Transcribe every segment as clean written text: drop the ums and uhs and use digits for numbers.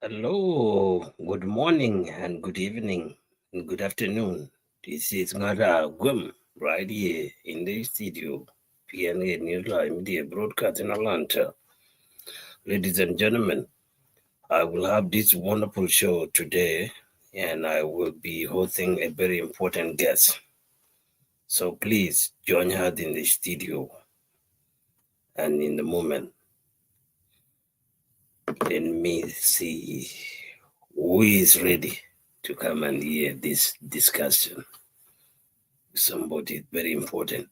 Hello, good morning and good evening and good afternoon. This is Ngada Gwem right here in the studio, PNA Media Broadcast in Atlanta. Ladies and gentlemen, I will have this wonderful show today and I will be hosting a very important guest. So please join her in the studio and in the moment. Let me see who is ready to come and hear this discussion. Somebody very important.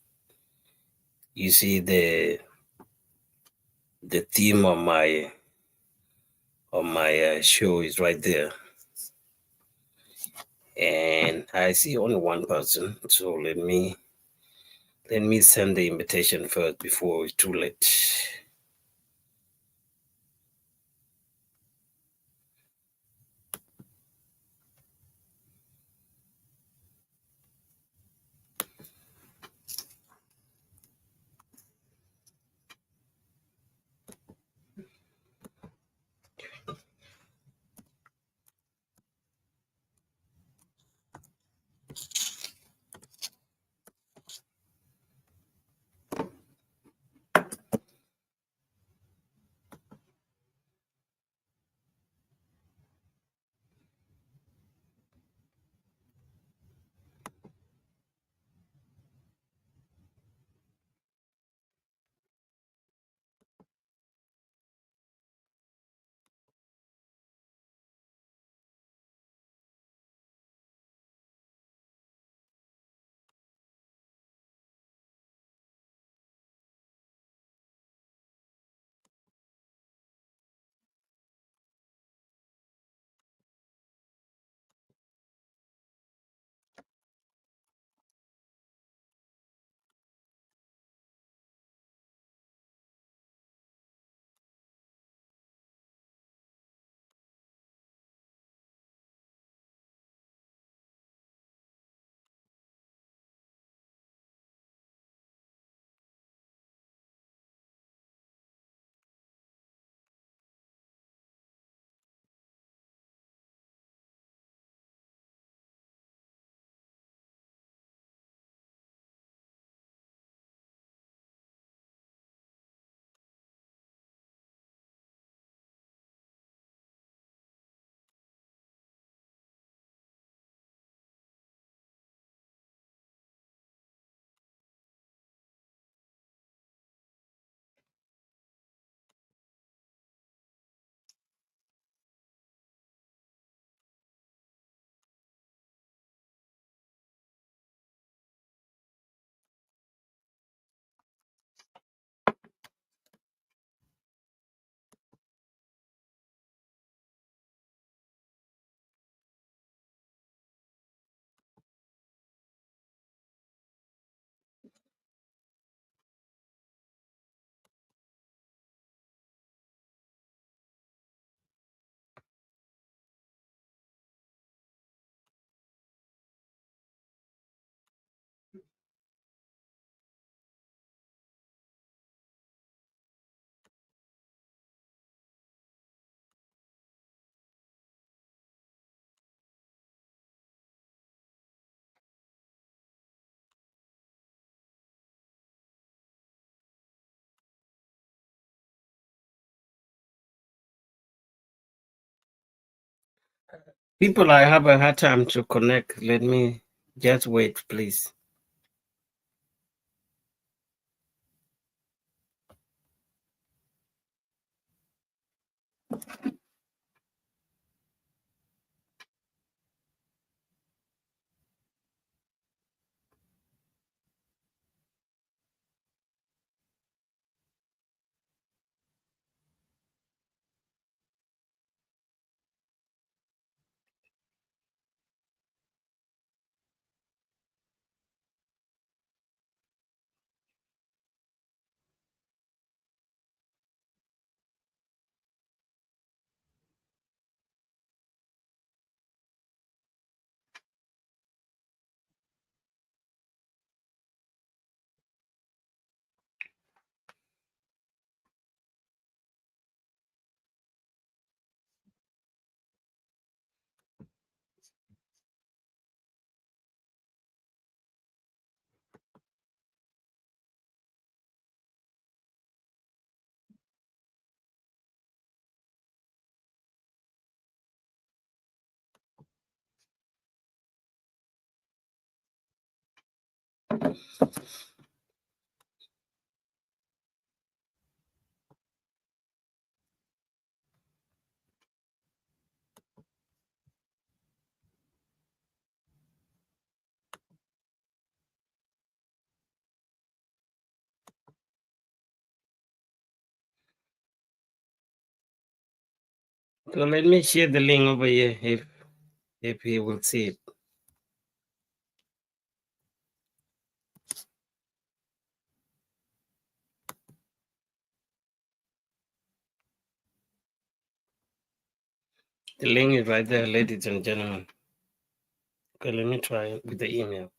You see the theme of my show is right there, and I see only one person. So let me send the invitation first before it's too late. People, I have a hard time to connect. Let me just wait, please. So let me share the link over here if he will see it. The link is right there, ladies and gentlemen. Okay, let me try with the email.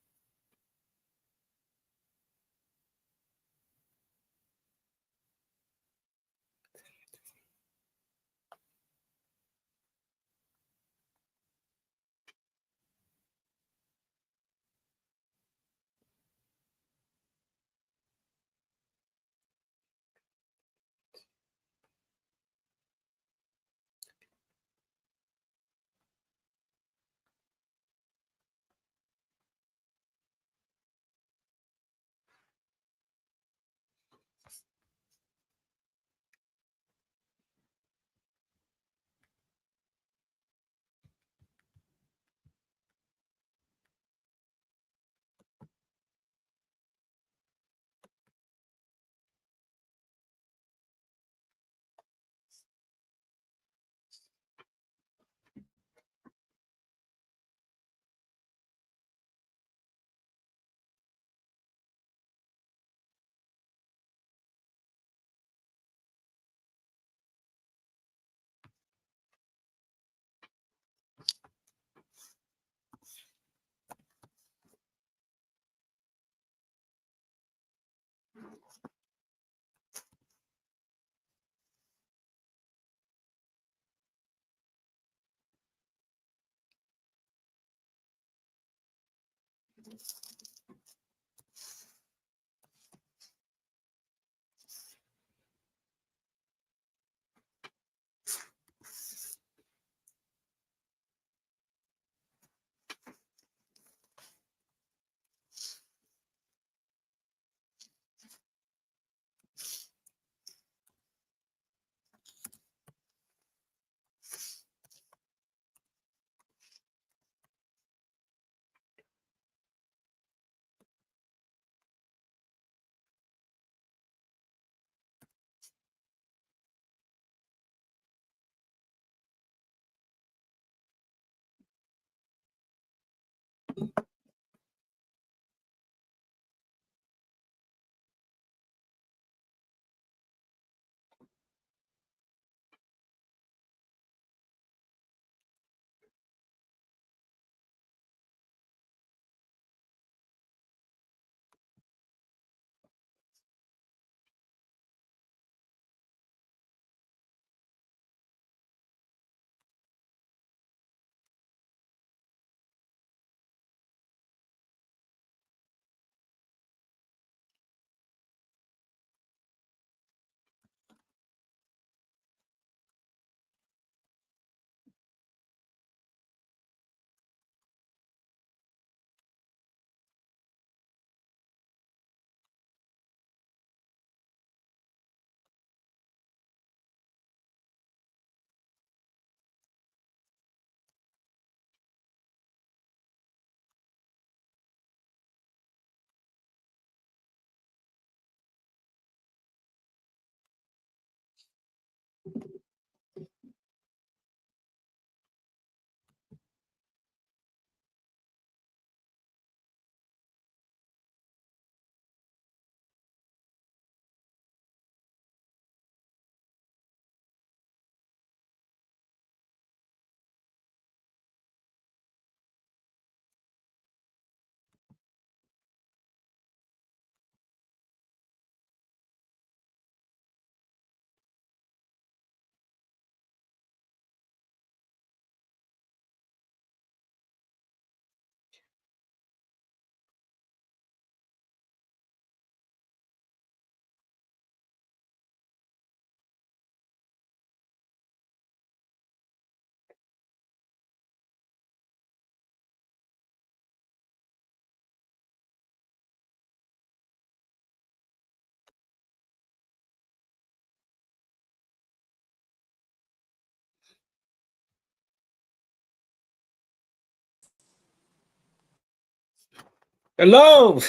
Hello.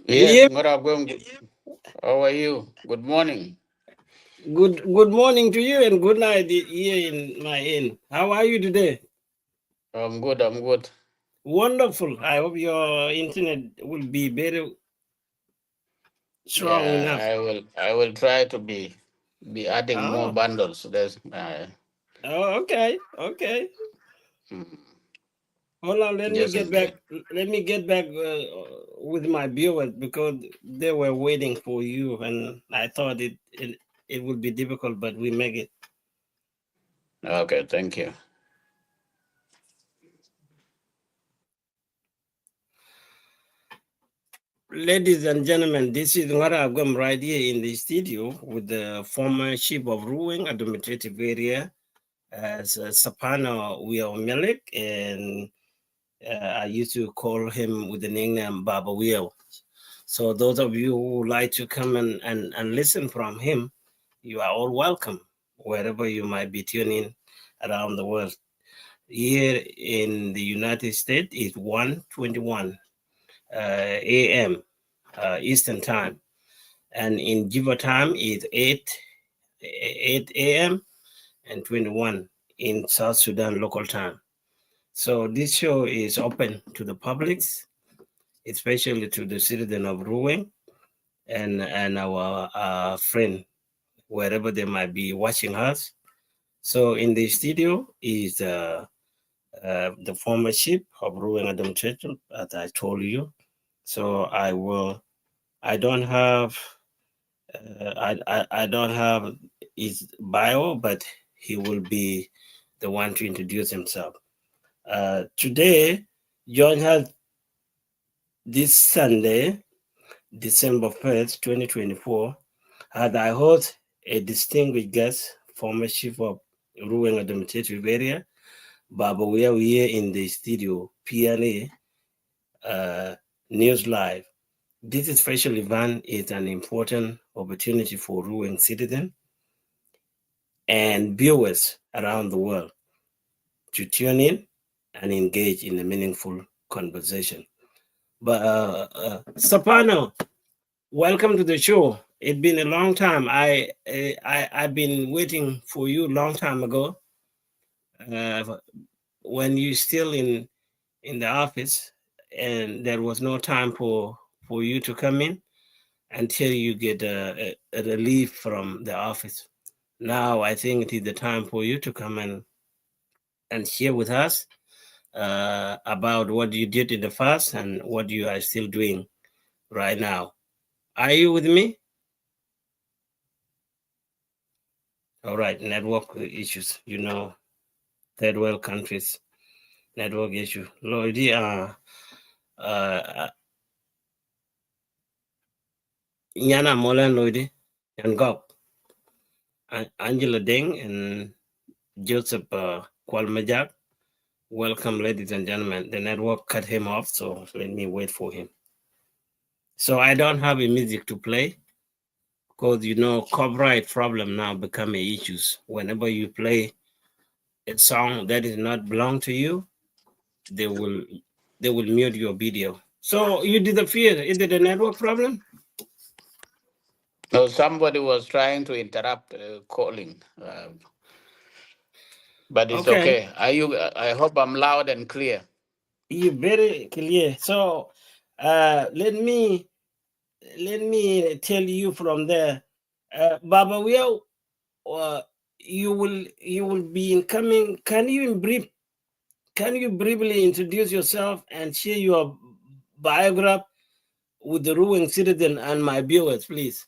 Yes, Yeah. Ngoragwem, how are you? Good morning. Good morning to you and good night here in my inn. How are you today? I'm good. Wonderful. I hope your internet will be very strong Yeah, enough. I will try to be adding more Oh, bundles. There's okay. Okay. mm, Hold on. Let me just get in back. case. Let me get back with my viewers because they were waiting for you, and I thought it would be difficult, but we make it. Okay, thank you. Ladies and gentlemen, this is Ngara Agwem right here in the studio with the former chief of Ruweng administrative area as Sapana Wieu Melik, and I used to call him with the nickname Baba Wieu. So those of you who would like to come and listen from him, you are all welcome wherever you might be tuning around the world. Here in the United States, it's 1:21 a.m. Eastern Time, and in Juba time is 8 a.m. and 21 in South Sudan local time. So this show is open to the publics, especially to the citizen of Ruweng and our friend wherever they might be watching us. So in the studio is the former chief of Ruweng administration, as I told you. So I don't have I don't have his bio, but he will be the one to introduce himself. Today, John has this Sunday, December 1st, 2024, as I host a distinguished guest, former chief of Ruweng administrative area, Baba. We are here in the studio, PNA News Live. This special event is an important opportunity for Ruweng citizens and viewers around the world to tune in and engage in a meaningful conversation. But Stefano, welcome to the show. It's been a long time. I've been waiting for you a long time ago when you still in the office, and there was no time for you to come in until you get a relief from the office. Now I think it is the time for you to come and share with us about what you did in the past and what you are still doing right now. Are you with me? All right, network issues, third world countries, network issue. Lodi, uh, Nyana Molan Lodi, and Gok, Angela Deng, and Joseph Kwalmajak. Welcome, ladies and gentlemen. The network cut him off, so let me wait for him. So I don't have a music to play because copyright problem now become a issues. Whenever you play a song that is not belong to you, they will they will mute your video. So you disappeared. Is it a network problem? No, somebody was trying to interrupt calling, but it's Okay, okay. Are you? I hope I'm loud and clear. you very clear. So let me tell you from there, Baba. You will be incoming. Can you briefly introduce yourself and share your biography with the ruling citizen and my viewers, please?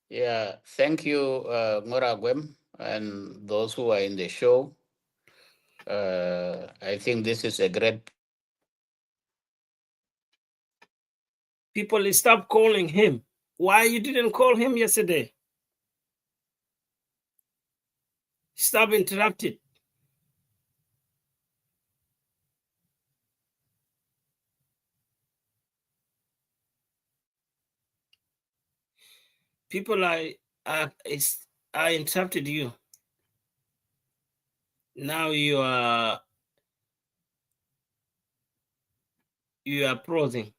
Yeah, thank you, Ngoragwem, and those who are in the show. I think this is a great People stop calling him. Why you didn't call him yesterday? Stop interrupted. People are, are interrupted you. Now you are You are frozen.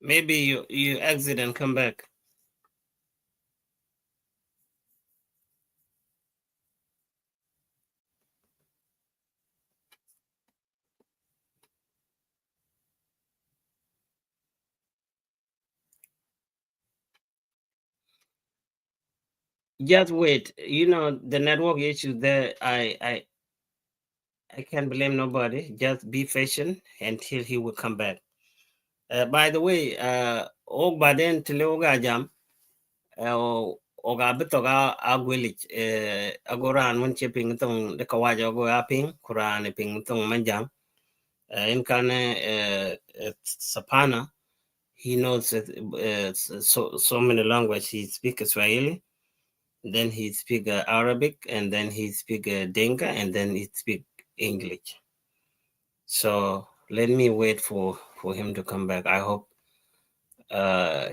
Maybe you exit and come back. Just wait. You know the network issue there. I can't blame nobody. Just be patient until he will come back. By the way, og baden tile oga jam. Oga bitoga agwilich. Agoran mun chipping tong the kawaja go aping. Kuran ping tong manjang. In kane Sapana. He knows so many languages. He speaks Swahili. Then he speak Arabic, and then he speak Dinka, and then he speak English. So let me wait for him to come back. I hope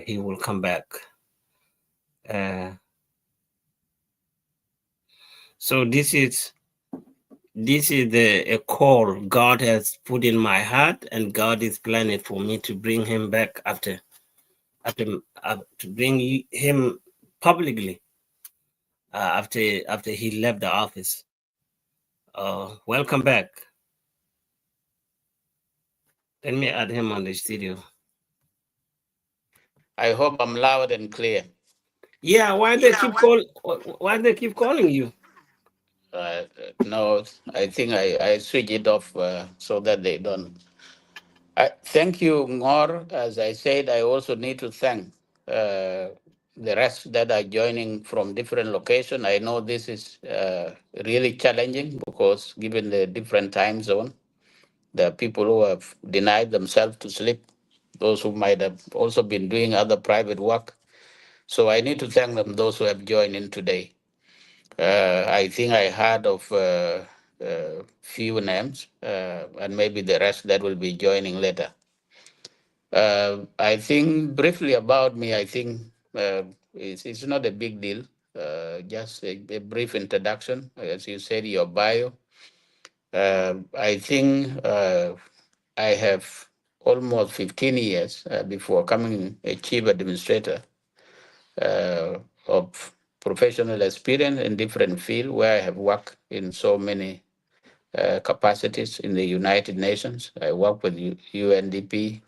he will come back. So this is a call God has put in my heart, and God is planning for me to bring him back after to bring him publicly after he left the office. Welcome back. Let me add him on the studio. I hope I'm loud and clear. Yeah, why they keep calling you? No, I think I switch it off so that they don't. Thank you, Ngor. As I said, I also need to thank the rest that are joining from different locations. I know this is really challenging because given the different time zone, there are people who have denied themselves to sleep, those who might have also been doing other private work. So I need to thank them, those who have joined in today. I think I heard of few names, and maybe the rest that will be joining later. I think briefly about me, I think it's not a big deal. Just a brief introduction, as you said, your bio. I think I have almost 15 years before coming a chief administrator of professional experience in different fields where I have worked in so many capacities in the United Nations. I work with UNDP,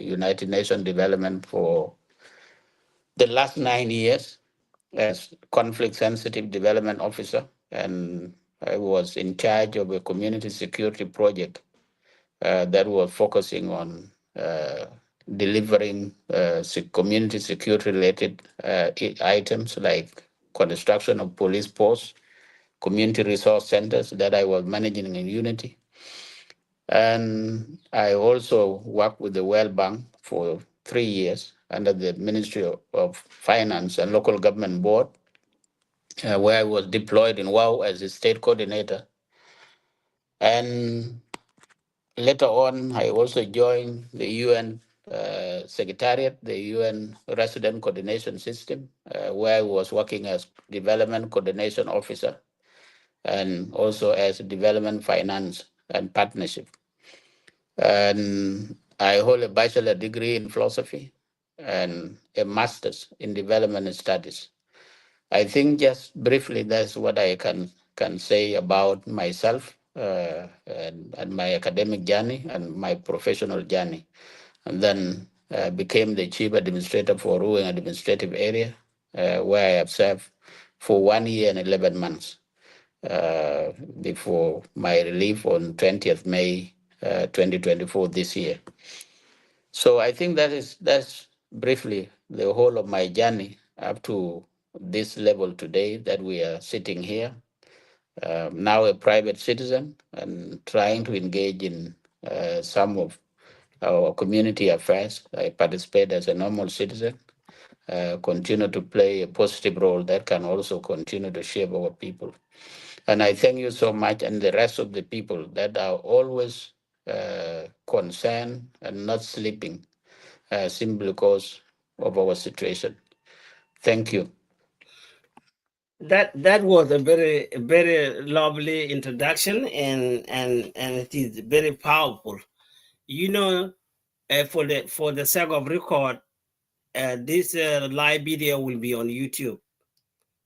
United Nations Development, for the last 9 years as conflict sensitive development officer, and I was in charge of a community security project that was focusing on delivering community security related items like construction of police posts, community resource centers that I was managing in Unity. And I also worked with the World Bank for 3 years under the Ministry of Finance and Local Government Board, where I was deployed in WOW as a state coordinator. And later on, I also joined the UN Secretariat, the UN Resident Coordination System, where I was working as Development Coordination Officer and also as Development Finance and Partnership. And I hold a bachelor degree in philosophy and a master's in development studies. I think just briefly that's what I can say about myself and my academic journey and my professional journey. And then became the chief administrator for Ruweng administrative area, where I have served for 1 year and 11 months before my relief on 20th May 2024 this year. So I think that's briefly the whole of my journey up to this level today that we are sitting here. Now a private citizen and trying to engage in some of our community affairs. I participate as a normal citizen, continue to play a positive role that can also continue to shape our people. And I thank you so much, and the rest of the people that are always concerned and not sleeping simply because of our situation. Thank you. That was a very lovely introduction, and it is very powerful. You know, for the sake of record, this live video will be on YouTube.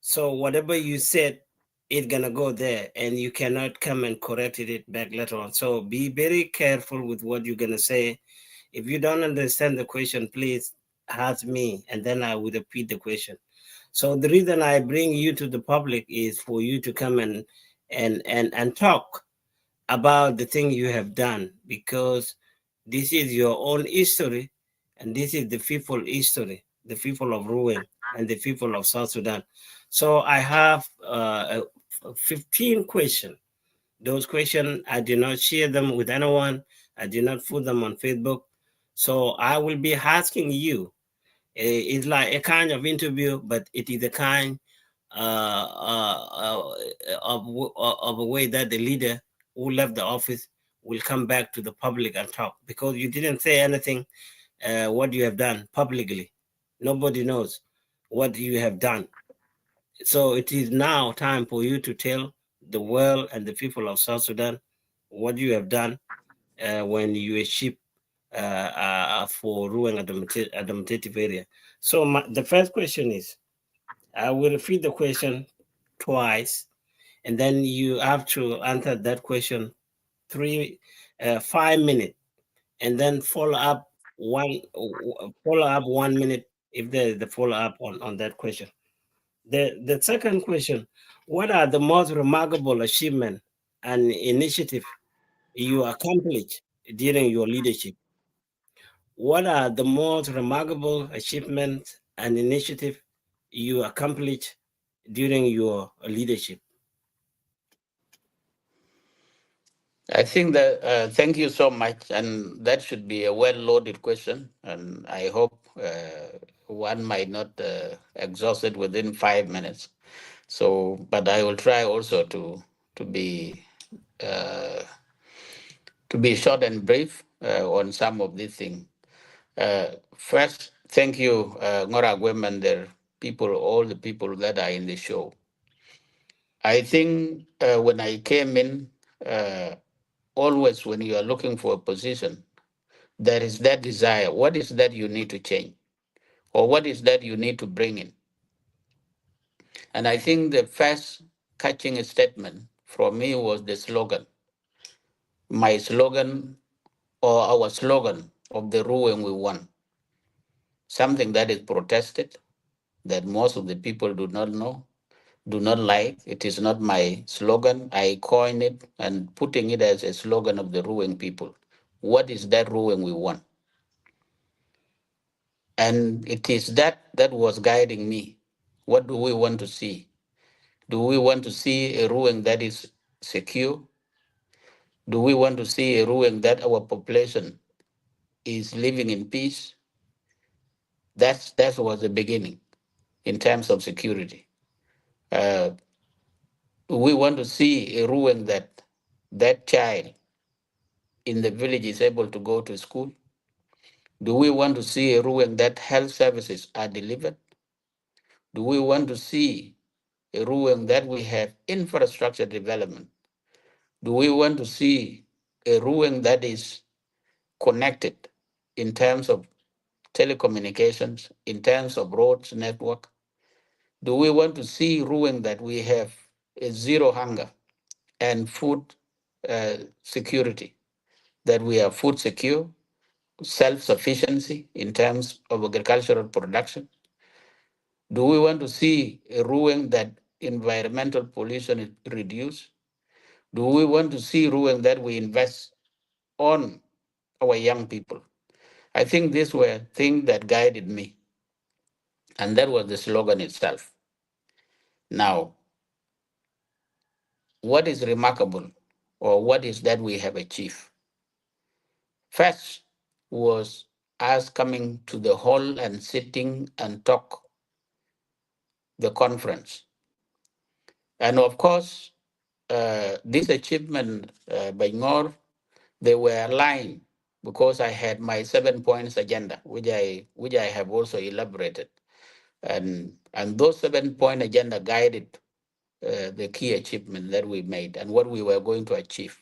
So whatever you said, it's gonna go there, and you cannot come and correct it back later on. So be very careful with what you're gonna say. If you don't understand the question, please ask me, and then I will repeat the question. So the reason I bring you to the public is for you to come and talk about the thing you have done, because this is your own history, and this is the people history, the people of Ruweng and the people of South Sudan. So I have 15 questions. Those questions, I did not share them with anyone. I did not put them on Facebook. So I will be asking you. It's like a kind of interview, but it is a kind of a way that the leader who left the office will come back to the public and talk, because you didn't say anything what you have done publicly. Nobody knows what you have done. So it is now time for you to tell the world and the people of South Sudan what you have done when you were chief for Ruweng administrative area. So the first question is, I will repeat the question twice, and then you have to answer that question 5 minutes, and then follow up 1 minute if there is the follow up on that question. The second question: what are the most remarkable achievement and initiative you accomplished during your leadership? What are the most remarkable achievements and initiative you accomplished during your leadership? I think that thank you so much, and that should be a well-loaded question, and I hope one might not exhaust it within 5 minutes. So, but I will try also to be uh, to be short and brief on some of these things. First, thank you, Ngora Gwem and their people, all the people that are in the show. I think when I came in, uh, always when you are looking for a position, there is that desire. What is that you need to change? Or what is that you need to bring in? And I think the first catching statement from me was the slogan. My slogan or our slogan of the Ruweng we won. Something that is protested, that most of the people do not know, do not like. It is not my slogan. I coined it and putting it as a slogan of the Ruweng people. What is that Ruweng we want? And it is that was guiding me. What do we want to see? Do we want to see a Ruweng that is secure? Do we want to see a Ruweng that our population is living in peace? That was the beginning in terms of security. Uh, we want to see a Ruweng that child in the village is able to go to school? Do we want to see a Ruweng that health services are delivered? Do we want to see a Ruweng that we have infrastructure development? Do we want to see a Ruweng that is connected in terms of telecommunications, in terms of roads network? Do we want to see Ruweng that we have a zero hunger and food security, that we are food secure, self-sufficiency in terms of agricultural production? Do we want to see a Ruweng that environmental pollution is reduced? Do we want to see Ruweng that we invest on our young people? I think these were things that guided me, and that was the slogan itself. Now, what is remarkable, or what is that we have achieved? First was us coming to the hall and sitting and talk the conference. And of course, this achievement by Ngor, they were aligned because I had my 7 points agenda, which I have also elaborated. And those 7-point agenda guided the key achievement that we made and what we were going to achieve.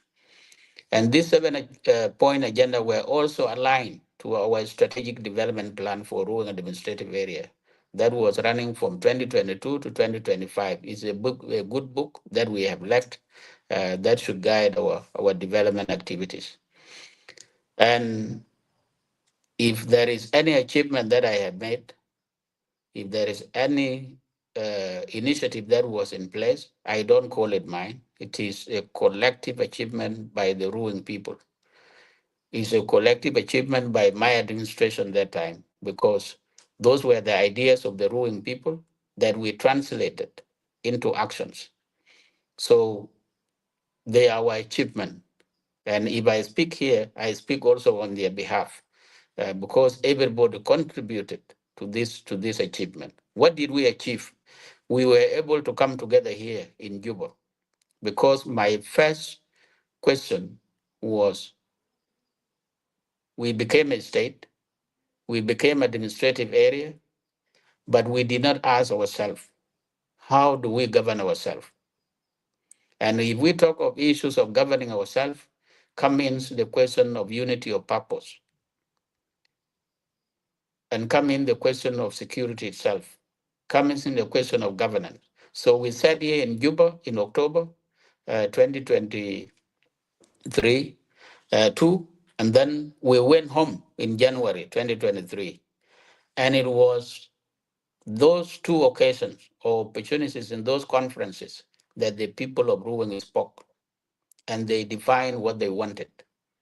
And this 7-point agenda were also aligned to our strategic development plan for Ruweng administrative area that was running from 2022 to 2025. It's a good book that we have left that should guide our development activities. And if there is any achievement that I have made, if there is any initiative that was in place, I don't call it mine. It is a collective achievement by the Ruweng people. It's a collective achievement by my administration that time, because those were the ideas of the Ruweng people that we translated into actions. So they are our achievement. And if I speak here, I speak also on their behalf, because everybody contributed to this achievement. What did we achieve? We were able to come together here in Juba, because my first question was, we became a state, we became administrative area, but we did not ask ourselves, how do we govern ourselves? And if we talk of issues of governing ourselves, come in the question of unity of purpose, and come in the question of security itself, comes in the question of governance. So we sat here in Juba in October 2023, and then we went home in January 2023. And it was those two occasions or opportunities in those conferences that the people of Ruweng spoke, and they defined what they wanted.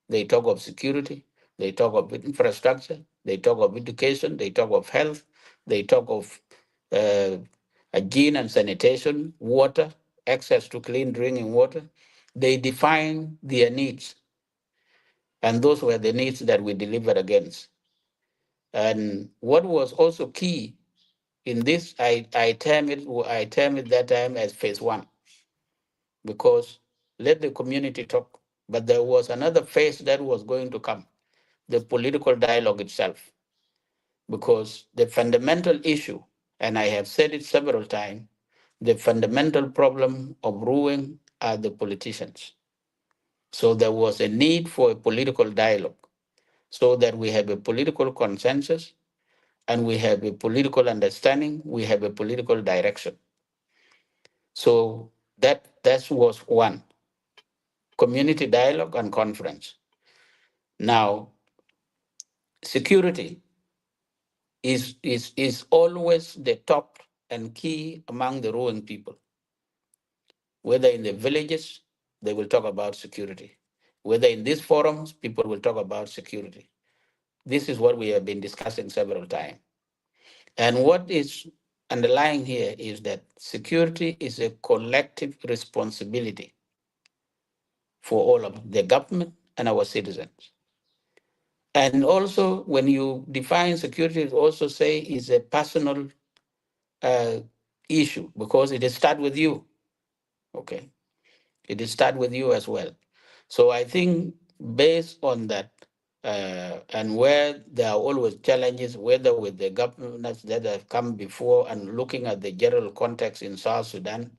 They talk of security, they talk of infrastructure, they talk of education, they talk of health, they talk of hygiene and sanitation, water, access to clean drinking water. They define their needs, and those were the needs that we delivered against. And what was also key in this, I term it that time as phase one, because let the community talk. But there was another phase that was going to come, the political dialogue itself, because the fundamental issue, and I have said it several times, the fundamental problem of Ruweng are the politicians. So there was a need for a political dialogue so that we have a political consensus and we have a political understanding, we have a political direction. So that was one, community dialogue and conference. Now, security is always the top and key among the Ruweng people. Whether in the villages, they will talk about security. Whether in these forums, people will talk about security. This is what we have been discussing several times. And what is underlying here is that security is a collective responsibility for all of the government and our citizens. And also, when you define security, it also say is a personal uh, issue, because it starts with you. Okay, it starts with you as well. So I think based on that, and where there are always challenges, whether with the governments that have come before and looking at the general context in South Sudan,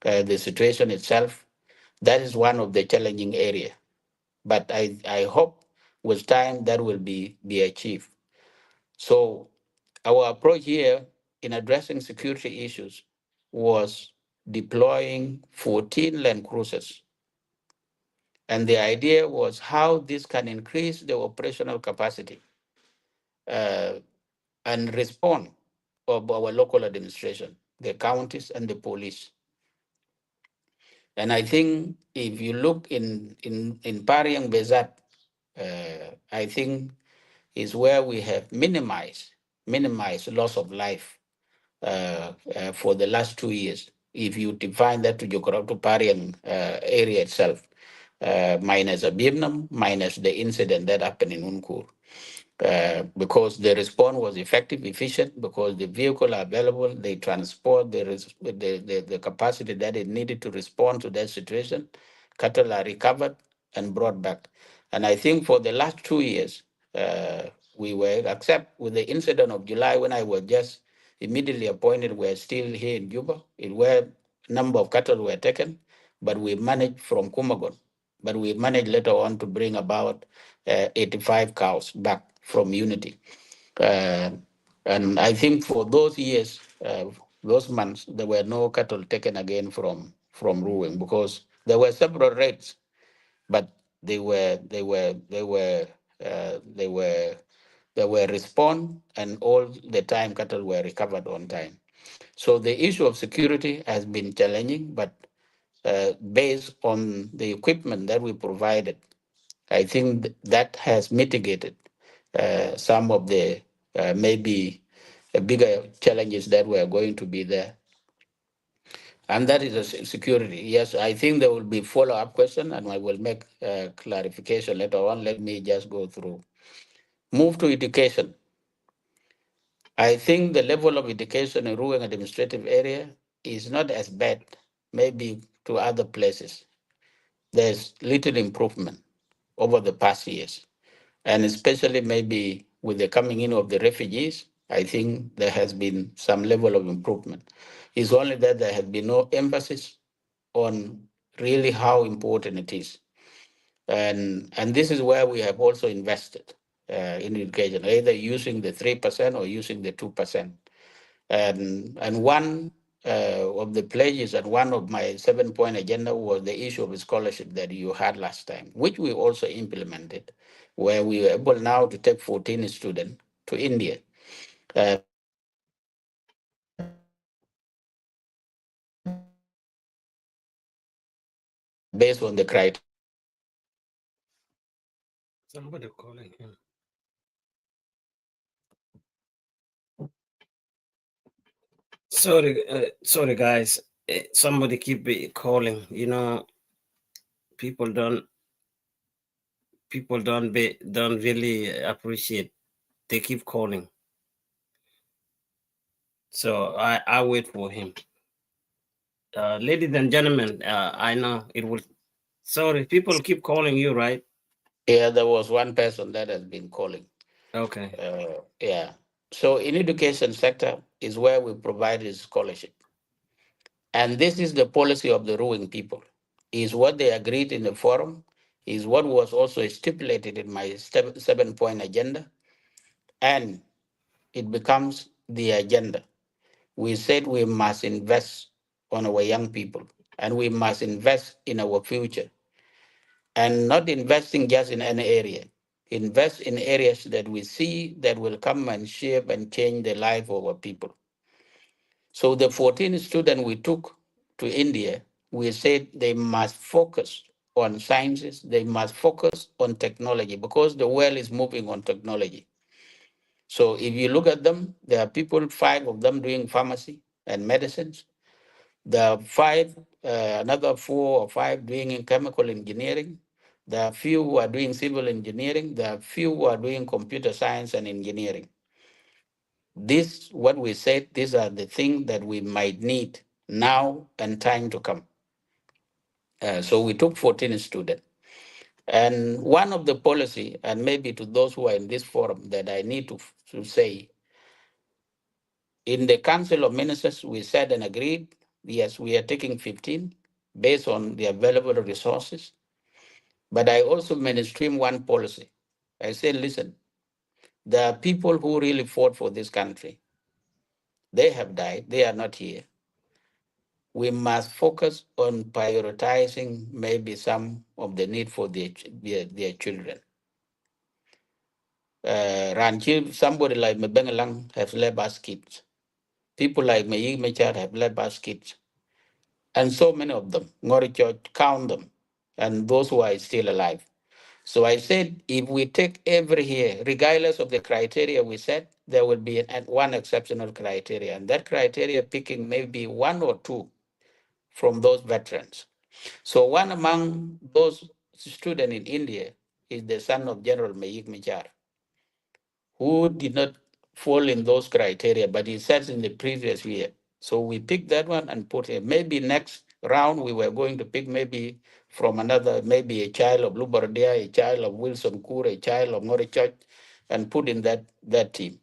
the situation itself, that is one of the challenging areas. But I hope with time that will be achieved. So our approach here in addressing security issues was deploying 14 land cruisers. And the idea was how this can increase the operational capacity uh, and respond of our local administration, the counties and the police. And I think if you look in Pariang Bezat, I think is where we have minimized loss of life for the last 2 years. If you define that to geographical Pariang area itself, minus Abirnam, minus the incident that happened in Unkur. Because the response was effective, efficient, because the vehicle are available, they transport the capacity that it needed to respond to that situation. Cattle are recovered and brought back. And I think for the last 2 years, we were, except with the incident of July when I was just immediately appointed were still here in Juba. It were number of cattle were taken, but we managed from Kumagon. But we managed later on to bring about 85 cows back from Unity. Uh, and I think for those years, those months, there were no cattle taken again from Ruweng because there were several raids, but they were they were respond, and all the time cattle were recovered on time. So the issue of security has been challenging, but based on the equipment that we provided, I think that has mitigated some of the maybe bigger challenges that were going to be there. And that is a security. Yes, I think there will be follow-up question, and I will make clarification later on. Let me just go through. Move to education. I think the level of education in Ruang administrative area is not as bad, maybe to other places. There's little improvement over the past years. And especially maybe with the coming in of the refugees, I think there has been some level of improvement. It's only that there has been no emphasis on really how important it is. And this is where we have also invested in education, either using the 3% or using the 2%. And one of the pledges and one of my 7-point agenda was the issue of scholarship that you had last time, which we also implemented, where we were able now to take 14 students to India based on the criteria Somebody calling him. Sorry, guys. Somebody keep calling. You know, people don't really appreciate. They keep calling. So I wait for him. Ladies and gentlemen, I know it will. Sorry, people keep calling you, right? Yeah, there was one person that has been calling. Okay. Yeah. So in education sector is where we provide scholarship. And this is the policy of the ruling people, is what they agreed in the forum, is what was also stipulated in my 7-point agenda, and it becomes the agenda. We said we must invest on our young people, and we must invest in our future, and not investing just in any area. Invest in areas that we see that will come and shape and change the life of our people. So the 14 students we took to India, we said they must focus on sciences, they must focus on technology because the world is moving on technology. So if you look at them, there are people, 5 of them doing pharmacy and medicines. There are 5, another 4 or 5 doing in chemical engineering. There are few who are doing civil engineering. There are few who are doing computer science and engineering. This, what we said, these are the things that we might need now and time to come. So we took 14 students. And one of the policy, and maybe to those who are in this forum, that I need to say, in the Council of Ministers, we said and agreed, yes, we are taking 15 based on the available resources. But I also mainstream one policy. I said, listen, there are people who really fought for this country. They have died, they are not here. We must focus on prioritizing maybe some of the need for their children. Somebody like Mbengalang have left us kids. People like Mayig Machar have left us kids. And so many of them, Ngoricho, count them, and those who are still alive. So I said, if we take every year, regardless of the criteria we set, there will be one exceptional criteria. And that criteria picking maybe 1 or 2 from those veterans. So one among those students in India is the son of General Mayik Machar, who did not fall in those criteria, but he says in the previous year. So we picked that one and put him. Maybe next round we were going to pick maybe from another, maybe a child of Lubardia, a child of Wilson Kur, a child of Morichurch, and put in that team.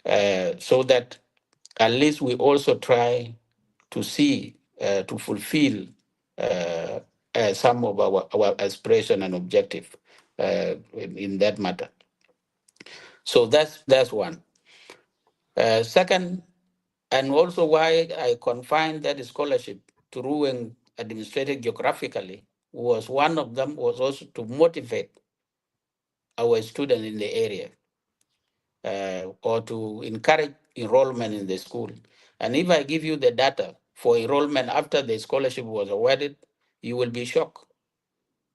So that at least we also try to see, to fulfill some of our aspiration and objective in that matter. So that's one. Second, and also why I confined that scholarship to Ruweng administrated geographically was one of them was also to motivate our students in the area, or to encourage enrollment in the school. And if I give you the data for enrollment after the scholarship was awarded, you will be shocked.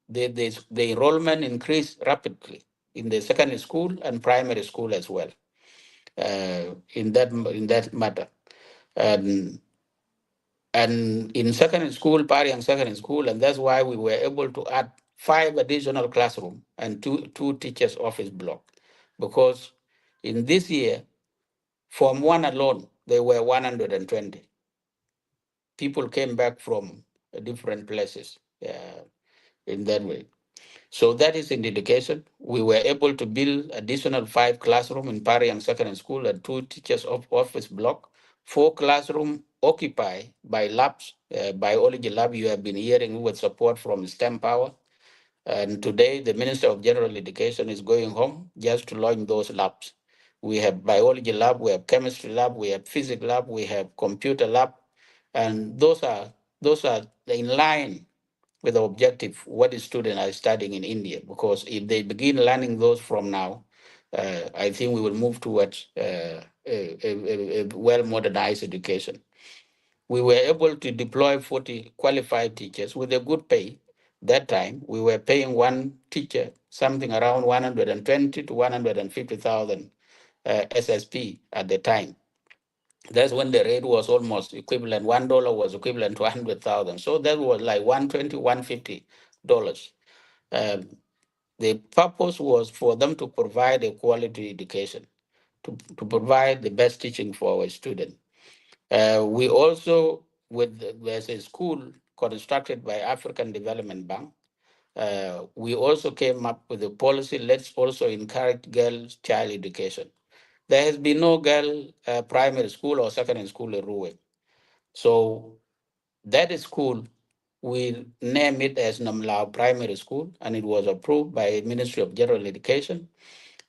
The enrollment increased rapidly in the secondary school and primary school as well, in that matter. And in secondary school, Pariang secondary school, and that's why we were able to add 5 additional classroom and two teachers office block, because in this year, Form 1 alone, there were 120. People came back from different places in that way. So that is in education. We were able to build additional 5 classroom in Pariang Secondary School and 2 teachers of office block, 4 classroom occupied by labs, biology lab you have been hearing with support from STEM Power. And today the Minister of General Education is going home just to launch those labs. We have biology lab, we have chemistry lab, we have physics lab, we have computer lab, and those are in line with the objective what the students are studying in India. Because if they begin learning those from now, I think we will move towards a well modernized education. We were able to deploy 40 qualified teachers with a good pay. That time, we were paying one teacher something around 120 to 150,000 SSP at the time. That's when the rate was almost equivalent. $1 was equivalent to 100,000. So that was like 120, $150. Um, the purpose was for them to provide a quality education, to provide the best teaching for our students. We also, there's a school constructed by African Development Bank. We also came up with a policy, let's also encourage girls' child education. There has been no girl primary school or secondary school in Ruweng. So that school, we name it as Namlao Primary School, and it was approved by Ministry of General Education.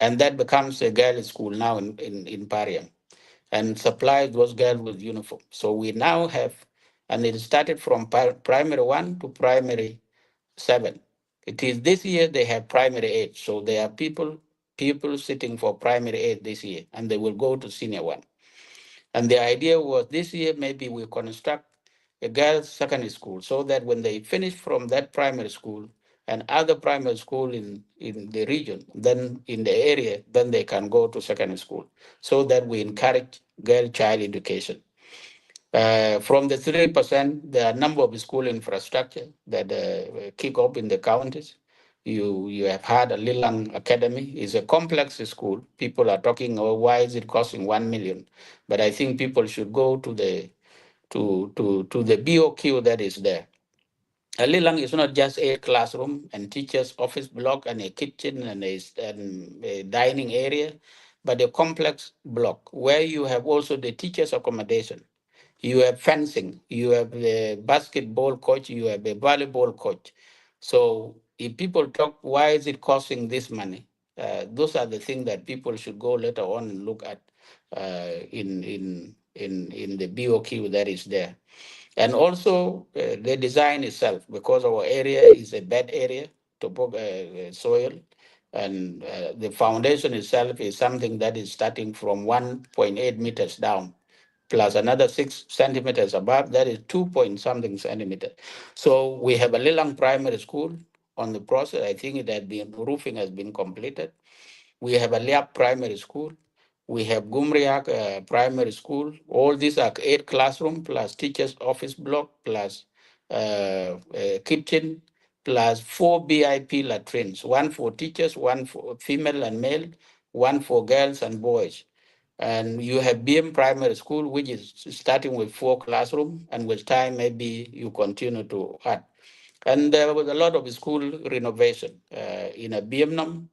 And that becomes a girls' school now in Pariang, and supplies those girls with uniform. So we now have, and it started from primary 1 to primary 7. It is this year they have primary 8. So there are people sitting for primary 8 this year, and they will go to senior 1. And the idea was this year maybe we construct a girls' secondary school so that when they finish from that primary school and other primary school in the region, then in the area, then they can go to secondary school so that we encourage girl child education. From the 3%, there are a number of school infrastructure that kick off in the counties. You have had a Lilang Academy. It's a complex school. People are talking, oh, why is it costing 1 million? But I think people should go to the BOQ that is there. A Lilang is not just a classroom and teachers' office block and a kitchen and a dining area, but a complex block where you have also the teachers' accommodation. You have fencing, you have the basketball coach, you have a volleyball coach. So if people talk, why is it costing this money? Those are the things that people should go later on and look at in the BOQ that is there. And also the design itself, because our area is a bad area to put soil, and the foundation itself is something that is starting from 1.8 meters down plus another 6 centimeters above, that is 2 point something centimeters. So we have a Lilang Primary School on the process. I think it had been, roofing has been completed. We have a Liap Primary School. We have Gumriak Primary School. All these are 8 classroom plus teachers' office block plus kitchen plus 4 BIP latrines, 1 for teachers, 1 for female and male, 1 for girls and boys. And you have BM Primary School, which is starting with 4 classrooms, and with time maybe you continue to add. And there was a lot of school renovation in a Vietnam,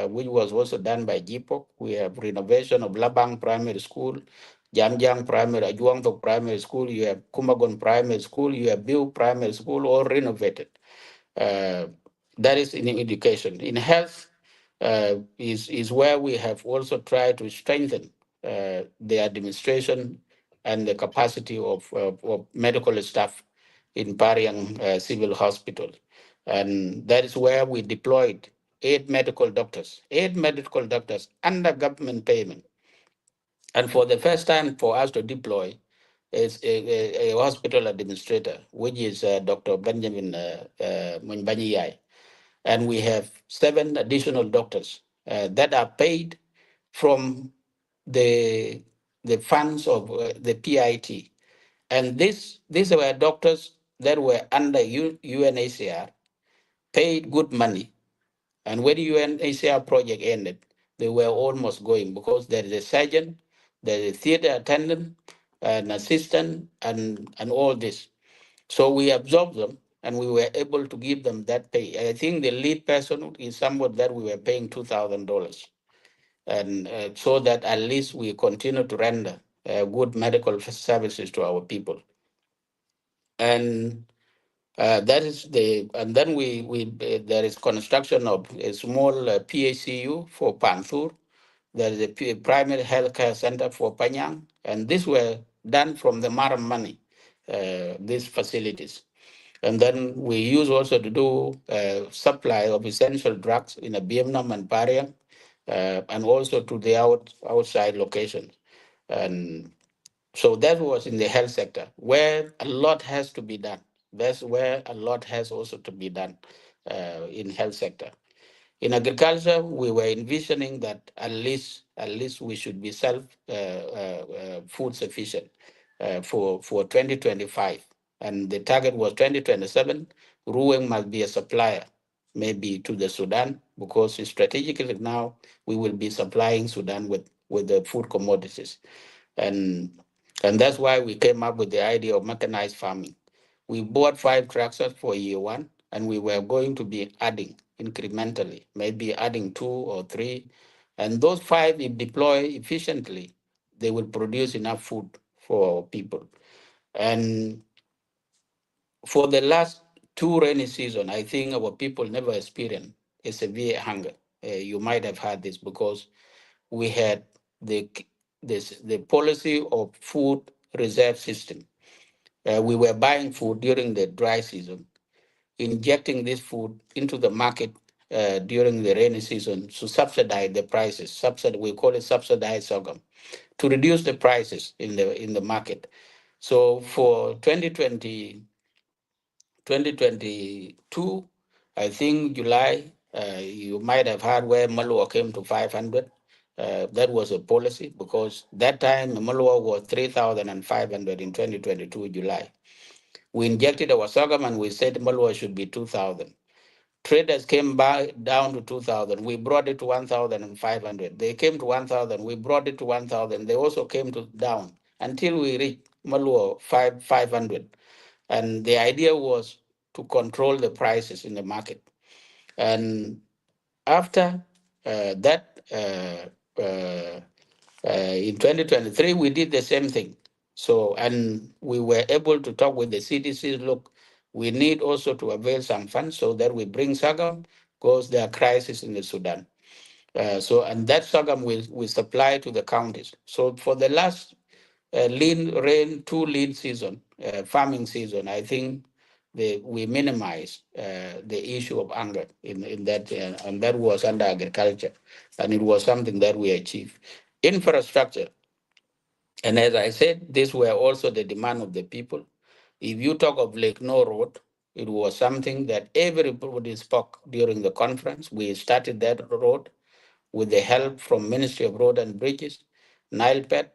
which was also done by GPOC. We have renovation of Labang Primary School, Jamjang Primary, Ajuangtok Primary School, you have Kumagon Primary School, you have Biu Primary School, all renovated. Uh, that is in education. In health, is where we have also tried to strengthen the administration and the capacity of medical staff in Pariang Civil Hospital. And that is where we deployed 8 medical doctors under government payment. And for the first time for us to deploy is a hospital administrator, which is Dr. Benjamin Munbanyai. And we have 7 additional doctors that are paid from the funds of the PIT. And these were doctors that were under UNHCR, paid good money. And when the UNHCR project ended, they were almost going because there is a surgeon, there is a theater attendant, an assistant, and all this. So we absorbed them and we were able to give them that pay. I think the lead person is someone that we were paying $2,000. And so that at least we continue to render good medical services to our people. And that is and then there is construction of a small PACU for Panthur. There is a primary healthcare center for Panyang, and these were done from the Maram money, these facilities. And then we use also to do supply of essential drugs in a Vietnam and Pariang, and also to the outside locations. And so that was in the health sector, where a lot has to be done. That's where a lot has also to be done in health sector. In agriculture, we were envisioning that at least we should be self food sufficient for 2025, and the target was 2027. Ruweng must be a supplier, maybe to the Sudan, because strategically now we will be supplying Sudan with the food commodities, and and that's why we came up with the idea of mechanized farming. We bought 5 tractors for year 1, and we were going to be adding incrementally, maybe adding 2 or 3. And those 5, if deployed efficiently, they will produce enough food for people. And for the last 2 rainy seasons, I think our people never experienced a severe hunger. You might have had this because we had the the policy of food reserve system. We were buying food during the dry season, injecting this food into the market during the rainy season to subsidize the prices. We call it subsidized sorghum, to reduce the prices in the market. So for 2022, I think July, you might have heard where Malua came to 500. That was a policy because that time Malua was 3,500 in 2022 July. We injected our sorghum and we said Malwa should be 2,000. Traders came back down to 2,000. We brought it to 1,500. They came to 1,000. We brought it to 1,000. They also came to down until we reached Malwa 500. And the idea was to control the prices in the market. And after that, in 2023, we did the same thing. So, and we were able to talk with the CDC, look, we need also to avail some funds so that we bring sorghum because there are crises in the Sudan. And that sorghum we supply to the counties. So for the last rain, 2 lean season, farming season, I think we minimize the issue of hunger in that, and that was under agriculture, and it was something that we achieved. Infrastructure, and as I said, these were also the demand of the people. If you talk of Lake No Road, it was something that everybody spoke during the conference. We started that road with the help from Ministry of Road and Bridges, NILPET,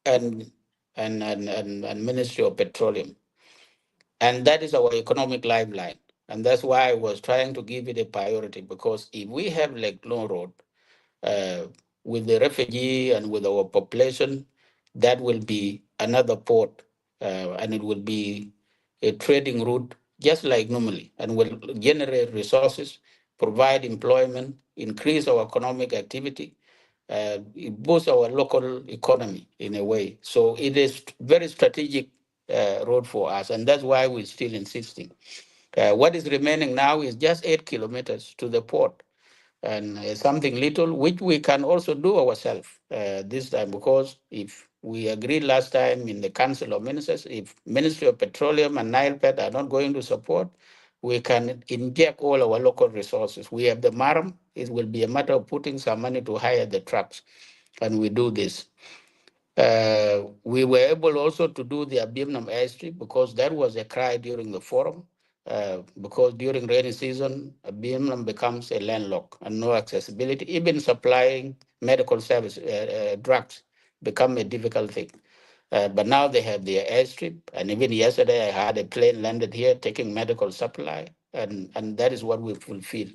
and and Ministry of Petroleum. And that is our economic lifeline. And that's why I was trying to give it a priority, because if we have Lake No Road, uh, with the refugee and with our population, that will be another port, and it will be a trading route just like normally, and will generate resources, provide employment, increase our economic activity, it boosts our local economy in a way. So it is very strategic road for us, and that's why we're still insisting. What is remaining now is just 8 kilometers to the port, and something little which we can also do ourselves this time, because if we agreed last time in the Council of Ministers, if Ministry of Petroleum and NilePet are not going to support, we can inject all our local resources. We have the MARM. It will be a matter of putting some money to hire the trucks, and we do this. We were able also to do the Abienam airstrip because that was a cry during the forum. Because during rainy season, Abienam becomes a landlocked and no accessibility. Even supplying medical service drugs become a difficult thing. But now they have the airstrip, and even yesterday I had a plane landed here taking medical supply, and that is what we fulfill.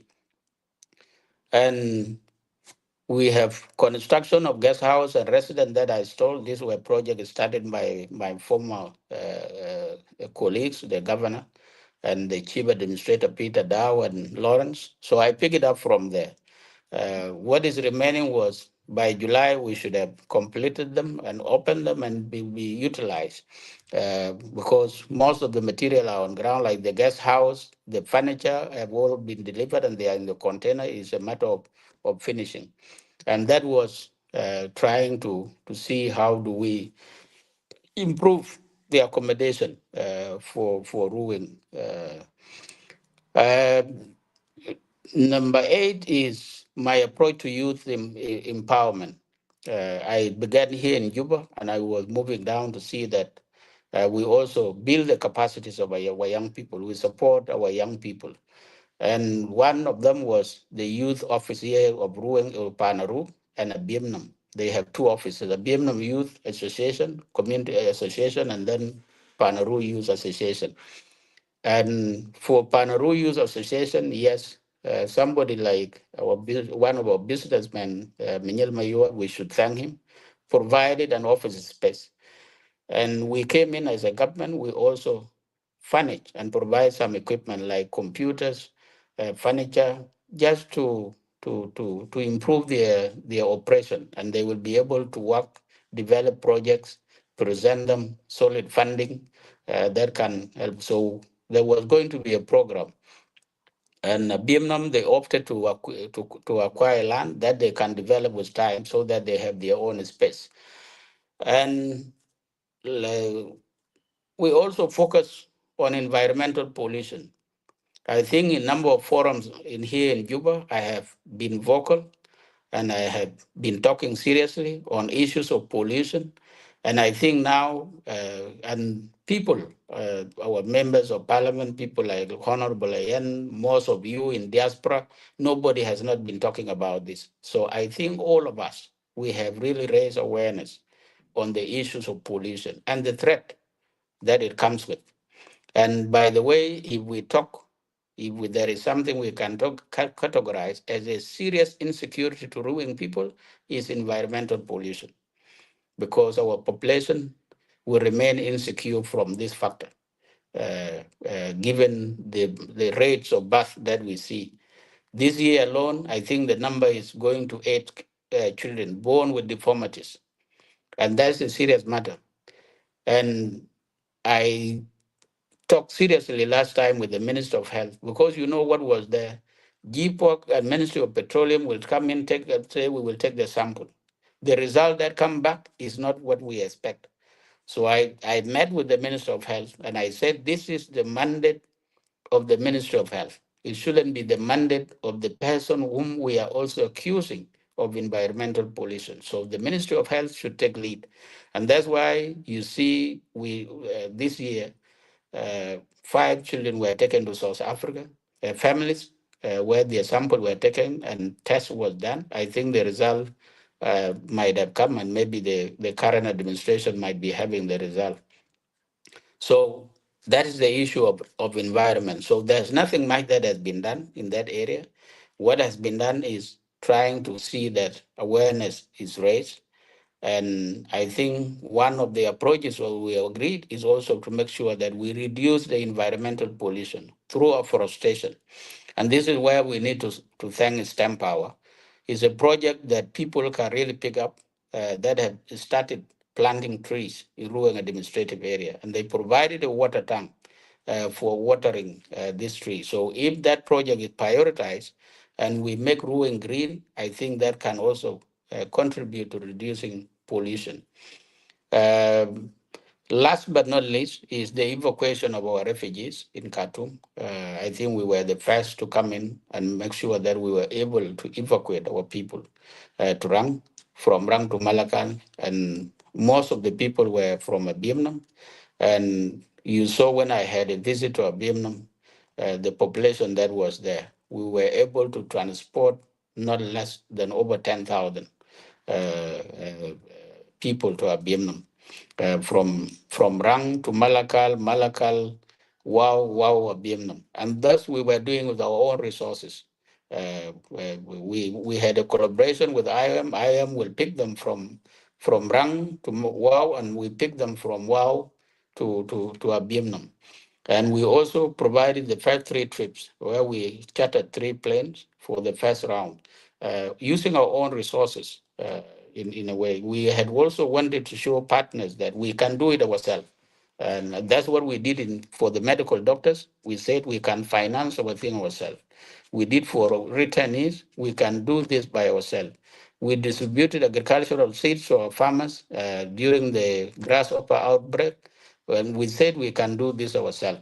And we have construction of guest house and resident that I told. These were projects started by my former colleagues, the governor and the chief administrator, Peter Dow and Lawrence. So I pick it up from there. What is remaining was by July, we should have completed them and opened them and be utilized. Because most of the material are on ground, like the guest house, the furniture have all been delivered and they are in the container. It's a matter of finishing. And that was trying to see how do we improve the accommodation for Ruweng. Uh, Number 8 is my approach to youth empowerment. I began here in Juba, and I was moving down to see that we also build the capacities of our young people. We support our young people. And one of them was the youth office here of Ruweng Panaru and Abiemnam. They have two offices, Abiemnam Youth Association, Community Association, and then Panaru Youth Association. And for Panaru Youth Association, yes, somebody like one of our businessmen, Minyel Mayor, we should thank him, provided an office space. And we came in as a government, we also furnish and provide some equipment like computers, furniture, just to improve their operation. And they will be able to work, develop projects, present them solid funding that can help. So there was going to be a program. And Vietnam, they opted to acquire land that they can develop with time so that they have their own space. And we also focus on environmental pollution. I think in number of forums in here in Juba, I have been vocal and I have been talking seriously on issues of pollution. And I think now, and people, our members of parliament, people like Honorable Ayan, most of you in diaspora, nobody has not been talking about this. So I think all of us, we have really raised awareness on the issues of pollution and the threat that it comes with. And by the way, if we talk, there is something we can categorize as a serious insecurity to ruin people, is environmental pollution, because our population will remain insecure from this factor, given the rates of birth that we see. This year alone, I think the number is going to 8 children born with deformities, and that's a serious matter. And I talked seriously last time with the Minister of Health, because you know what was there. GPOC and Ministry of Petroleum will come in, say we will take the sample. The result that come back is not what we expect. So I met with the Minister of Health and I said, this is the mandate of the Ministry of Health. It shouldn't be the mandate of the person whom we are also accusing of environmental pollution. So the Ministry of Health should take lead. And that's why you see we this year, 5 children were taken to South Africa, families where their sample were taken and test was done. I think the result might have come, and maybe the current administration might be having the result. So that is the issue of environment. So there's nothing much that has been done in that area. What has been done is trying to see that awareness is raised. And I think one of the approaches where we agreed is also to make sure that we reduce the environmental pollution through afforestation. And this is where we need to thank STEM Power. is a project that people can really pick up that have started planting trees in Ruweng administrative area, and they provided a water tank for watering this tree. So if that project is prioritized and we make Ruweng green, I think that can also contribute to reducing pollution. Um, Last but not least is the evacuation of our refugees in Khartoum. I think we were the first to come in and make sure that we were able to evacuate our people to Rang, from Rang to Malakal, and most of the people were from Abiemnam. And you saw when I had a visit to Abiemnam, the population that was there, we were able to transport not less than over 10,000 people to Abiemnam, from Rang to Malakal, Malakal, Wow, Abiemnam. And thus we were doing with our own resources. We had a collaboration with IM. IM will pick them from Rang to Wow, and we pick them from Wow to Abiemnam. And we also provided the first 3 trips where we chartered 3 planes for the first round, using our own resources in a way. We had also wanted to show partners that we can do it ourselves. And that's what we did for the medical doctors. We said we can finance our thing ourselves. We did for returnees, we can do this by ourselves. We distributed agricultural seeds to our farmers during the grasshopper outbreak, and we said we can do this ourselves.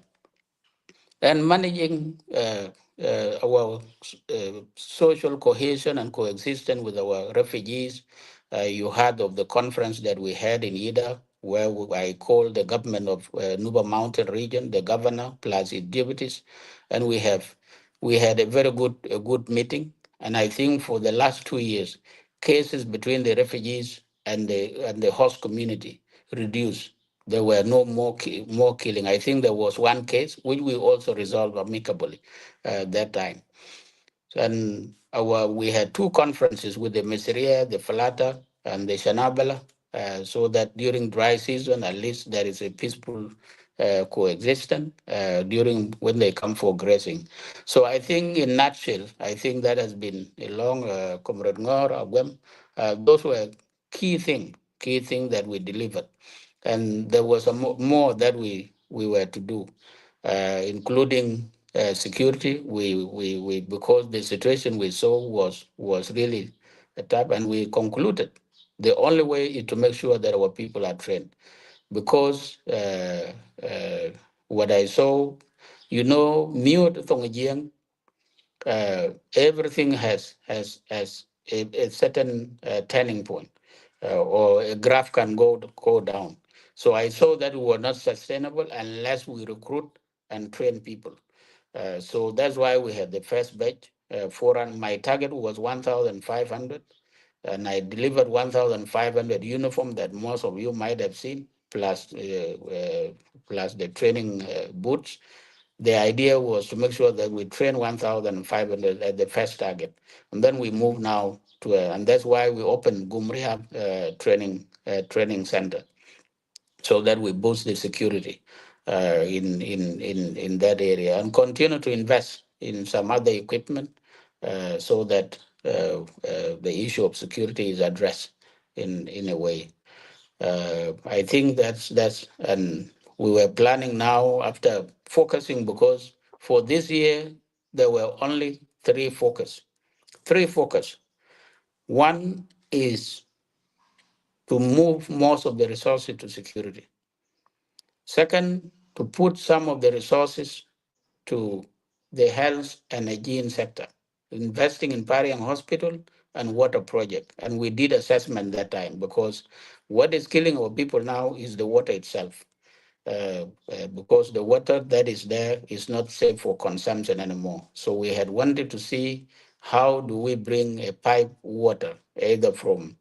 And managing our social cohesion and coexistence with our refugees. You heard of the conference that we had in Ida, where I called the government of Nuba Mountain region, the governor plus his deputies, and we had a good meeting. And I think for the last 2 years, cases between the refugees and the host community reduced. There were no more killing. I think there was one case which we also resolved amicably that time. And we had 2 conferences with the Miseria, the Falata, and the Shanabala, so that during dry season, at least there is a peaceful coexistence during when they come for grazing. So I think, in nutshell, I think that has been a long, Comrade Ngor, Agwem, those were key thing that we delivered. And there was more that we were to do, including security. We because the situation we saw was really tough, and we concluded the only way is to make sure that our people are trained. Because what I saw, mute Tongiang, everything has a certain turning point, or a graph can go down. So I saw that we were not sustainable unless we recruit and train people. So that's why we had the first batch. My target was 1,500, and I delivered 1,500 uniform that most of you might have seen, plus the training boots. The idea was to make sure that we train 1,500 at the first target, and then we move now to, and that's why we opened Gumria training center, so that we boost the security in that area, and continue to invest in some other equipment so that the issue of security is addressed in a way. I think and we were planning now after focusing, because for this year there were only three focus. One is to move most of the resources to security. Second, to put some of the resources to the health and hygiene sector, investing in Pariang Hospital and water project. And we did assessment that time, because what is killing our people now is the water itself. Because the water that is there is not safe for consumption anymore. So we had wanted to see how do we bring a pipe water, either from,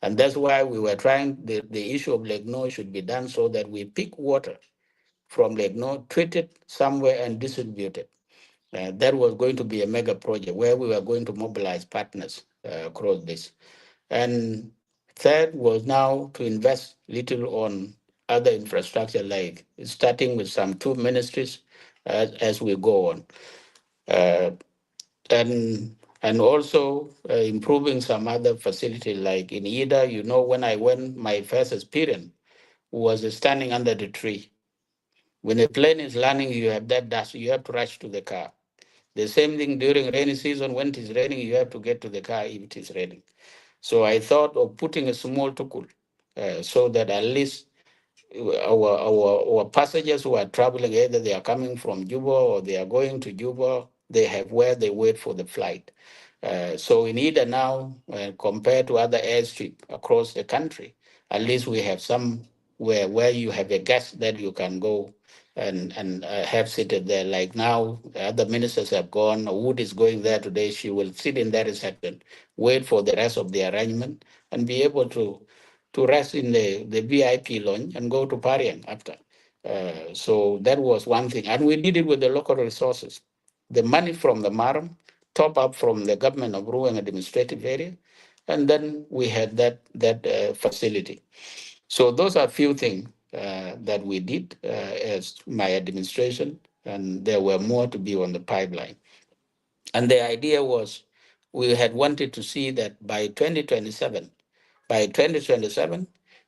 and that's why we were trying, the issue of Lake No should be done so that we pick water from Lake No, treat it somewhere and distribute it. That was going to be a mega project where we were going to mobilize partners across this. And third was now to invest little on other infrastructure, like starting with some 2 ministries as we go on. Uh, and and also improving some other facility like in Ida. When I went, my first experience was standing under the tree. When a plane is landing, you have that dust. You have to rush to the car. The same thing during rainy season. When it is raining, you have to get to the car if it is raining. So I thought of putting a small tukul so that at least our passengers who are traveling, either they are coming from Juba or they are going to Juba, they have where they wait for the flight. So in Ida now, compared to other airstrip across the country, at least we have some where you have a guest that you can go and have seated there. Like now, other ministers have gone. Wood is going there today. She will sit in that reception, wait for the rest of the arrangement, and be able to rest in the VIP lounge and go to Pariang after. So that was one thing. And we did it with the local resources. The money from the MARM, top up from the government of Ruweng administrative area, and then we had that facility. So those are few things that we did as my administration, and there were more to be on the pipeline. And the idea was we had wanted to see that by 2027,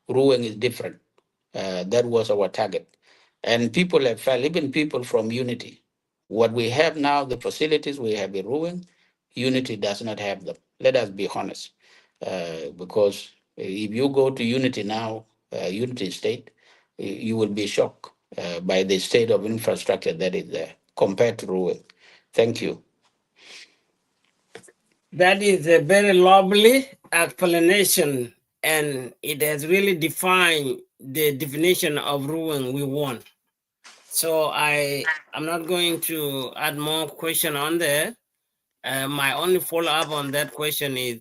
Ruweng is different. That was our target. And people have felt, even people from Unity, what we have now, the facilities we have in Ruweng, Unity does not have them. Let us be honest. Because if you go to Unity now, Unity State, you will be shocked by the state of infrastructure that is there compared to Ruweng. Thank you. That is a very lovely explanation, and it has really defined the definition of ruin we want. So I'm not going to add more question on there. My only follow up on that question is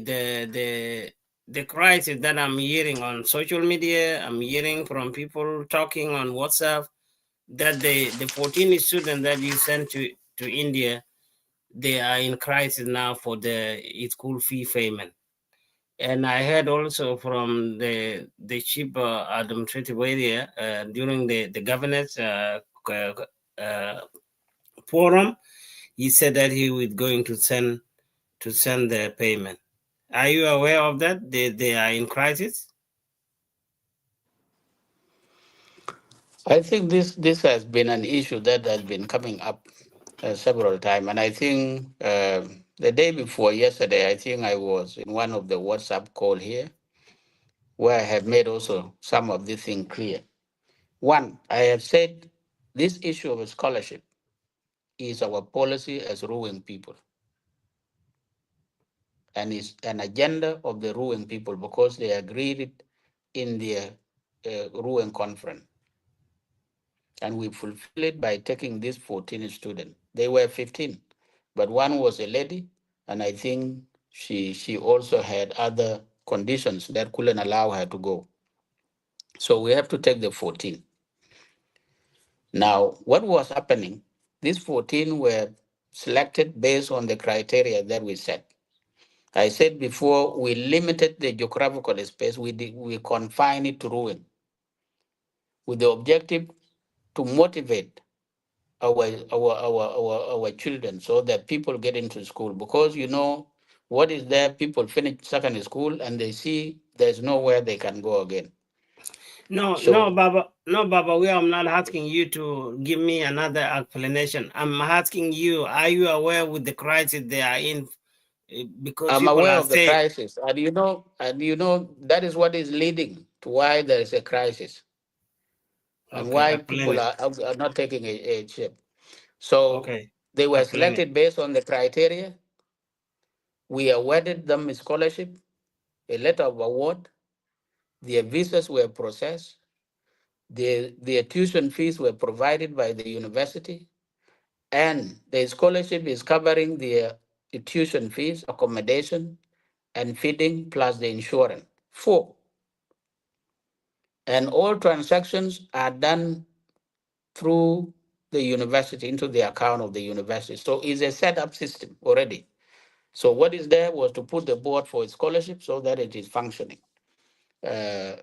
the crisis that I'm hearing on social media. I'm hearing from people talking on WhatsApp that the 14 students that you sent to India, they are in crisis now for the school fee payment. And I heard also from the chief administrative area during the governor's forum, he said that he was going to send the payment. Are you aware of that? They are in crisis. I think this has been an issue that has been coming up several times, and I think the day before yesterday, I think I was in one of the WhatsApp call here, where I have made also some of this thing clear. One, I have said this issue of scholarship is our policy as Ruweng people, and is an agenda of the Ruweng people because they agreed it in their Ruweng conference. And we fulfill it by taking these 14 students. They were 15, but one was a lady, and I think she also had other conditions that couldn't allow her to go. So we have to take the 14. Now, what was happening? These 14 were selected based on the criteria that we set. I said before, we limited the geographical space. We confined it to Ruweng with the objective to motivate our children so that people get into school, because what is there, people finish secondary school and they see there's nowhere they can go again. No, So Baba, I'm not asking you to give me another explanation. I'm asking you, are you aware with the crisis they are in? Because I'm people aware are of the saying, crisis, and that is what is leading to why there is a crisis and okay, why explain people it. are not taking a ship. So Okay, they were explain it. selected based on the criteria. We awarded them a scholarship, a letter of award. Their visas were processed. Their tuition fees were provided by the university, and the scholarship is covering their tuition fees, accommodation, and feeding, plus the insurance. 4. And all transactions are done through the university into the account of the university. So it's a set up system already. So what is there was to put the board for a scholarship so that it is functioning. Uh,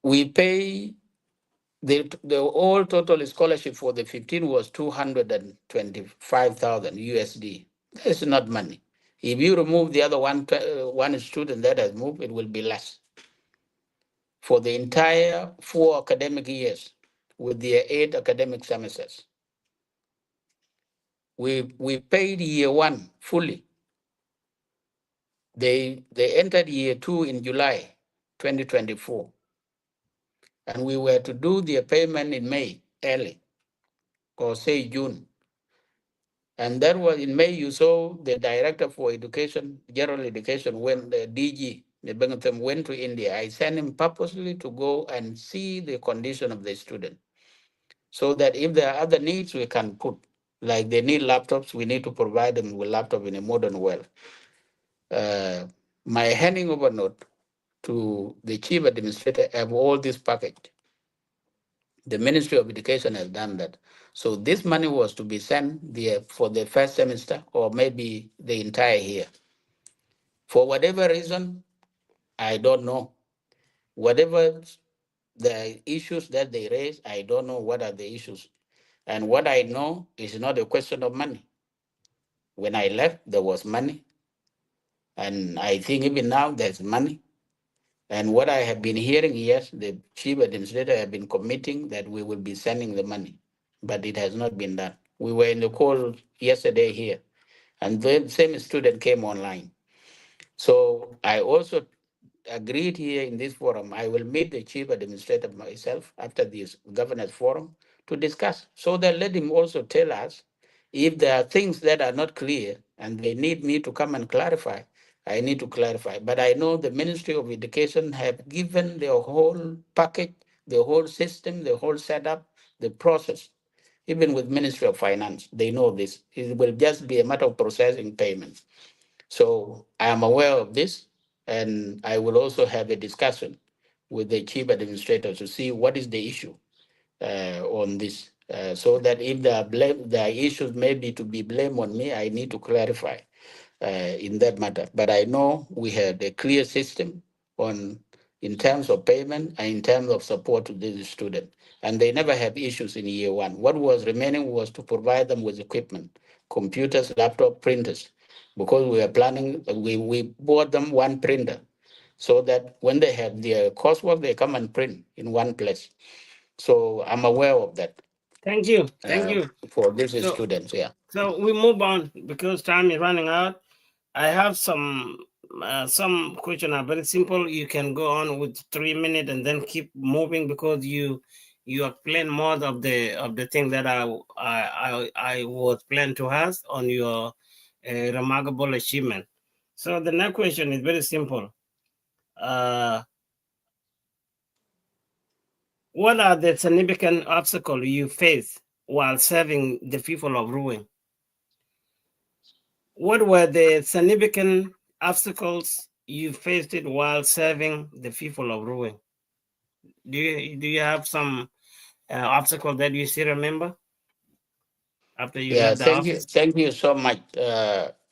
we pay The all total scholarship for the 15 was 225,000 USD. That's not money. If you remove the other one student that has moved, it will be less. For the entire 4 academic years, with their 8 academic semesters, we paid year 1 fully. They entered year 2 in July 2024, and we were to do their payment in May early, or say June. And that was in May. You saw the director for education, general education, when the DG, the Bentham, went to India. I sent him purposely to go and see the condition of the student, so that if there are other needs we can put, like they need laptops, we need to provide them with laptop in a modern way. My handing over note to the chief administrator have all this package. The Ministry of Education has done that. So this money was to be sent there for the first semester or maybe the entire year. For whatever reason, I don't know. Whatever the issues that they raise, I don't know what are the issues. And what I know is not a question of money. When I left, there was money. And I think even now there's money. And what I have been hearing, yes, the chief administrator have been committing that we will be sending the money, but it has not been done. We were in the call yesterday here, and the same student came online. So I also agreed here in this forum, I will meet the chief administrator myself after this governors forum to discuss, so that let him also tell us if there are things that are not clear and they need me to come and clarify. I need to clarify. But I know the Ministry of Education have given the whole package, the whole system, the whole setup, the process. Even with Ministry of Finance, they know this. It will just be a matter of processing payments. So I am aware of this, and I will also have a discussion with the chief administrator to see what is the issue on this, so that if there are issues maybe to be blamed on me, I need to clarify in that matter. But I know we had a clear system on in terms of payment and in terms of support to these students. And they never have issues in year 1. What was remaining was to provide them with equipment, computers, laptop, printers, because we are planning, we bought them one printer so that when they have their coursework, they come and print in one place. So I'm aware of that. Thank you. Thank you. For these students, yeah. So we move on because time is running out. I have some question are very simple. You can go on with 3 minutes and then keep moving because you explain more of the thing that I was planned to ask on your remarkable achievement. So the next question is very simple. What are the significant obstacles you face while serving the people of Ruweng? What were the significant obstacles you faced it while serving the people of Ruweng? Do you have some obstacle that you still remember after you left the office? Thank you so much.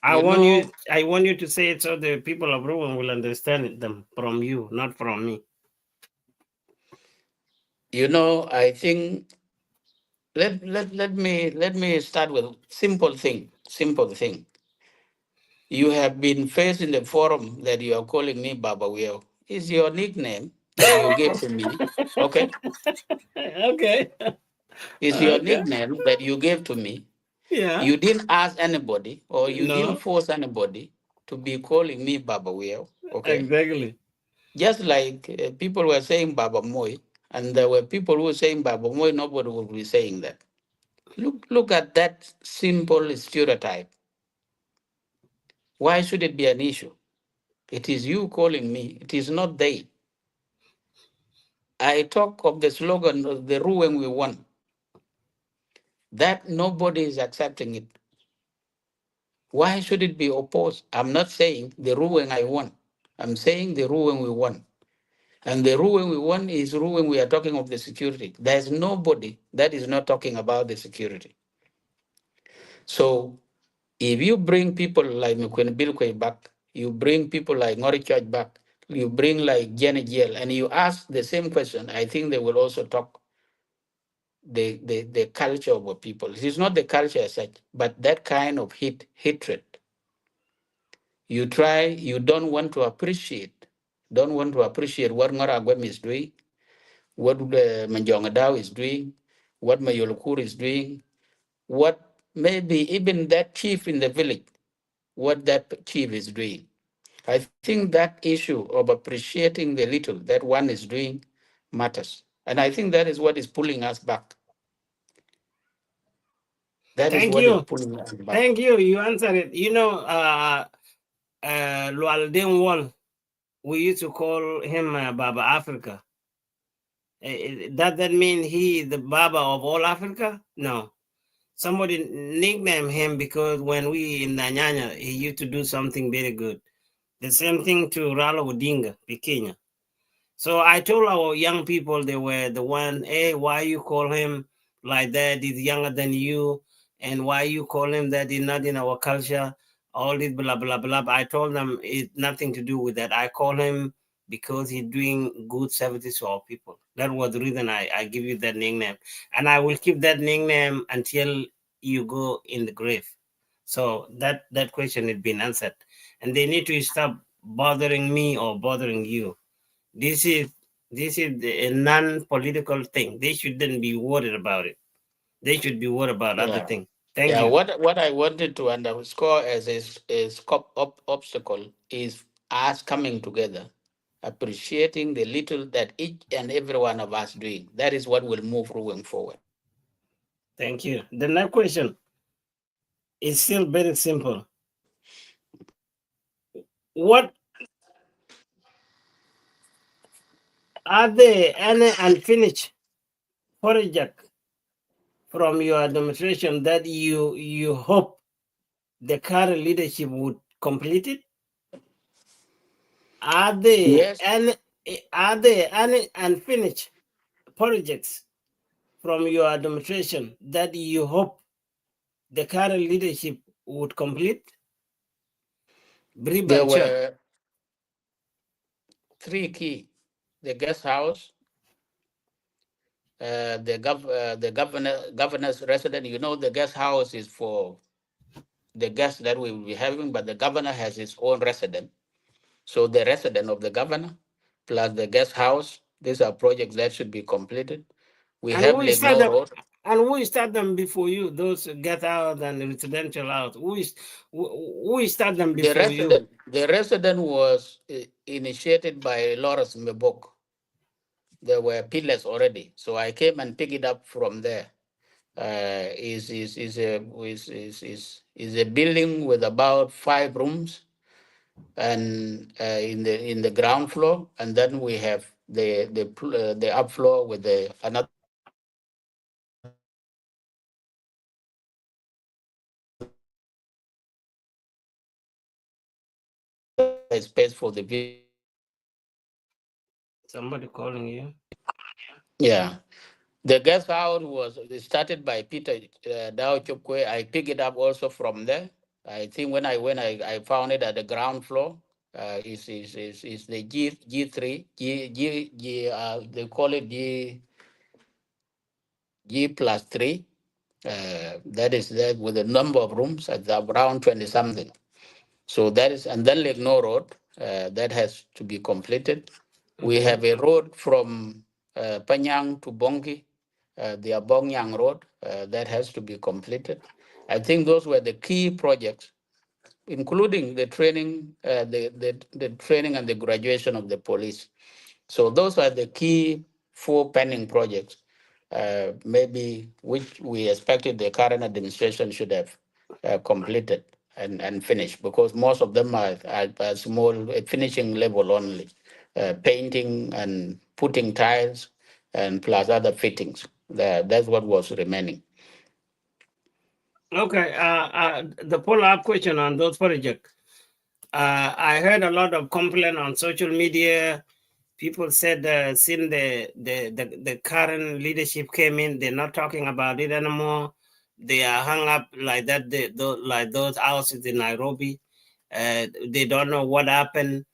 I want you to say it so the people of Ruweng will understand them from you, not from me. I think let me start with simple thing. You have been faced in the forum that you are calling me Baba Wieu. Is your nickname that you gave to me? Okay. Okay. Is your nickname that you gave to me? Yeah. You didn't ask anybody or you didn't No. force anybody to be calling me Baba Wieu. Okay. Exactly. Just like people were saying Baba Moy, and there were people who were saying Baba Moy, nobody would be saying that. Look at that simple stereotype. Why should it be an issue? It is you calling me. It is not they. I talk of the slogan of the Ruweng we won. That nobody is accepting it. Why should it be opposed? I'm not saying the Ruweng I won. I'm saying the Ruweng we won. And the Ruweng we won is Ruweng we are talking of the security. There's nobody that is not talking about the security. So if you bring people like Mukwen Bilkwe back, you bring people like Ngori Church back, you bring like Jenny Jiel, and you ask the same question, I think they will also talk the culture of a people. It is not the culture as such, but that kind of hatred. You try, you don't want to appreciate what Ngoragwem is doing, what Manjonga Dao is doing, what Mayolukur is doing, what maybe even that chief in the village, what that chief is doing. I think that issue of appreciating the little that one is doing matters. And I think that is what is pulling us back. That is Thank what is you. pulling us back. Thank you. You answered it. You know, Lual Wall, we used to call him Baba Africa. Does that mean he is the Baba of all Africa? No. Somebody nicknamed him because when we in Nanyanya, he used to do something very good. The same thing to Ralo Odinga, Kenya. So I told our young people, they were the one, hey, why you call him like that? He's younger than you. And why you call him that? He's not in our culture. All this blah, blah, blah. I told them it's nothing to do with that. I call him because he's doing good services to our people. That was the reason I give you that nickname. And I will keep that nickname until you go in the grave. So that question has been answered. And they need to stop bothering me or bothering you. This is a non-political thing. They shouldn't be worried about it. They should be worried about other Yeah. things. Thank Yeah, you. what I wanted to underscore as is obstacle is us coming together, appreciating the little that each and every one of us doing. That is what will move Ruweng forward. Thank you. The next question is still very simple. What are there any unfinished project from your administration that you hope the current leadership would complete it? Are there Yes. any unfinished projects from your administration that you hope the current leadership would complete? Brief There and short. were three key: the guest house, the governor's resident. You know, the guest house is for the guests that we will be having, but the governor has his own resident. So the resident of the governor plus the guest house, these are projects that should be completed. We And have who Lake start No them? Road. And who start them before you? Those get out and residential out. Who start them before you? The resident was initiated by Lawrence Mbok. There were pillars already, so I came and picked it up from there. Is a building with about 5 rooms, and in the ground floor, and then we have the up floor with the another space for the visitors. Somebody calling you. Yeah. The guest house was started by Peter Dao Chukwe. I picked it up also from there. I think when I found it at the ground floor. Is the G3 they call it G+3. That is that with a number of rooms at around 20 something. So that is, and then Lake No Road that has to be completed. We have a road from Panyang to Bongi, the Abongyang Road, that has to be completed. I think those were the key projects, including the training, the training and the graduation of the police. So those are the key 4 pending projects, maybe which we expected the current administration should have completed and finished, because most of them are at small finishing level only, painting and putting tiles and plus other fittings. That's what was remaining. Okay. The follow-up question on those projects. I heard a lot of complaint on social media. People said since the current leadership came in, they're not talking about it anymore. They are hung up like that. Like those houses in Nairobi. They don't know what happened.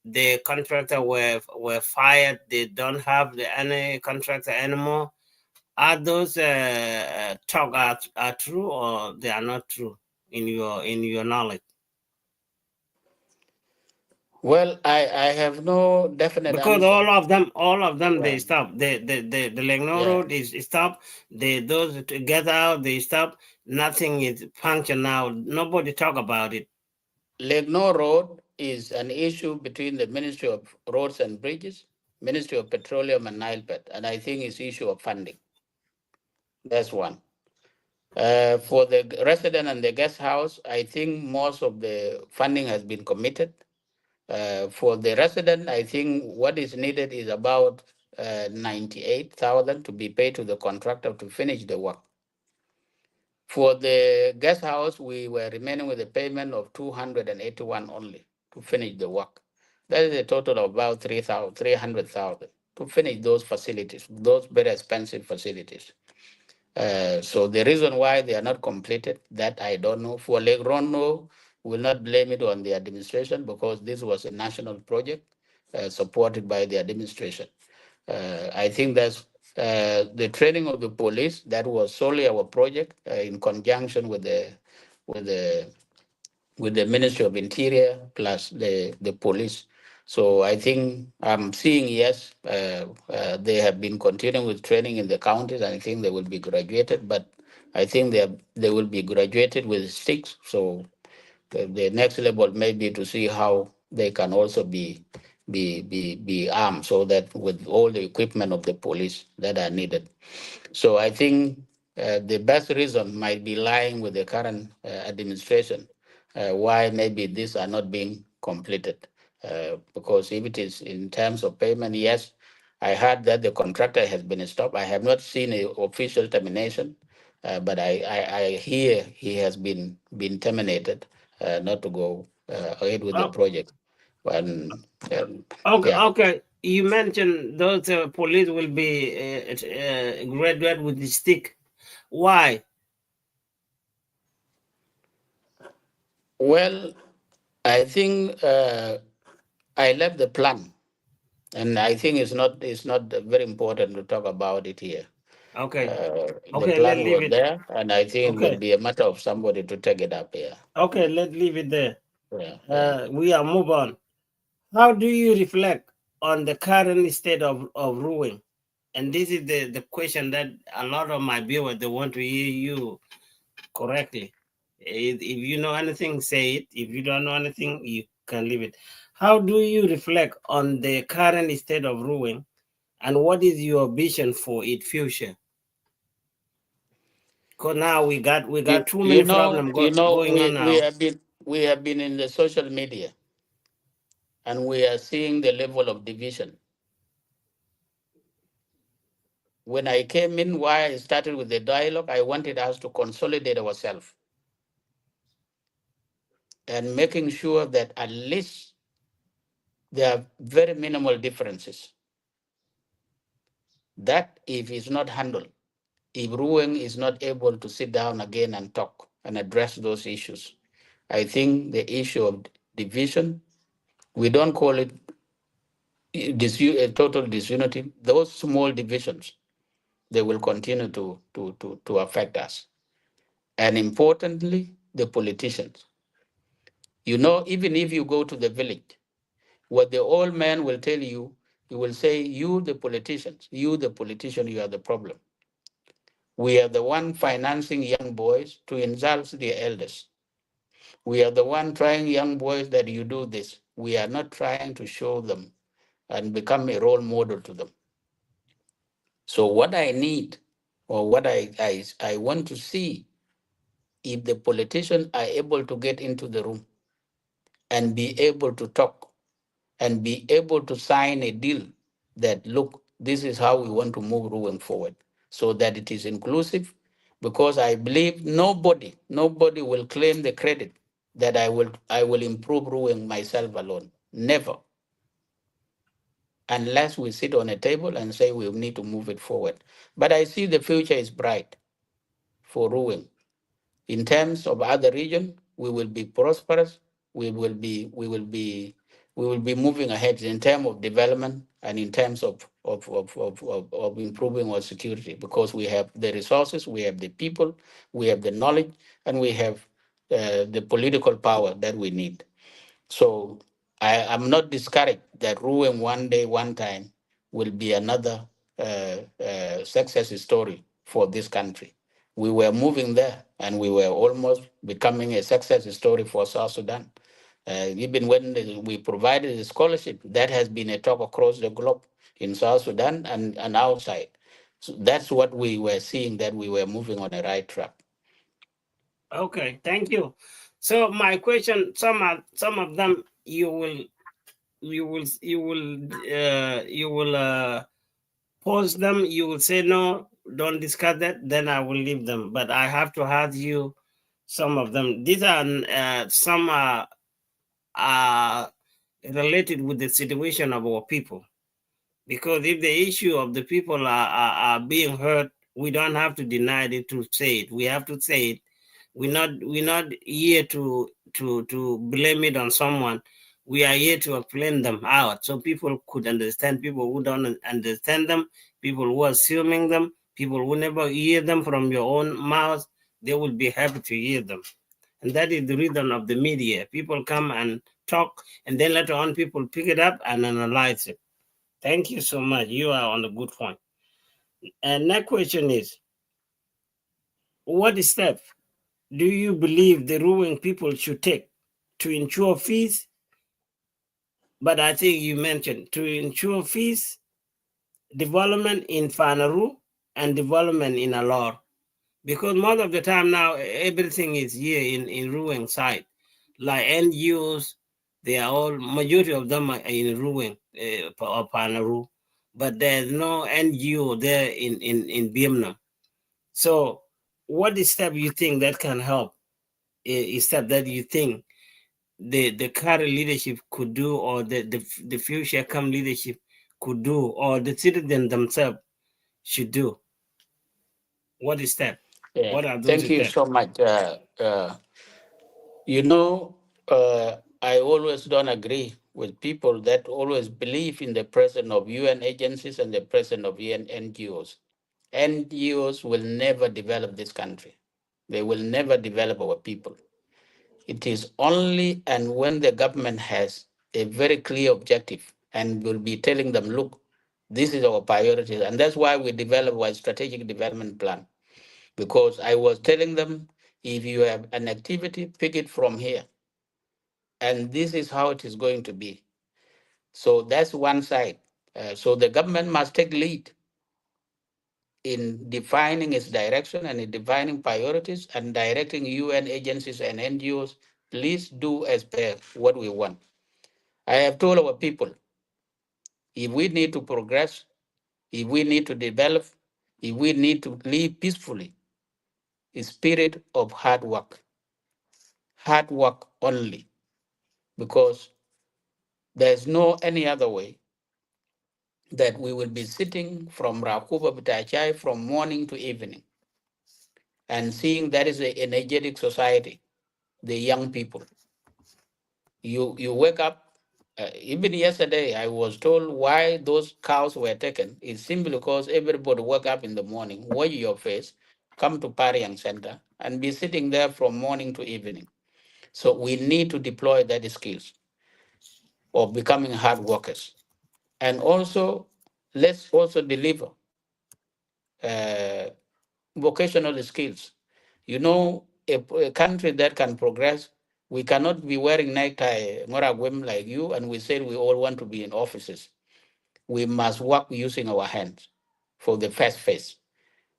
The contractor were fired. They don't have any contractor anymore. Are those talk are true or they are not true in your knowledge? Well, I have no definite Because answer. all of them they Yeah. stop. The Legno Yeah. road is stop. Those together they stop. Nothing is function now. Nobody talk about it. Legno Road is an issue between the Ministry of Roads and Bridges, Ministry of Petroleum and Nilebed, and I think it's issue of funding. That's one. For the resident and the guest house, I think most of the funding has been committed. For the resident, I think what is needed is about 98,000 to be paid to the contractor to finish the work. For the guest house, we were remaining with a payment of 281 only to finish the work. That is a total of about 300,000 to finish those facilities, those very expensive facilities. So the reason why they are not completed, that I don't know. For Lake Rono, will not blame it on the administration because this was a national project supported by the administration. I think that's the training of the police. That was solely our project in conjunction with the with the Ministry of Interior plus the police. So I think I'm seeing, yes, they have been continuing with training in the counties, and I think they will be graduated, but I think they will be graduated with six. So the next level may be to see how they can also be armed so that with all the equipment of the police that are needed. So I think the best reason might be lying with the current administration why maybe these are not being completed. Because if it is in terms of payment, yes, I heard that the contractor has been stopped. I have not seen an official termination, but I hear he has been terminated, not to go ahead with the Oh, project. And okay, yeah, okay. You mentioned those police will be graduate with the stick. Why? well, I think I left the plan. And I think it's not very important to talk about it here. Okay, The okay. Let's plan leave was it. there, and I think it will Okay, be a matter of somebody to take it up here. okay. Let's leave it there. Yeah, yeah. We are move on. How do you reflect on the current state of Ruweng? And this is the question that a lot of my viewers they want to hear you correctly. If you know anything, say it. If you don't know anything, you can leave it. How do you reflect on the current state of Ruweng, and what is your vision for its future? Because now we got too many problems going on We now. have been in the social media, and we are seeing the level of division. When I came in, why I started with the dialogue, I wanted us to consolidate ourselves and making sure that at least there are very minimal differences. That if it's not handled, if Ruweng is not able to sit down again and talk and address those issues, I think the issue of division, we don't call it total disunity. Those small divisions, they will continue to affect us. And importantly, the politicians. You know, even if you go to the village, what the old man will tell you, he will say, you, the politicians, you are the problem. We are the one financing young boys to insult their elders. We are the one trying young boys that you do this. We are not trying to show them and become a role model to them. So what I need or what I want to see, if the politicians are able to get into the room and be able to talk and be able to sign a deal that, look, this is how we want to move Ruweng forward so that it is inclusive, because I believe nobody will claim the credit that I will improve Ruweng myself alone. Never. Unless we sit on a table and say we need to move it forward. But I see the future is bright for Ruweng. In terms of other region, we will be prosperous. We will be we will be moving ahead in terms of development and in terms of improving our security, because we have the resources, we have the people, we have the knowledge, and we have the political power that we need. So I'm not discouraged that Ruweng one day, one time will be another success story for this country. We were moving there and we were almost becoming a success story for South Sudan. Even when we provided the scholarship, that has been a talk across the globe in South Sudan and outside. So that's what we were seeing, that we were moving on the right track. Okay, thank you. So my question, some of them you will pause them. You will say no, don't discuss that. Then I will leave them. But I have to ask you some of them. These are some are related with the situation of our people. Because if the issue of the people are being heard, we don't have to deny it to say it. We have to say it. We're not here to blame it on someone. We are here to explain them out so people could understand. People who don't understand them, people who are assuming them, people who never hear them from your own mouth, they will be happy to hear them. And that is the reason of the media. People come and talk, and then later on people pick it up and analyze it. Thank you so much. You are on a good point. And next question is, what step do you believe the Ruweng people should take to ensure peace? But I think you mentioned to ensure peace, development in Fanaru, and development in Alor. Because most of the time now, everything is here in Ruweng side. Like NGOs, they are all, majority of them are in Ruweng or Fanaru. But there's no NGO there in Biemna. So what step you think that can help? A step that you think the current leadership could do, or the future come leadership could do, or the citizens themselves should do? What is that? Yeah. What are those Thank you steps? so much. You know, I always don't agree with people that always believe in the presence of UN agencies and the presence of UN NGOs. NGOs will never develop this country. They will never develop our people. It is only and when the government has a very clear objective and will be telling them, look, this is our priority. And that's why we develop our strategic development plan. Because I was telling them, if you have an activity, pick it from here. And this is how it is going to be. So that's one side. So the government must take lead in defining its direction and in defining priorities and directing UN agencies and NGOs. Please do as per what we want. I have told our people, if we need to progress, if we need to develop, if we need to live peacefully, a spirit of hard work only, because there's no any other way that we will be sitting from Rakuba Bitachai from morning to evening and seeing that is an energetic society, the young people. You wake up. Even yesterday, I was told why those cows were taken. It's simply because everybody woke up in the morning, wash your face, come to Pariang Center, and be sitting there from morning to evening. So we need to deploy that skills of becoming hard workers. And also, let's also deliver uh, vocational skills. You know, a country that can progress, we cannot be wearing necktie, ngoragwem like you, and we say we all want to be in offices. We must work using our hands for the first phase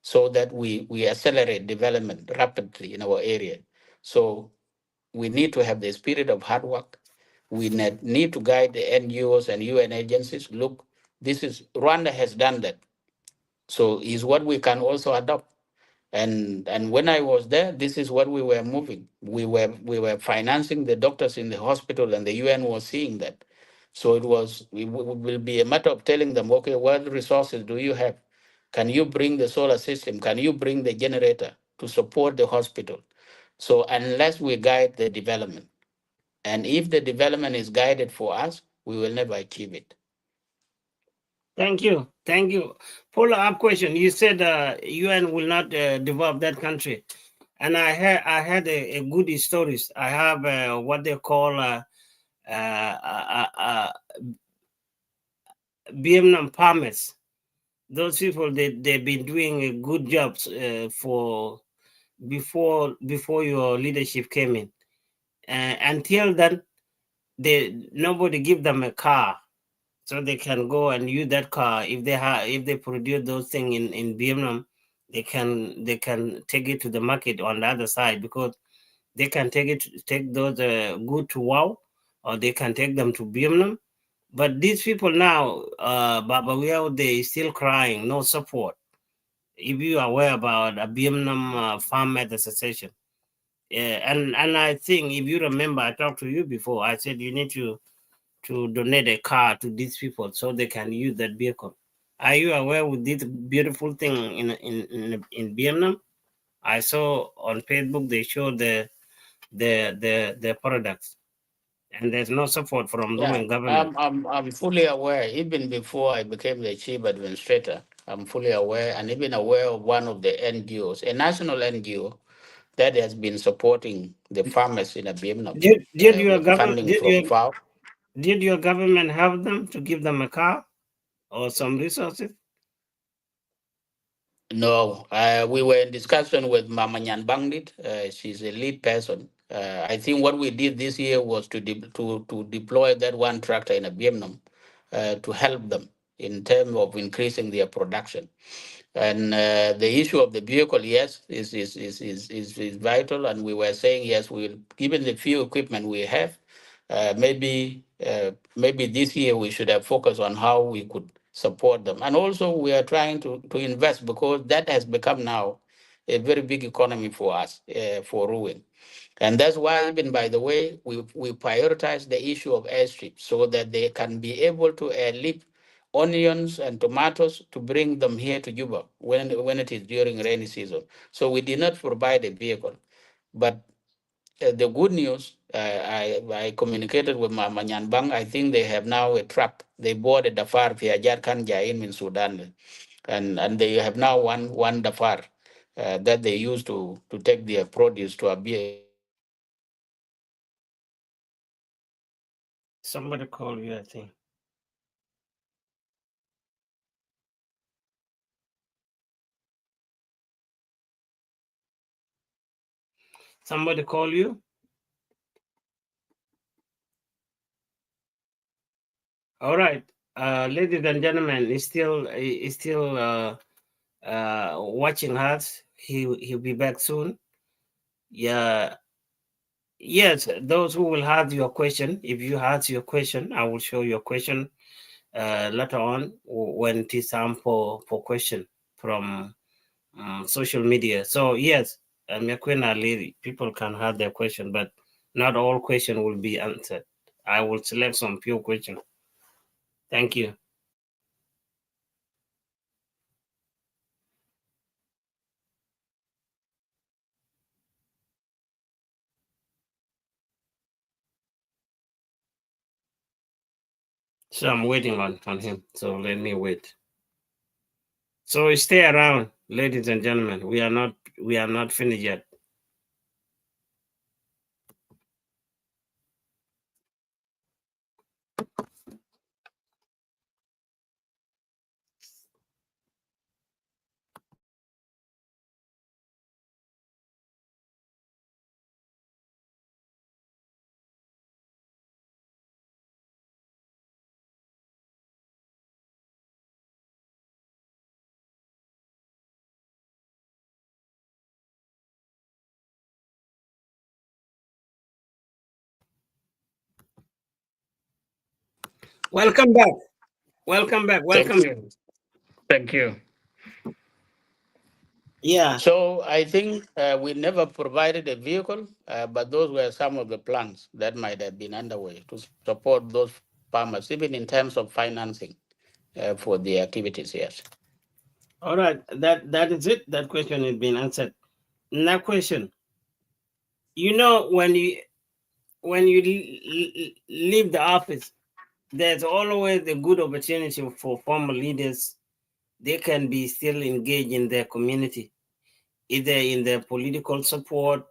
so that we accelerate development rapidly in our area. So we need to have the spirit of hard work. We need to guide the NGOs and UN agencies. Look, this is Rwanda has done that. So is what we can also adopt. And when I was there, this is what we were moving. We were financing the doctors in the hospital, and the UN was seeing that. So it will be a matter of telling them, okay, what resources do you have? Can you bring the solar system? Can you bring the generator to support the hospital? So unless we guide the development, and if the development is guided for us, we will never achieve it. Thank you. Thank you. Follow-up question. You said UN will not develop that country. And I had a good stories. I have what they call Vietnam farmers. Those people they've been doing a good jobs for before your leadership came in. Until then, nobody give them a car, so they can go and use that car. If they produce those things in Vietnam, they can take it to the market on the other side, because they can take those good to Wow, or they can take them to Vietnam. But these people now, Baba Wieu, they still crying, no support. If you are aware about a Vietnam Farmers Association, and I think if you remember, I talked to you before. I said you need to donate a car to these people so they can use that vehicle. Are you aware with this beautiful thing in Vietnam? I saw on Facebook they show the products, and there's no support from Yeah, Ruweng government. I'm fully aware. Even before I became the chief administrator, I'm fully aware, and even aware of one of the NGOs, a national NGO that has been supporting the farmers in Vietnam Did your with government funding from FAO. did your government help them to give them a car or some resources? No, we were in discussion with Mama Nyan Bangdit. She's a lead person. I think what we did this year was to deploy that one tractor in Vietnam to help them in terms of increasing their production. And the issue of the vehicle, yes, is vital. And we were saying, yes, we'll, given the few equipment we have, maybe this year we should have focused on how we could support them. And also we are trying to invest, because that has become now a very big economy for us, for Ruweng. And that's why, even by the way, we prioritize the issue of airstrip so that they can be able to airlift onions and tomatoes to bring them here to Juba when it is during rainy season. So we did not provide a vehicle. But the good news, I communicated with Manyan Bang. I think they have now a truck. They bought a Dafar Fiajar Kan Jain in Sudan. And they have now one Dafar that they use to take their produce to Abia. Somebody call you, I think. Somebody call you? All right. Ladies and gentlemen, he's still watching us. He'll be back soon. Yeah. Yes, those who will have your question, if you have your question, I will show your question later on when it is time for question from social media. So yes, people can have their question, but not all question will be answered. I will select some few questions. Thank you. So I'm waiting on him. So let me wait. So stay around, ladies and gentlemen. We are not finished yet. Welcome back. Welcome back. Thank Welcome. you. Thank you. Yeah. So I think we never provided a vehicle, but those were some of the plans that might have been underway to support those farmers, even in terms of financing for the activities. Yes. All right. That is it. That question has been answered. Now question. You know when you leave the office, there's always a good opportunity for former leaders. They can be still engaged in their community, either in their political support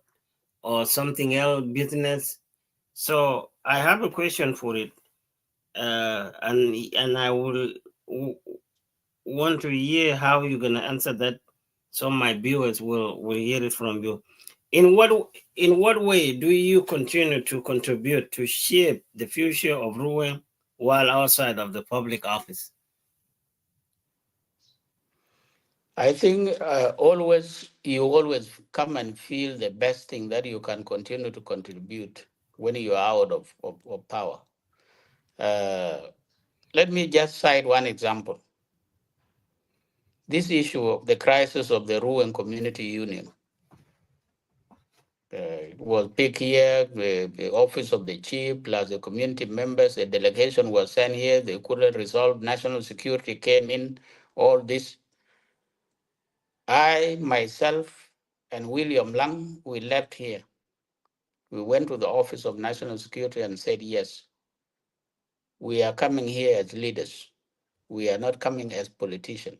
or something else, business. So I have a question for it, and I will want to hear how you're gonna answer that, so my viewers will hear it from you. In what way do you continue to contribute to shape the future of Ruweng while outside of the public office? I think you always come and feel the best thing that you can continue to contribute when you are out of power. Uh, Let me just cite one example. This issue of the crisis of the Ruweng Community Union was picked here, the office of the chief plus the community members, a delegation was sent here, they couldn't resolve, national security came in, all this. I, myself, and William Lang, we left here. We went to the Office of National Security and said, yes, we are coming here as leaders. We are not coming as politicians.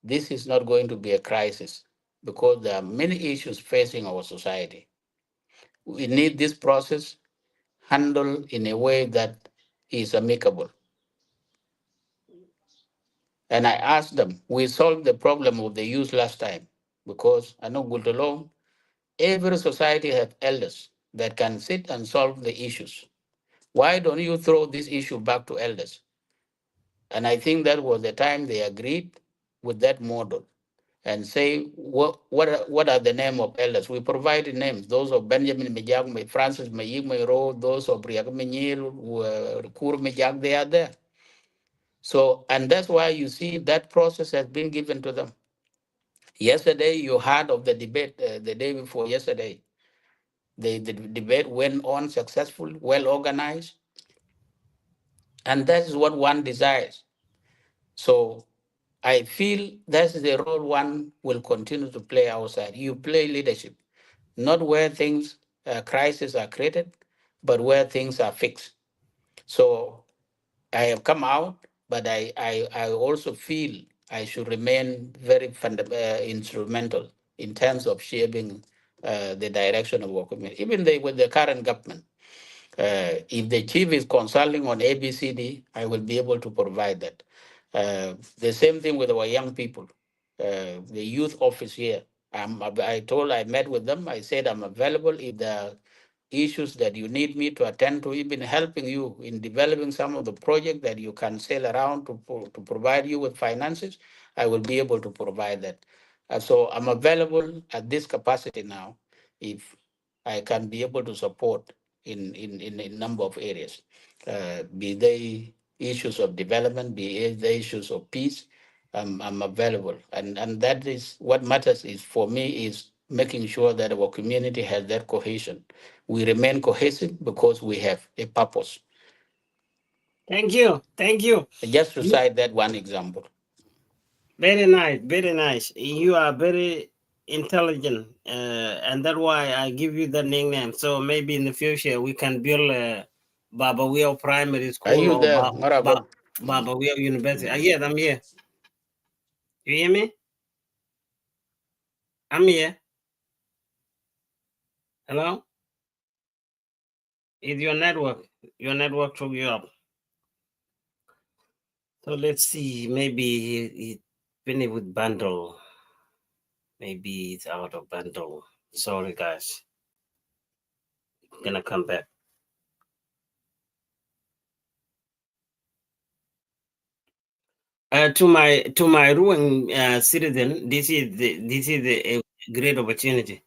This is not going to be a crisis because there are many issues facing our society. We need this process handled in a way that is amicable. And I asked them, we solved the problem of the youth last time because I know Gultalo, every society has elders that can sit and solve the issues. Why don't you throw this issue back to elders? And I think that was the time they agreed with that model and say, what are the name of elders? We provided names, those of Benjamin Mijag, Francis Mayig Mayro, those of Riak Menyil, Kur Mijag, they are there. So, and that's why you see that process has been given to them. Yesterday, you heard of the debate the day before yesterday. The debate went on successful, well organized, and that is what one desires. So I feel that's the role one will continue to play outside. You play leadership, not where things, crises are created, but where things are fixed. So I have come out, but I also feel I should remain very instrumental in terms of shaping the direction of our community, even with the current government. If the chief is consulting on ABCD, I will be able to provide that. The same thing with our young people, the youth office here. I met with them. I said I'm available if there are issues that you need me to attend to, even helping you in developing some of the project that you can sail around to provide you with finances. I will be able to provide that. So I'm available at this capacity now if I can be able to support in a number of areas, be they issues of development, be they issues of peace. I'm available, and that is what matters. Is for me is making sure that our community has that cohesion. We remain cohesive because we have a purpose. Thank you. Thank you. Just to cite that one example. Very nice. Very nice. You are very intelligent, and that's why I give you the nickname. So maybe in the future we can build a Baba Wieu Primary Are School you or there, Maragol? Baba Wieu University. Yes, I'm here. You hear me? I'm here. Hello? Is your network? Your network took you up. So let's see. Maybe it finished with bundle. Maybe it's out of bundle. Sorry, guys. Gonna come back. To my Ruweng citizen, this is a great opportunity.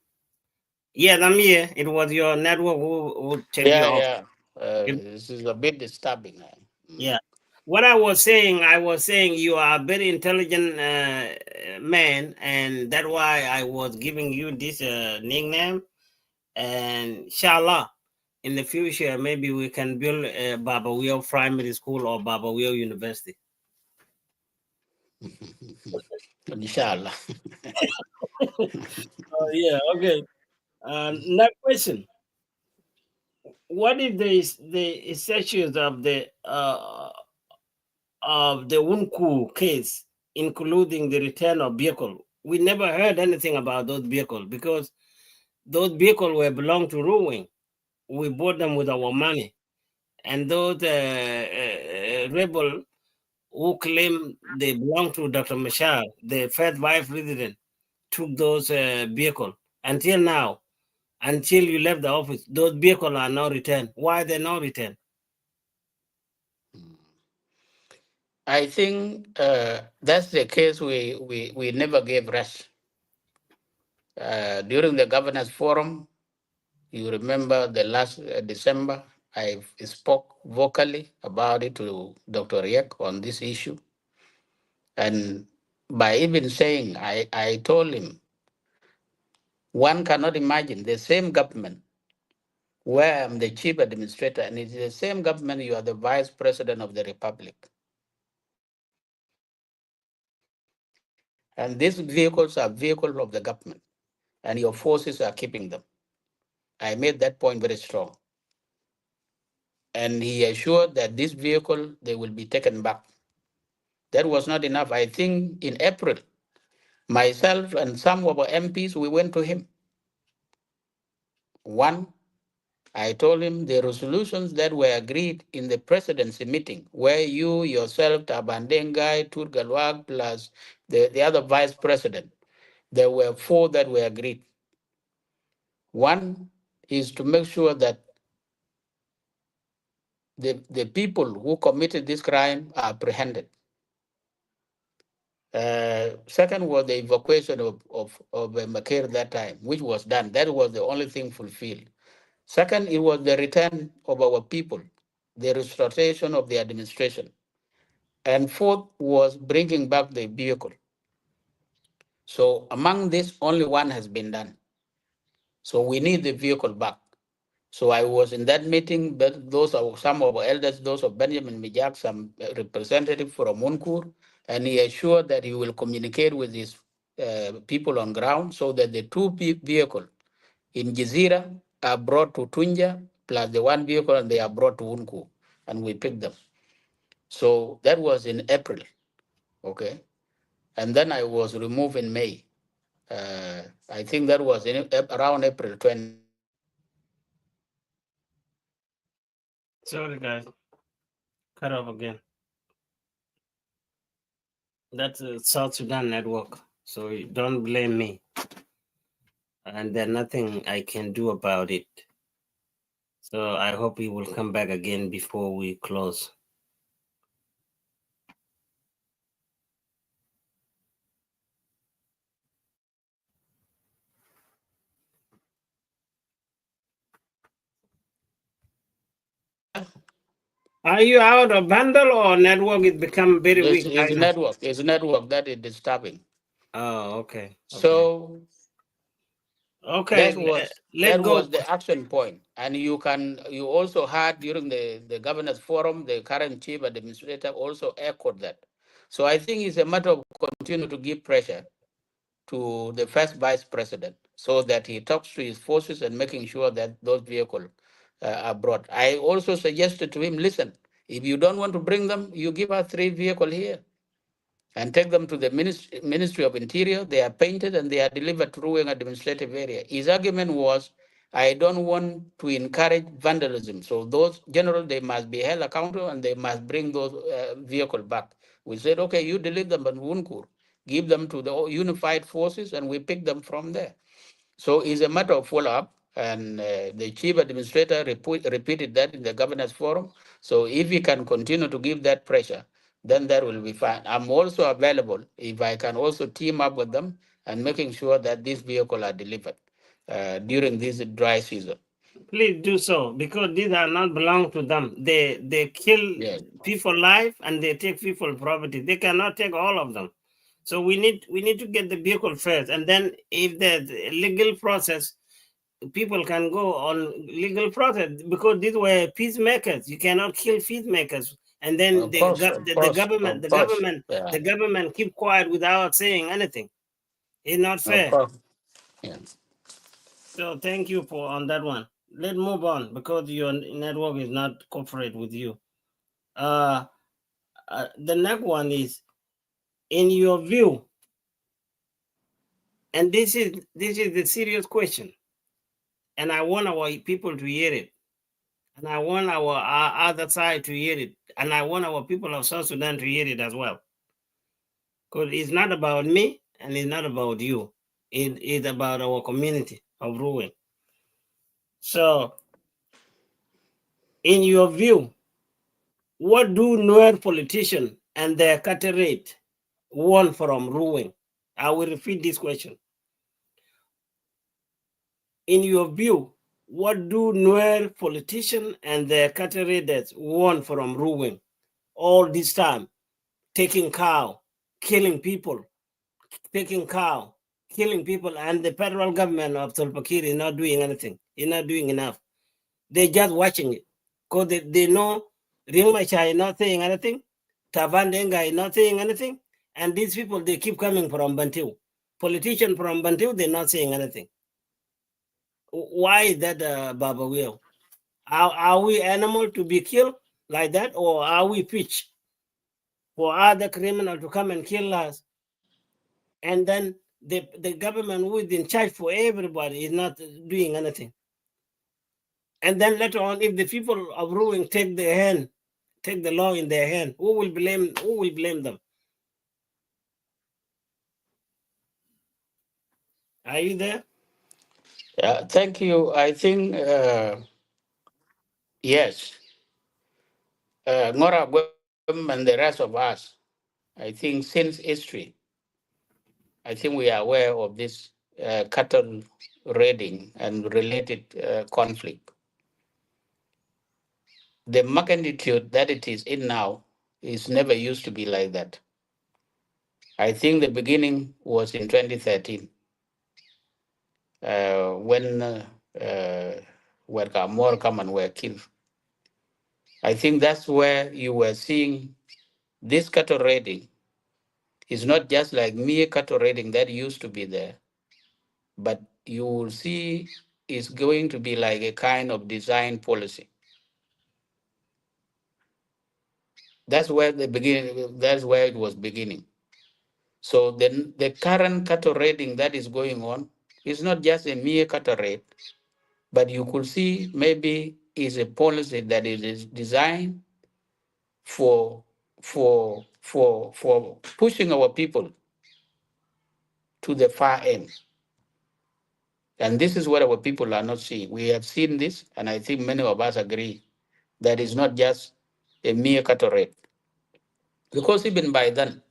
Yes, I'm here. It was your network who take you Yeah, off. yeah. This is a bit disturbing. Yeah. What I was saying you are a very intelligent man, and that's why I was giving you this nickname. And inshallah, in the future, maybe we can build a Baba Wieu Primary School or Baba Wieu University. Inshallah. Yeah, okay. Next question. what if the statutes of the Unku case, including the return of vehicle? We never heard anything about those vehicles because those vehicles were belong to Ruweng. We bought them with our money, and those rebel who claim they belong to Dr. Mashar, the first vice president, took those vehicles. Until now, until you left the office, those vehicles are not returned. Why they not returned? I think that's the case we never gave rest. During the governors forum, you remember the last December, I spoke vocally about it to Dr. Riek on this issue. And by even saying, I told him, one cannot imagine the same government where I'm the chief administrator, and it's the same government you are the vice president of the republic. And these vehicles are vehicles of the government, and your forces are keeping them. I made that point very strong. And he assured that this vehicle, they will be taken back. That was not enough. I think in April, myself and some of our MPs, we went to him. One, I told him the resolutions that were agreed in the presidency meeting, where you yourself, Tabandengai, Turgalwag, plus the other vice president, there were 4 that were agreed. One is to make sure that the people who committed this crime are apprehended. Second was the evacuation of Makir that time, which was done. That was the only thing fulfilled. Second, it was the return of our people, the restoration of the administration. And fourth was bringing back the vehicle. So among this, only one has been done. So we need the vehicle back. So I was in that meeting, but those are some of our elders, those of Benjamin Mijak, some representative from Munkur, and he assured that he will communicate with his people on ground so that the 2 vehicles in Jazira are brought to Tunja, plus the 1 vehicle, and they are brought to Unku, and we picked them. So that was in April, okay? And then I was removed in May. I think that was around April 20. Sorry, guys. Cut off again. That's a South Sudan network, so don't blame me. And there's nothing I can do about it. So I hope he will come back again before we close. Are you out of bundle or network? It become very weak right now. It's network that is disturbing. Oh, okay. So okay, that was the action point. And you also had during the governors forum, the current chief administrator also echoed that. So I think it's a matter of continue to give pressure to the first vice president so that he talks to his forces and making sure that those vehicles are brought. I also suggested to him, listen, if you don't want to bring them, you give us 3 vehicles here and take them to the Ministry of Interior. They are painted and they are delivered to Ruweng administrative area. His argument was, I don't want to encourage vandalism. So those general, they must be held accountable and they must bring those vehicles back. We said, okay, you deliver them in Wunkur, give them to the unified forces, and we pick them from there. So it's a matter of follow-up, and the chief administrator repeated that in the governors forum. So if we can continue to give that pressure, then that will be fine. I'm also available if I can also team up with them and making sure that these vehicles are delivered during this dry season. Please do so, because these are not belong to them. They kill people life and they take people property. They cannot take all of them. So we need to get the vehicle first, and then if there's a legal process, people can go on legal process, because these were peacemakers. You cannot kill peacemakers, and then the government keep quiet without saying anything. It's not fair. Yeah. So thank you for on that one. let's move on because your network is not cooperate with you. Uh, the next one is, in your view, and this is the serious question, and I want our people to hear it, and I want our other side to hear it, and I want our people of South Sudan to hear it as well, because it's not about me and it's not about you. It is about our community of Ruweng. So, in your view, what do Nuer politicians and their caterate want from Ruweng? I will repeat this question. In your view, what do Nuer politicians and their caterate want from Ruweng all this time? Taking cow, killing people, taking cow, killing people, and the federal government of Salva Kiir is not doing anything. It's not doing enough. They're just watching it because they know Ring Machar is not saying anything, Taban Denga is not saying anything, and these people, they keep coming from Bantu. Politicians from Bantu, they're not saying anything. Why is that, Baba Will? Are we animal to be killed like that, or are we fish for other criminal to come and kill us? And then the government who is in charge for everybody is not doing anything. And then later on, if the people of Ruweng take the law in their hand, who will blame them? Are you there? Yeah, thank you. I think, yes, Ngora Gwem and the rest of us, I think since history, I think we are aware of this cattle raiding and related conflict. The magnitude that it is in now is never used to be like that. I think the beginning was in 2013 when where more come and were killed. I think that's where you were seeing this cattle raiding is not just like mere cattle raiding that used to be there, but you will see it's going to be like a kind of design policy. That's where the beginning. That's where it was beginning. So then the current cattle raiding that is going on is not just a mere cattle raid, but you could see maybe is a policy that is designed for for pushing our people to the far end. And this is what our people are not seeing. We have seen this, and I think many of us agree that it's not just a mere cattle raid. Because even by then,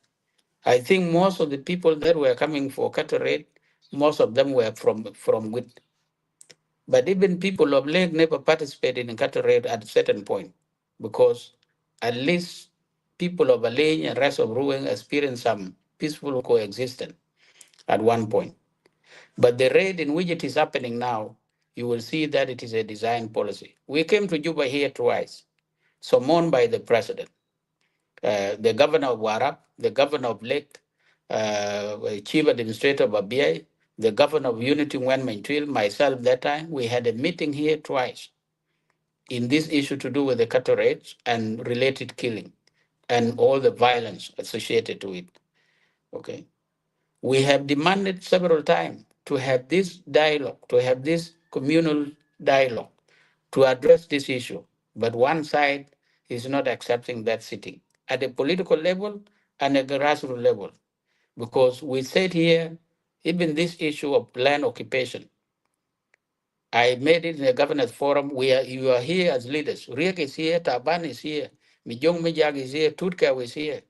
I think most of the people that were coming for cattle raid, most of them were from Wit. But even people of Lake never participated in cattle raid at a certain point, because at least people of Alay and rest of Ruweng experienced some peaceful coexistence at one point. But the rate in which it is happening now, you will see that it is a design policy. We came to Juba here twice, summoned by the president, the governor of Warab, the governor of Lake, chief administrator of Abia, the governor of Unity Wen Mentwil, myself that time. We had a meeting here twice in this issue to do with the cattle rates and related killing and all the violence associated to it. Okay. We have demanded several times to have this dialogue, to have this communal dialogue, to address this issue. But one side is not accepting that sitting at a political level and a grassroots level. Because we said here, even this issue of land occupation, I made it in the governors forum where you are here as leaders. Riek is here, Taban is here, Mijong Mijag is here, Tutka is here,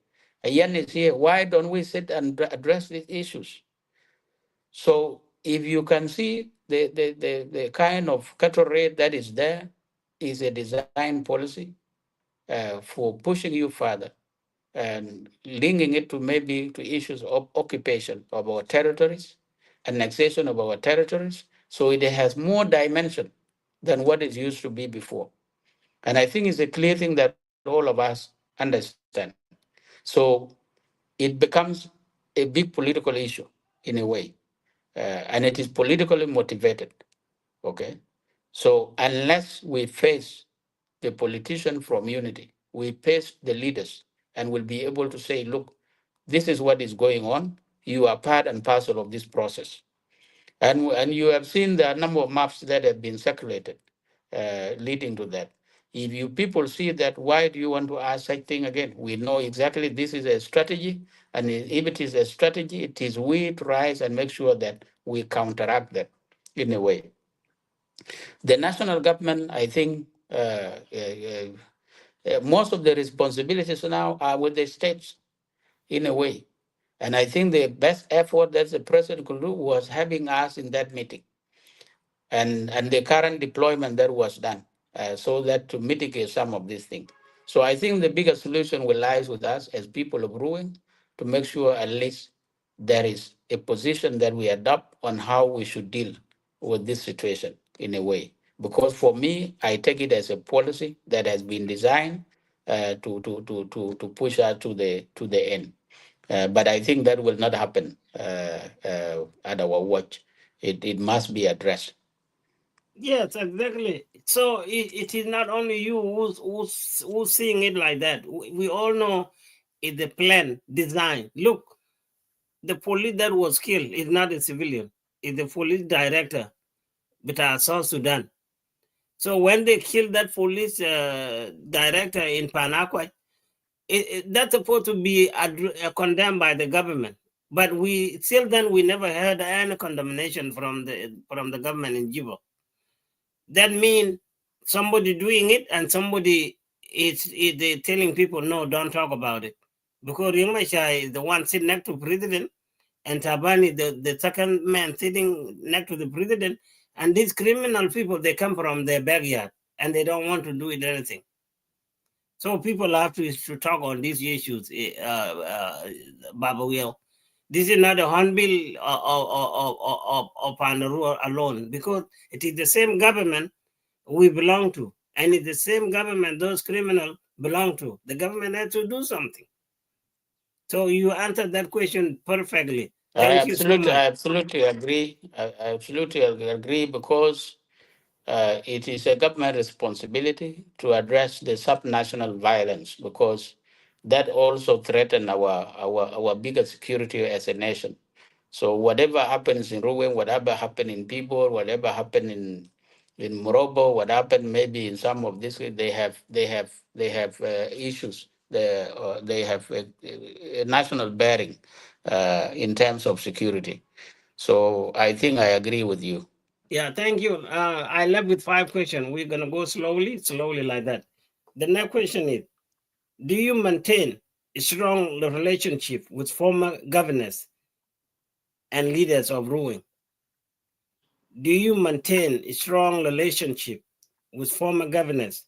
Ayan is here. Why don't we sit and address these issues? So if you can see the kind of cattle rate that is there is a design policy for pushing you further and linking it to maybe to issues of occupation of our territories, annexation of our territories. So it has more dimension than what it used to be before. And I think it's a clear thing that all of us understand. So it becomes a big political issue in a way, and it is politically motivated. Okay, So unless we face the politician from unity, we face the leaders and will be able to say, look, this is what is going on. You are part and parcel of this process. And you have seen the number of maps that have been circulated leading to that. If you people see that, why do you want to ask such thing again? We know exactly this is a strategy, and if it is a strategy, it is we to rise and make sure that we counteract that in a way. The national government, I think, most of the responsibilities now are with the states in a way. And I think the best effort that the president could do was having us in that meeting and the current deployment that was done so that to mitigate some of these things. So I think the bigger solution will lies with us as people of Ruweng to make sure at least there is a position that we adopt on how we should deal with this situation in a way. Because for me, I take it as a policy that has been designed to push us to the end. But I think that will not happen at our watch. It must be addressed. Yes, exactly. So it is not only you who's seeing it like that. We all know it's the plan, design. Look, the police that was killed is not a civilian. It's the police director, but South Sudan. So when they killed that police director in Panakwa, that's supposed to be condemned by the government. But we still then we never heard any condemnation from the government in Juba. That means somebody doing it and somebody is telling people no, don't talk about it, because Ringmasha is the one sitting next to president and Tabani the second man sitting next to the president, and these criminal people they come from their backyard and they don't want to do it anything. So people have to talk on these issues, Baba Will. This is not a hornbill of Pandaru alone, because it is the same government we belong to, and it's the same government those criminals belong to. The government has to do something. So you answered that question perfectly. Thank you so much. I absolutely agree. I absolutely agree because it is a government responsibility to address the subnational violence because that also threatens our bigger security as a nation. So whatever happens in Ruweng, whatever happened in people, whatever happened in Morobo, what happened maybe in some of this, they have issues. They have a national bearing in terms of security. So I think I agree with you. Yeah, thank you. I left with 5 questions. We're gonna go slowly like that. The next question is: do you maintain a strong relationship with former governors and leaders of Ruweng? Do you maintain a strong relationship with former governors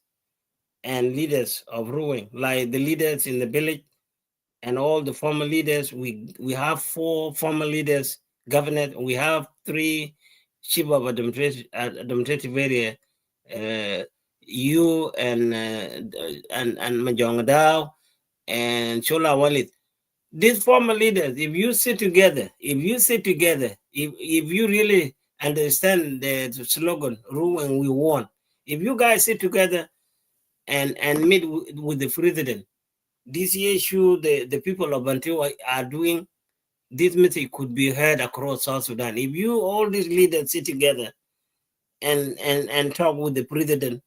and leaders of Ruweng, like the leaders in the village and all the former leaders? We have 4 former leaders, governors. We have 3 chief of administrative area, you and Majongadao and Chola Walid. These former leaders, if you sit together, if you really understand the slogan "Ruweng we want," if you guys sit together and meet with the president, this issue the people of Bantu are doing, this message could be heard across South Sudan. If you all these leaders sit together and talk with the president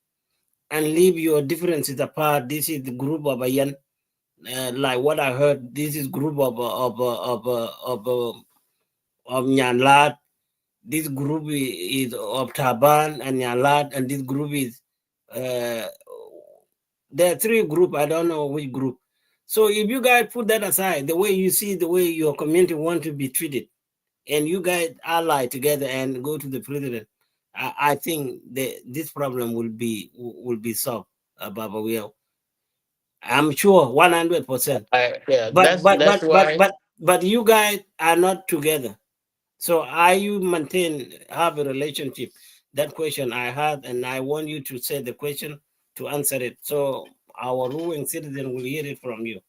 and leave your differences apart, this is the group of Ayan. Like what I heard, this is group of Nyanlat. This group is of Taban and Nyanlat, and this group is there are 3 group. I don't know which group. So if you guys put that aside, the way you see the way your community want to be treated, and you guys ally together and go to the president, I think this problem will be solved, Baba Will. I'm sure 100%. Yeah, But that's why but you guys are not together. So are you have a relationship? That question I had, and I want you to say the question to answer it. So our ruling citizen will hear it from you.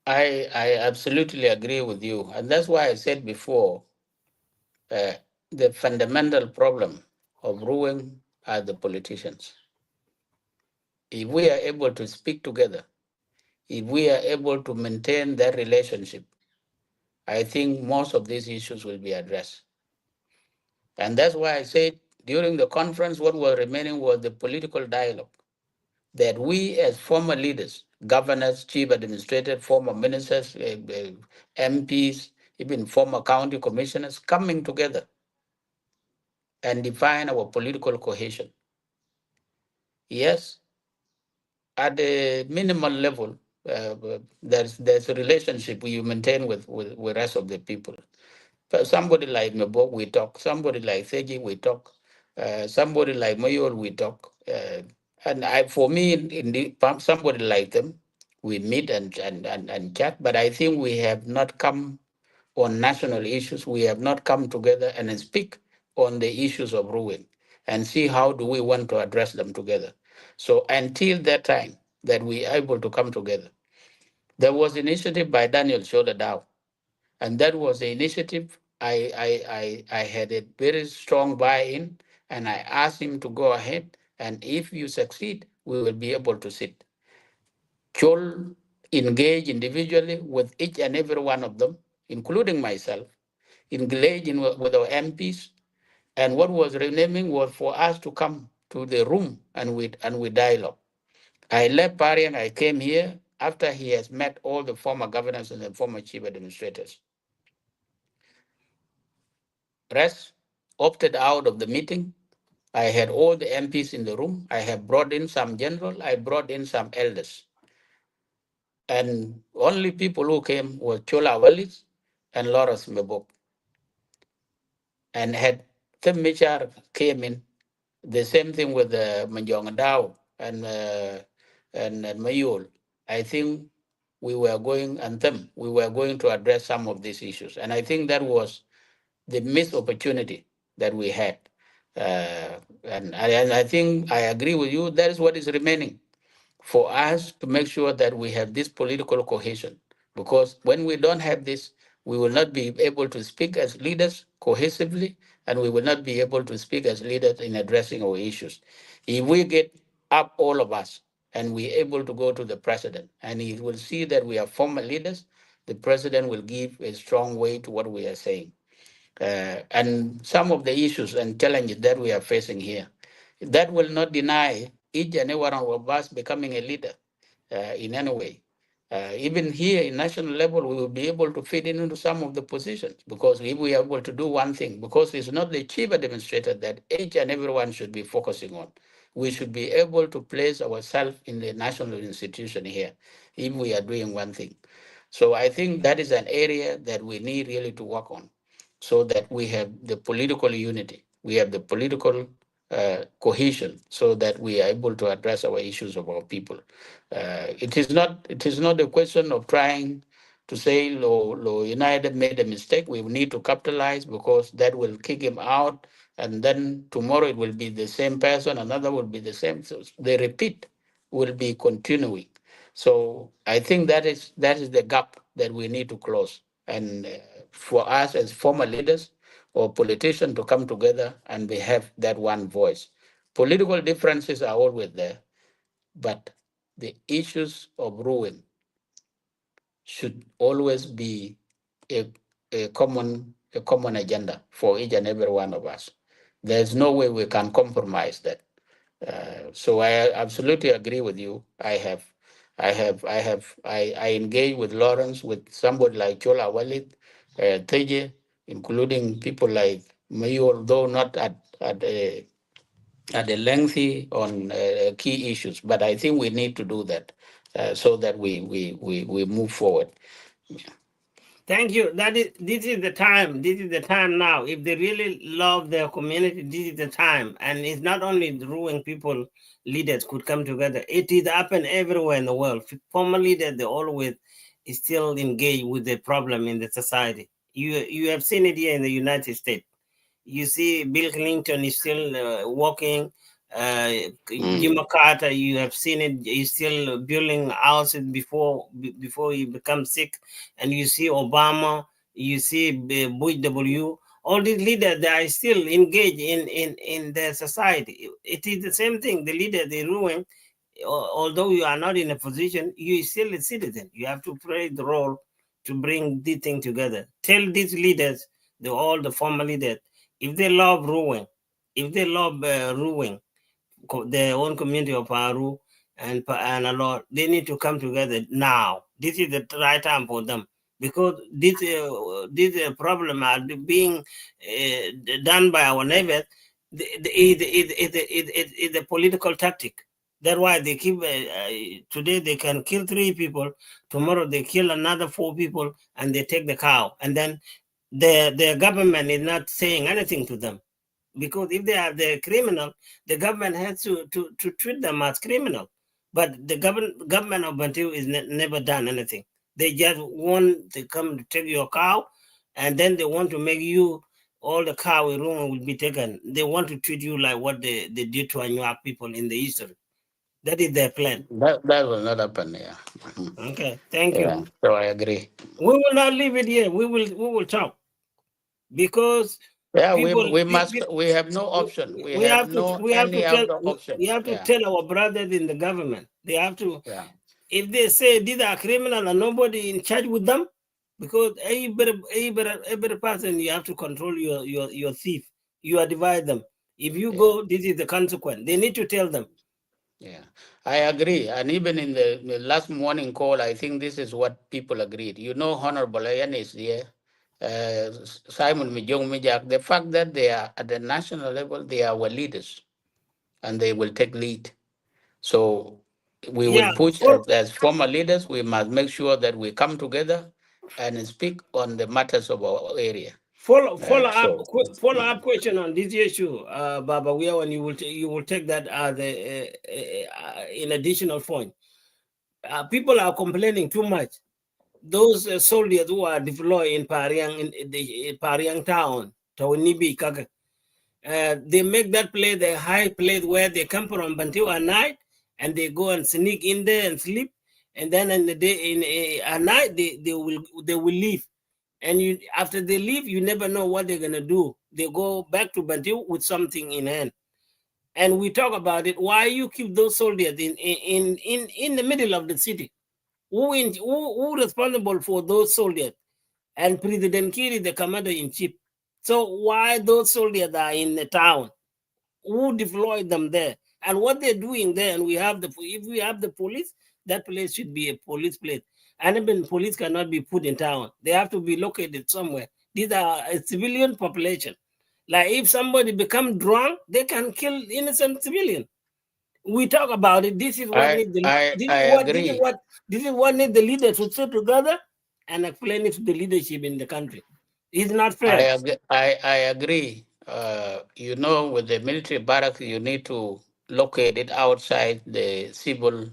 I absolutely agree with you, and that's why I said before, the fundamental problem of Ruweng are the politicians. If we are able to speak together, if we are able to maintain that relationship, I think most of these issues will be addressed. And that's why I said during the conference, what was remaining was the political dialogue that we as former leaders, governors, chief administrators, former ministers, MPs, even former county commissioners, coming together and define our political cohesion. Yes, at the minimal level, there's a relationship you maintain with rest of the people. But somebody like Mabok, we talk. Somebody like Seji, we talk. Somebody like Mayol, we talk. And for me, somebody like them, we meet and chat. But I think we have not come on national issues. We have not come together and speak on the issues of Ruweng and see how do we want to address them together. So until that time that we are able to come together, there was initiative by Daniel Shoda, and that was the initiative. I had a very strong buy-in, and I asked him to go ahead. And if you succeed, we will be able to sit. Chol engage individually with each and every one of them, including myself, engage with our MPs. And what was renaming was for us to come to the room and we dialogue. I left Pari and I came here after he has met all the former governors and the former chief administrators. Rest opted out of the meeting. I had all the MPs in the room. I have brought in some general. I brought in some elders. And only people who came were Chola Wallis and Lawrence Mebok. And had Tim Michar came in. The same thing with Manjong Dao and Mayul. I think we were going, and them, we were going to address some of these issues. And I think that was the missed opportunity that we had. And I think I agree with you. That is what is remaining for us to make sure that we have this political cohesion. Because when we don't have this, we will not be able to speak as leaders cohesively, and we will not be able to speak as leaders in addressing our issues. If we get up, all of us, and we're able to go to the president, and he will see that we are former leaders, the president will give a strong weight to what we are saying. And some of the issues and challenges that we are facing here, that will not deny each and every one of us becoming a leader in any way. Even here in national level, we will be able to fit into some of the positions because if we are able to do one thing, because it's not the chief administrator that each and everyone should be focusing on. We should be able to place ourselves in the national institution here if we are doing one thing. So I think that is an area that we need really to work on so that we have the political unity, we have the political cohesion, so that we are able to address our issues of our people. It is not a question of trying to say Lo United made a mistake. We need to capitalize because that will kick him out, and then tomorrow it will be the same person, another will be the same. So the repeat will be continuing. So I think that is the gap that we need to close. And for us as former leaders or politicians to come together and we have that one voice. Political differences are always there, but the issues of ruin should always be a, a common agenda for each and every one of us. There's no way we can compromise that. So I absolutely agree with you. I engage with Lawrence, with somebody like Chola Walid, Teje, including people like me, although not at a lengthy on key issues, but I think we need to do that so that we move forward. Thank you. This is the time. This is the time now. If they really love their community, this is the time. And it's not only the Ruweng people, leaders could come together. It is happen everywhere in the world. Former leaders, they always still engage with the problem in the society. You have seen it here in the United States. You see Bill Clinton is still working. Jimmy Carter, you have seen it, he's still building houses before he becomes sick. And you see Obama, you see Bush W. all these leaders, they are still engaged in their society. It is the same thing. The leaders, they ruin. Although you are not in a position, you are still a citizen. You have to play the role to bring this thing together. Tell these leaders, all the former leaders, if they love Ruweng, if they love Ruweng, their own community of Paru and a lot, they need to come together now. This is the right time for them, because this problem are being done by our neighbors. It's a political tactic. That's why they keep today they can kill 3 people, tomorrow they kill another 4 people, and they take the cow, and then the government is not saying anything to them, because if they are the criminal, the government has to treat them as criminal. But the government of Bantu is never done anything. They just want to come to take your cow, and then they want to make you, all the cow in Rome will be taken. They want to treat you like what they did to Anuak people in the history. That is their plan. That will not happen. Yeah. Okay, thank Yeah. you. So I agree. We will not leave it here. We will talk, because Yeah, people, we have no option. We have no any other option. we have to Yeah. tell our brothers in the government. They have to, Yeah. if they say these are criminal and nobody in charge with them, because every person, you have to control your thief. You are divide them. If you go, this is the consequence. They need to tell them. Yeah, I agree. And even in the last morning call, I think this is what people agreed. You know, Honorable Ian is here. Simon Mijong Mijak, the fact that they are at the national level, they are our leaders and they will take lead. So we will Yeah, push as former leaders, we must make sure that we come together and speak on the matters of our area. follow up Mm. question on this issue, Baba Wieu, and you will take that as an additional point. People are complaining too much. Those soldiers who are deployed in Pariang, in the Pariang town, Tawinibi Kaka, they make that place the high place where they come from until at night, and they go and sneak in there and sleep, and then in the day, at night, they will leave. And you, after they leave, you never know what they're gonna do. They go back to Bantu with something in hand. And we talk about it. Why you keep those soldiers in the middle of the city? Who responsible for those soldiers? And President Kiri, the commander in chief. So why those soldiers are in the town? Who deployed them there? And what they're doing there? And if we have the police, that place should be a police place. And even police cannot be put in town. They have to be located somewhere. These are a civilian population. Like if somebody become drunk, they can kill innocent civilian. We talk about it. This is what need the I agree. this is what need the leaders to sit together and explain it to the leadership in the country. It's not fair. I agree. You know, with the military barracks, you need to locate it outside the civil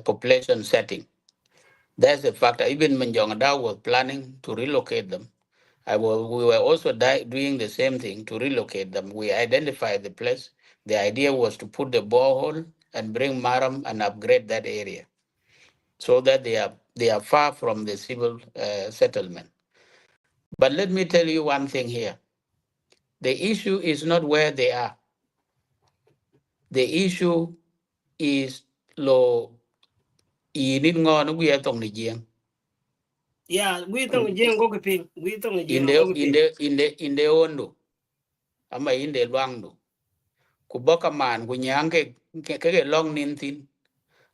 population setting. That's a factor. Even Manjongada was planning to relocate them. We were also doing the same thing to relocate them. We identified the place. The idea was to put the borehole and bring Maram and upgrade that area so that they are far from the civil settlement. But let me tell you one thing here. The issue is not where they are. The issue is lo init ngon we atong ni jiang. Yeah, we don't go ping. We don't In the ondo ama in the luangdo. Kubaka man kunyang ke long nin thin.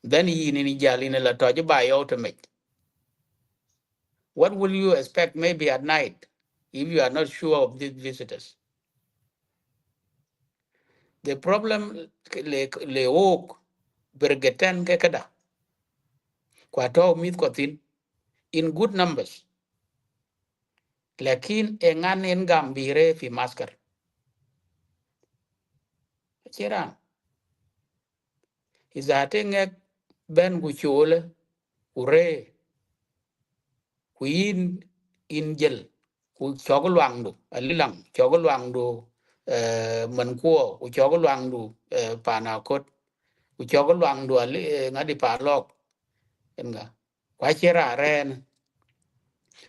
Then yin in jali in la toja by automate. What will you expect maybe at night if you are not sure of these visitors? The problem le oak bergetan ke kada. Kwato mit kwatin in good numbers. Lakin engan en gambire fi maskar. Chiran. Izate ngek ben guchole ure kuin in jel ku chogluang do alilang chogluang do man ko ku chogluang do pana kot ku chogluang do ali ngadi pa lok enga kwa chera ren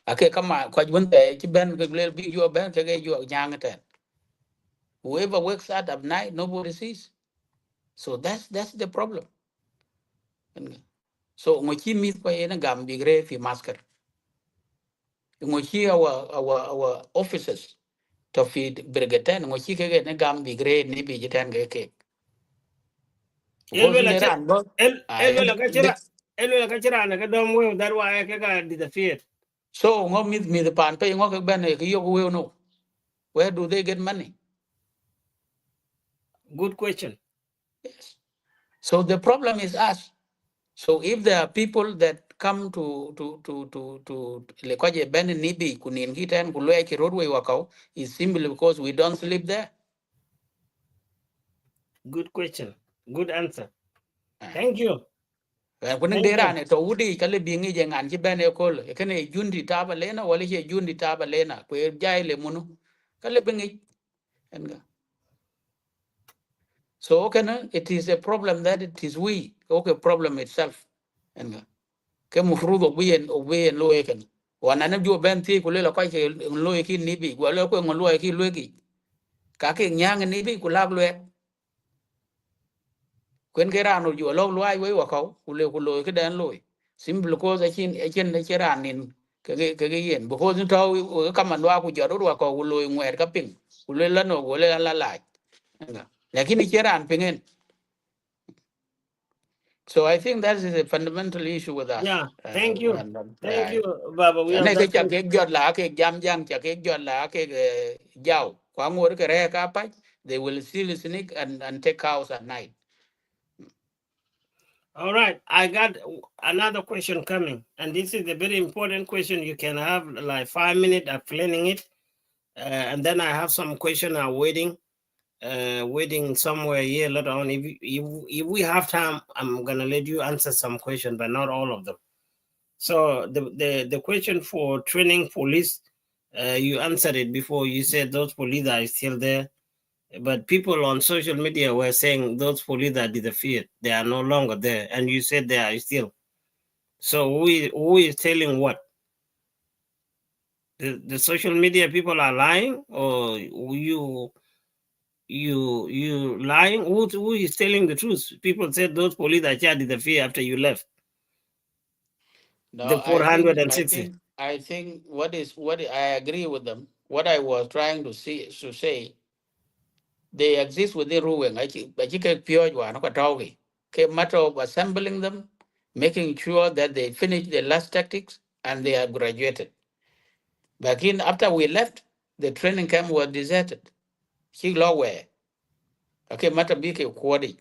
Okay, come on, quite one day, Ben, you Ben, you young at whoever wakes out at night, nobody sees. So that's the problem. So mochi meet by a gam big fi masker. Mochi our officers to feed brigatan, mochi get a gam big red, maybe jitan cake. Because in the run, but that's why I got disappeared. so meet me the pan pay ben you will know. Where do they get money? Good question. Yes. So the problem is us. So if there are people that come to Lekoje Ben Nibi Kunin Hitan Kuleki roadway wakao is simply because we don't sleep there. Good question. Good answer. Thank you. Kuning dera ne to udi kale bingi jangan ki Ben ekol ekene jundi taba lena wali he jundi taba lena kwe jai le munu kale bingi. So okay, it is a problem that it is we okay problem itself. Ke mufrudo bien lo eken wana na jo ben ti kulela kwa ke lo eki nibi wala ko ngolo eki lo eki ka ke nyang nibi kulag lo kwen ke rano jo lo lo ai we wa ko kulo ke dan lo simple ko za chin ne chiran nin ke yen because to ka man wa ku jo ro ko kulo ngwer ka ping kulela no kulela la lakini chiran pingen. So I think that is a fundamental issue with us. Yeah, thank you. Thank you, Baba. We have Này cái that chả question. cái giọt lá cái jam jam chả cái giọt lá cái giàu quá ngồi cái re cá bách they will still sneak and take cows at night. All right, I got another question coming, and this is a very important question. You can have like 5 minutes explaining it, and then I have some question I'm waiting somewhere here later on. If we have time, I'm gonna let you answer some questions, but not all of them. So the question for training police, you answered it before. You said those police are still there, but people on social media were saying those police that disappeared, they are no longer there, and you said they are still. So who is telling what? The social media people are lying, or you lying? Who is telling the truth? People said those police that disappeared after you left. No, The 460. I think what I agree with them. What I was trying to say, they exist within Ruweng. I think pure one, not a matter of assembling them, making sure that they finish their last tactics and they are graduated. Back in after we left, the training camp was deserted. She law where. Okay, matter big quality.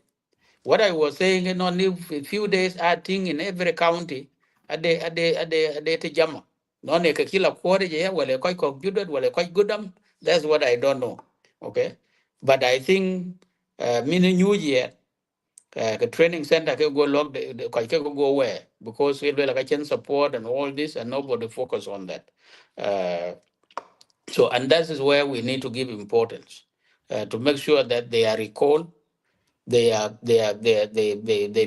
What I was saying, only a few days I think in every county, a jama. No ne kila quality yeah, well quite computed, well quite good that's what I don't know. Okay. But I think mini new year the training center can go log the quite go where because we will like can support and all this and nobody focus on that. Uh, so and that is where we need to give importance to make sure that they are recalled, they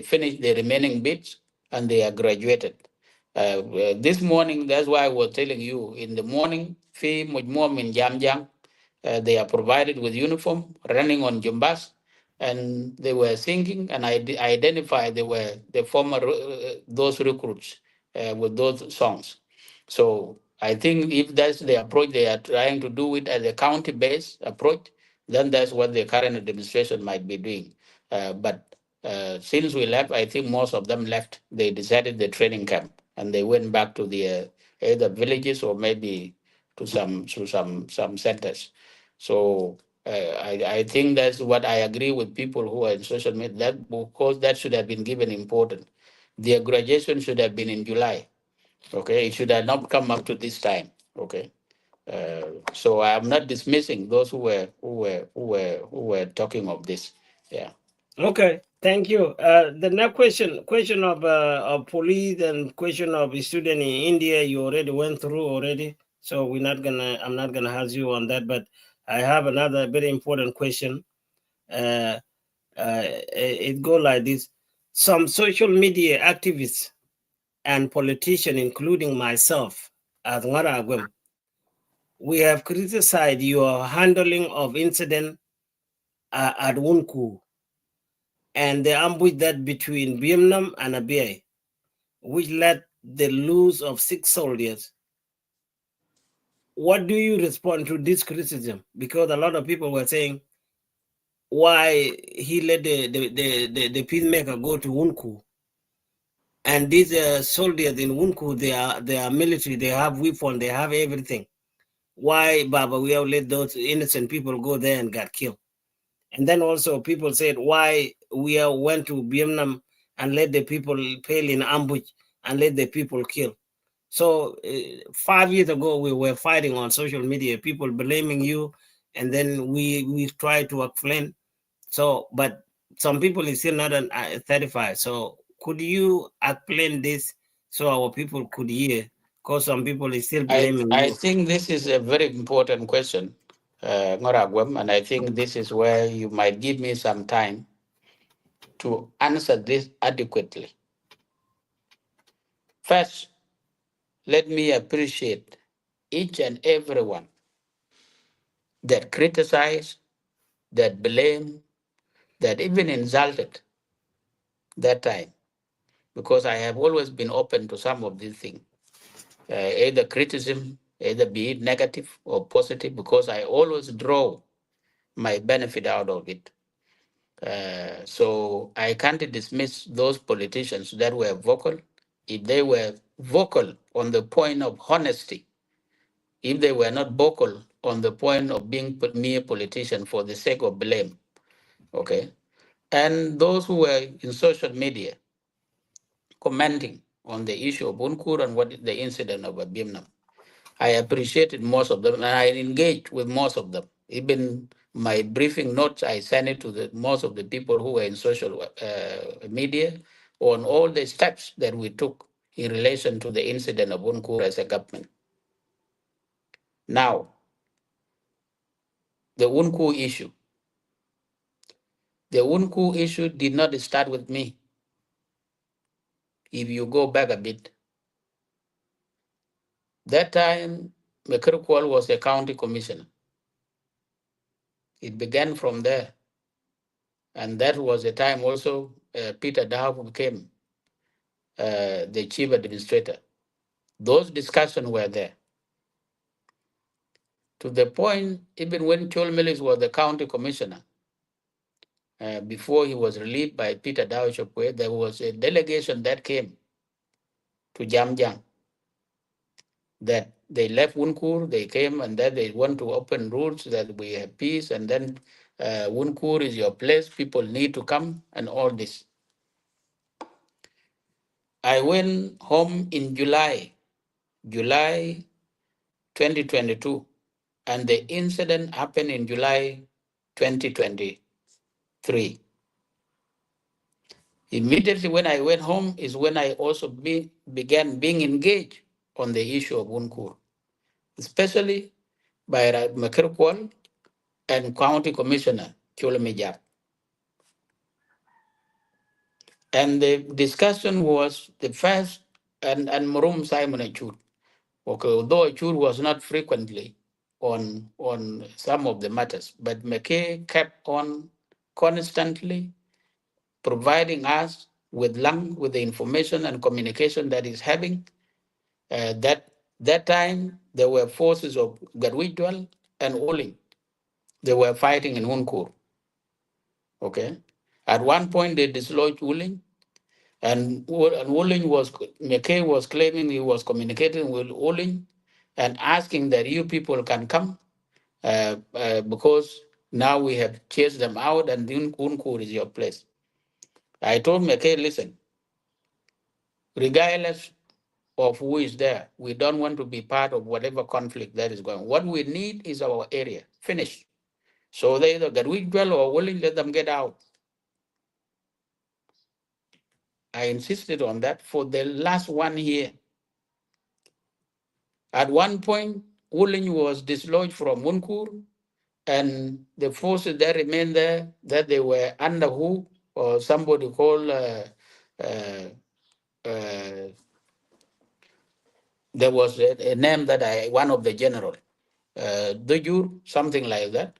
finish the remaining bits and they are graduated. This morning, that's why I was telling you in the morning, fee mujmum in Jamjang, they are provided with uniform, running on Jumbas, and they were singing, and I identified they were the former those recruits with those songs. So I think if that's the approach they are trying to do it as a county-based approach, then that's what the current administration might be doing. But since we left, I think most of them left. They deserted the training camp and they went back to the either villages or maybe to some centers. So I think that's what I agree with people who are in social media. That because that should have been given important. Their graduation should have been in July. Okay, it should have not come up to this time. Okay. So I am not dismissing those who were talking of this. Yeah. Okay, thank you. The next question of police and question of student in India, you already went through already. So I'm not gonna ask you on that, but I have another very important question. It go like this: some social media activists and politicians, including myself, as Ngaragwem, we have criticized your handling of incident at Wunku and the ambush that between Vietnam and Abyei, which led the loss of 6 soldiers. What do you respond to this criticism? Because a lot of people were saying why he let the peacemaker go to Wunku. And these soldiers in Wunku, they are military, they have weapons, they have everything. Why Baba Wieu let those innocent people go there and got killed? And then also people said why Wieu went to Vietnam and let the people fail in ambush and let the people kill. So 5 years ago, we were fighting on social media, people blaming you, and then we try to explain. So, but some people is still not 35. So, could you explain this so our people could hear? Because some people is still blaming I you. think this is a very important question, Ngoragwem, and I think this is where you might give me some time to answer this adequately. First, let me appreciate each and everyone that criticize, that blame, that even insulted that time, because I have always been open to some of these things, either criticism, either be it negative or positive, because I always draw my benefit out of it. So I can't dismiss those politicians that were vocal. If they were vocal on the point of honesty, if they were not vocal on the point of being mere politician for the sake of blame, okay? And those who were in social media commenting on the issue of Bunkur and what the incident of Abimnam, I appreciated most of them and I engaged with most of them. Even my briefing notes, I sent it to most of the people who were in social media on all the steps that we took in relation to the incident of Bunkur as a government. Now, the Unku issue. The Unku issue did not start with me. If you go back a bit, that time, Mekerkwal was a county commissioner. It began from there. And that was the time also Peter Dow became the chief administrator. Those discussions were there. To the point, even when Chol Melis was the county commissioner, before he was relieved by Peter Dow Chokwe, there was a delegation that came to Jamjang that they left Wunkur, they came and then they want to open roads that we have peace, and then Wunkur is your place, people need to come, and all this. I went home in July 2022, and the incident happened in July 2023. Immediately when I went home is when I also began being engaged on the issue of Wunkur, especially by Makirkwal and County Commissioner Chulomijak. And the discussion was the first, and Marum Simon Achut. Okay, although Achut was not frequently on some of the matters, but McKay kept on constantly providing us with the information and communication that is having. That time there were forces of Garwidwal and Oling. They were fighting in Hunkur. Okay, at one point they dislodged Oling, and Oling McKay was claiming he was communicating with Oling and asking that you people can come because now we have chased them out and Unkur is your place. I told McKay, listen, regardless of who is there, we don't want to be part of whatever conflict that is going on. What we need is our area, finish. So they either get withdrawal or willing, let them get out. I insisted on that for the last 1 year. At one point, Wooling was dislodged from Munkur, and the forces that remained there, that they were under who, or somebody called uh, uh, there was a name that one of the general, something like that,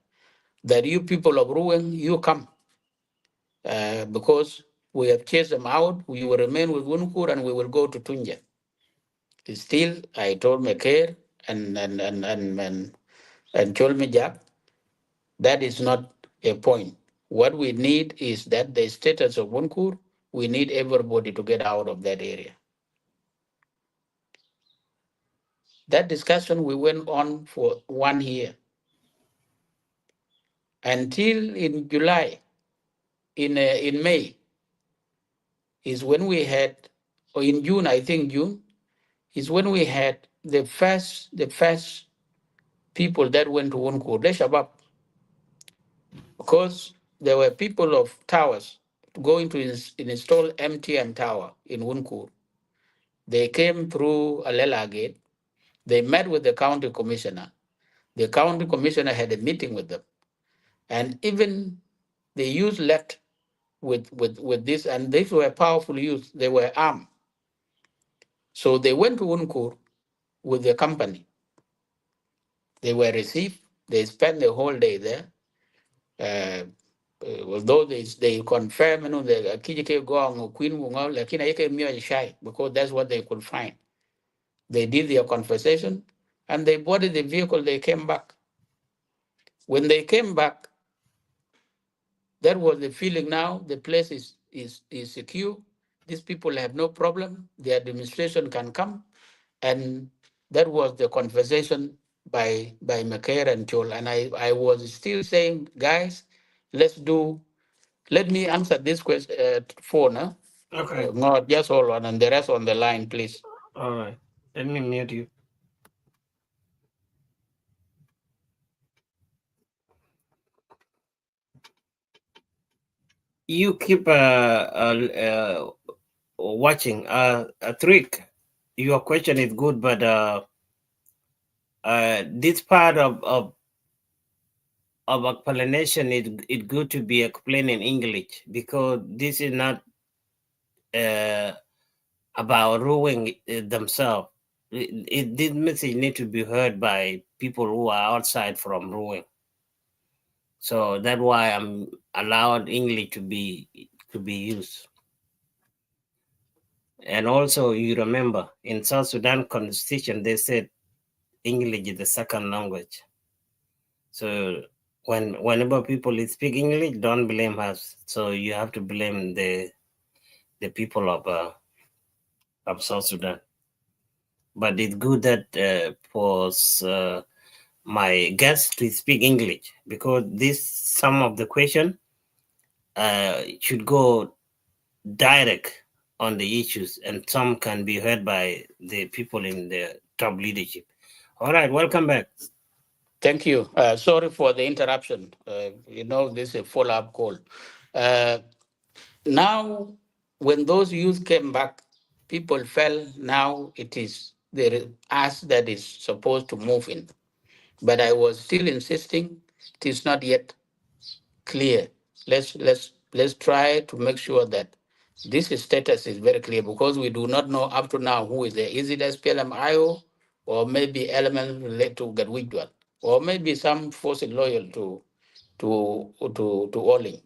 that you people of Ruweng, you come, because we have chased them out, we will remain with Wunkur and we will go to Tunja. Still, I told Mekir and Cholmijak, that is not a point. What we need is that the status of Wunkur, we need everybody to get out of that area. That discussion we went on for 1 year until in July, in May, is when we had, or in June, I think June, is when we had the first people that went to Wunkur, the Shabab, because there were people of towers going to install MTN tower in Wunkur. They came through Alela Gate. They met with the county commissioner. The county commissioner had a meeting with them. And even the youth left with this, and these were powerful youth. They were armed. So they went to Wunkur with the company. They were received. They spent the whole day there. Although they confirm, the Kijike Gong Queen Wunga, Lakina Yake Shy, because that's what they could find. They did their conversation and they boarded the vehicle, they came back. When they came back, that was the feeling now, the place is secure. These people have no problem. The administration can come. And that was the conversation by Macaire and Chol. And I was still saying, guys, let me answer this question phone. Okay. Not just hold on, and the rest on the line, please. All right. Let me mute you. You keep watching. A trick. Your question is good, but this part of explanation is good to be explained in English, because this is not about Ruweng themselves. This message need to be heard by people who are outside from Ruweng. So that's why I'm allowed English to be used. And also, you remember in South Sudan Constitution they said English is the second language. So whenever people speak English, don't blame us. So you have to blame the people of South Sudan. But it's good that for my guests to speak English, because some of the question should go direct on the issues, and some can be heard by the people in the top leadership. All right, welcome back. Thank you. Sorry for the interruption. This is a follow-up call. Now, when those youth came back, people felt now it is us that is supposed to move in. But I was still insisting it is not yet clear. Let's try to make sure that this status is very clear, because we do not know up to now who is there. Is it SPLM-IO, or maybe elements related to Gadwigdwal, or maybe some forces loyal to Olin?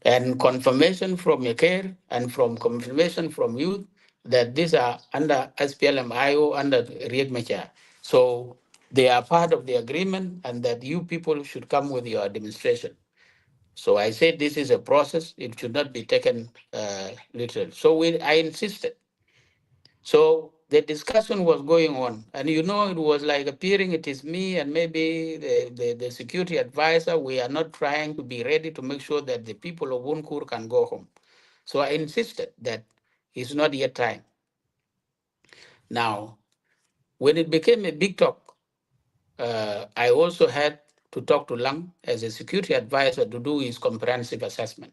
And confirmation from Yaker and from confirmation from youth that these are under SPLM-IO, under Riek Machar. So they are part of the agreement, and that you people should come with your demonstration. So I said this is a process; it should not be taken literally. So I insisted. So the discussion was going on, and it was like appearing it is me and maybe the security advisor. We are not trying to be ready to make sure that the people of Wunkur can go home. So I insisted that it's not yet time. Now, when it became a big talk, I also had to talk to Lang as a security advisor to do his comprehensive assessment.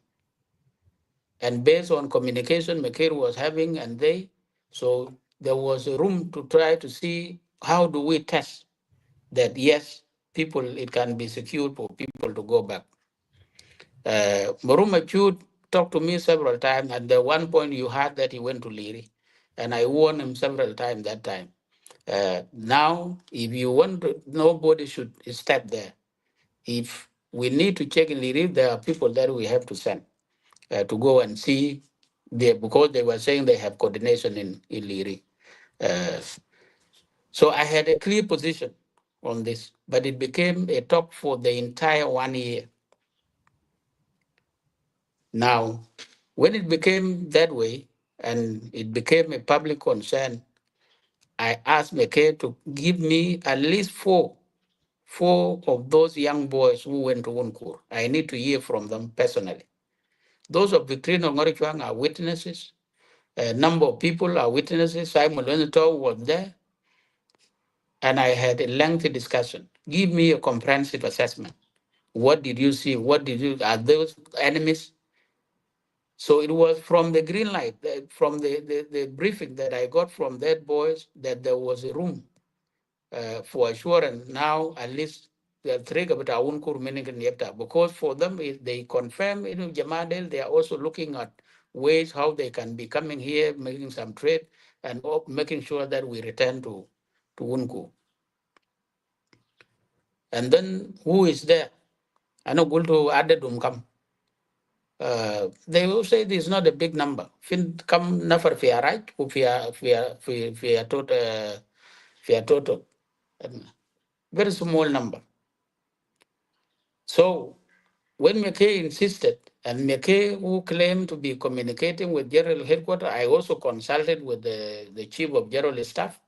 And based on communication Mekir was having so there was a room to try to see how do we test that, yes, it can be secured for people to go back. Maruma Chud talked to me several times. At the one point you heard that he went to Liri, and I warned him several times that time. Now, if you want, nobody should step there. If we need to check in Liri, there are people that we have to send to go and see, because they were saying they have coordination in Liri. Uh, so I had a clear position on this, but it became a talk for the entire 1 year. Now, when it became that way and it became a public concern, I asked McKay to give me at least four of those young boys who went to Unkur. I need to hear from them personally. Those of Victorino Ngorichwang are witnesses. A number of people are witnesses. Simon Lenato was there. And I had a lengthy discussion. Give me a comprehensive assessment. What did you see? Are those enemies? So it was from the green light, from the briefing that I got from that boys, that there was a room for assurance. Now, at least the trigger but I won't because for them, if they confirm in Jamadel, they are also looking at ways how they can be coming here, making some trade, and making sure that we return to Unku. And then who is there? I know go to Adedum come. They will say this is not a big number. Fin come nafar fia right, fia total. Very small number. So when McKay insisted, and McKay, who claimed to be communicating with General Headquarters, I also consulted with the Chief of General Staff,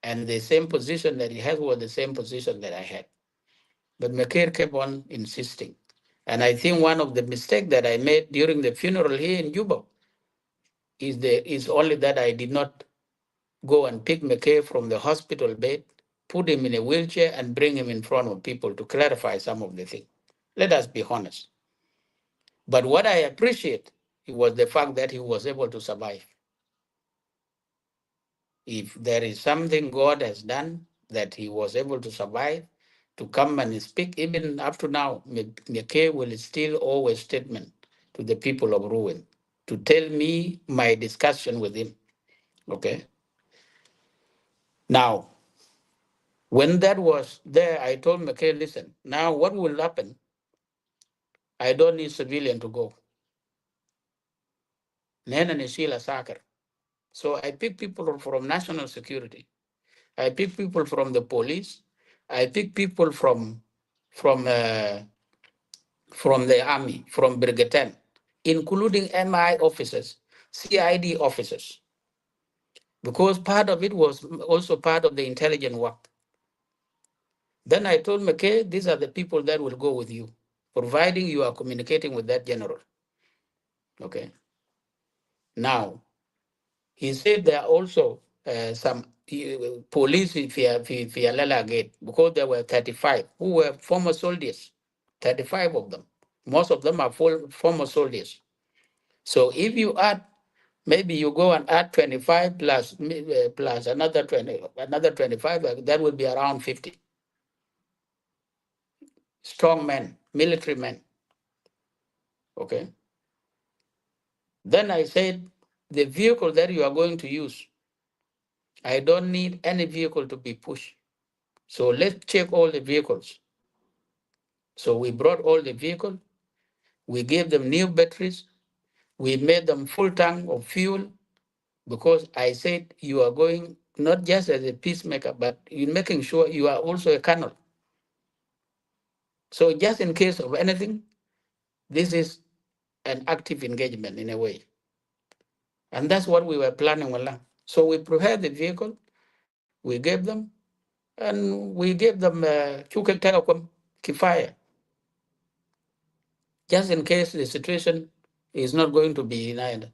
and the same position that he had was the same position that I had. But McKay kept on insisting. And I think one of the mistakes that I made during the funeral here in Juba is only that I did not go and pick McKay from the hospital bed, put him in a wheelchair, and bring him in front of people to clarify some of the things. Let us be honest. But what I appreciate was the fact that he was able to survive. If there is something God has done, that he was able to survive, to come and speak, even up to now, McKay will still always statement to the people of Ruweng to tell me my discussion with him. Okay. Now, when that was there, I told McKay, listen, now what will happen? I don't need civilian to go. Nena Nishila Sakar. So I pick people from national security. I pick people from the police. I pick people from the army, from Brigade 10, including MI officers, CID officers, because part of it was also part of the intelligence work. Then I told McKay, these are the people that will go with you, providing you are communicating with that general. Okay. Now, he said there are also some police via Lela Gate, because there were 35 who were former soldiers, 35 of them. Most of them are former soldiers. So if you add, maybe you go and add 25 plus another 25, that would be around 50. Strong men, military men. Okay. Then I said, the vehicle that you are going to use, I don't need any vehicle to be pushed. So let's check all the vehicles. So we brought all the vehicles, we gave them new batteries, we made them full tank of fuel, because I said you are going not just as a peacemaker, but you're making sure you are also a colonel. So just in case of anything, this is an active engagement in a way. And that's what we were planning along. So we prepared the vehicle, we gave them, and we gave them kifaya, just in case the situation is not going to be denied.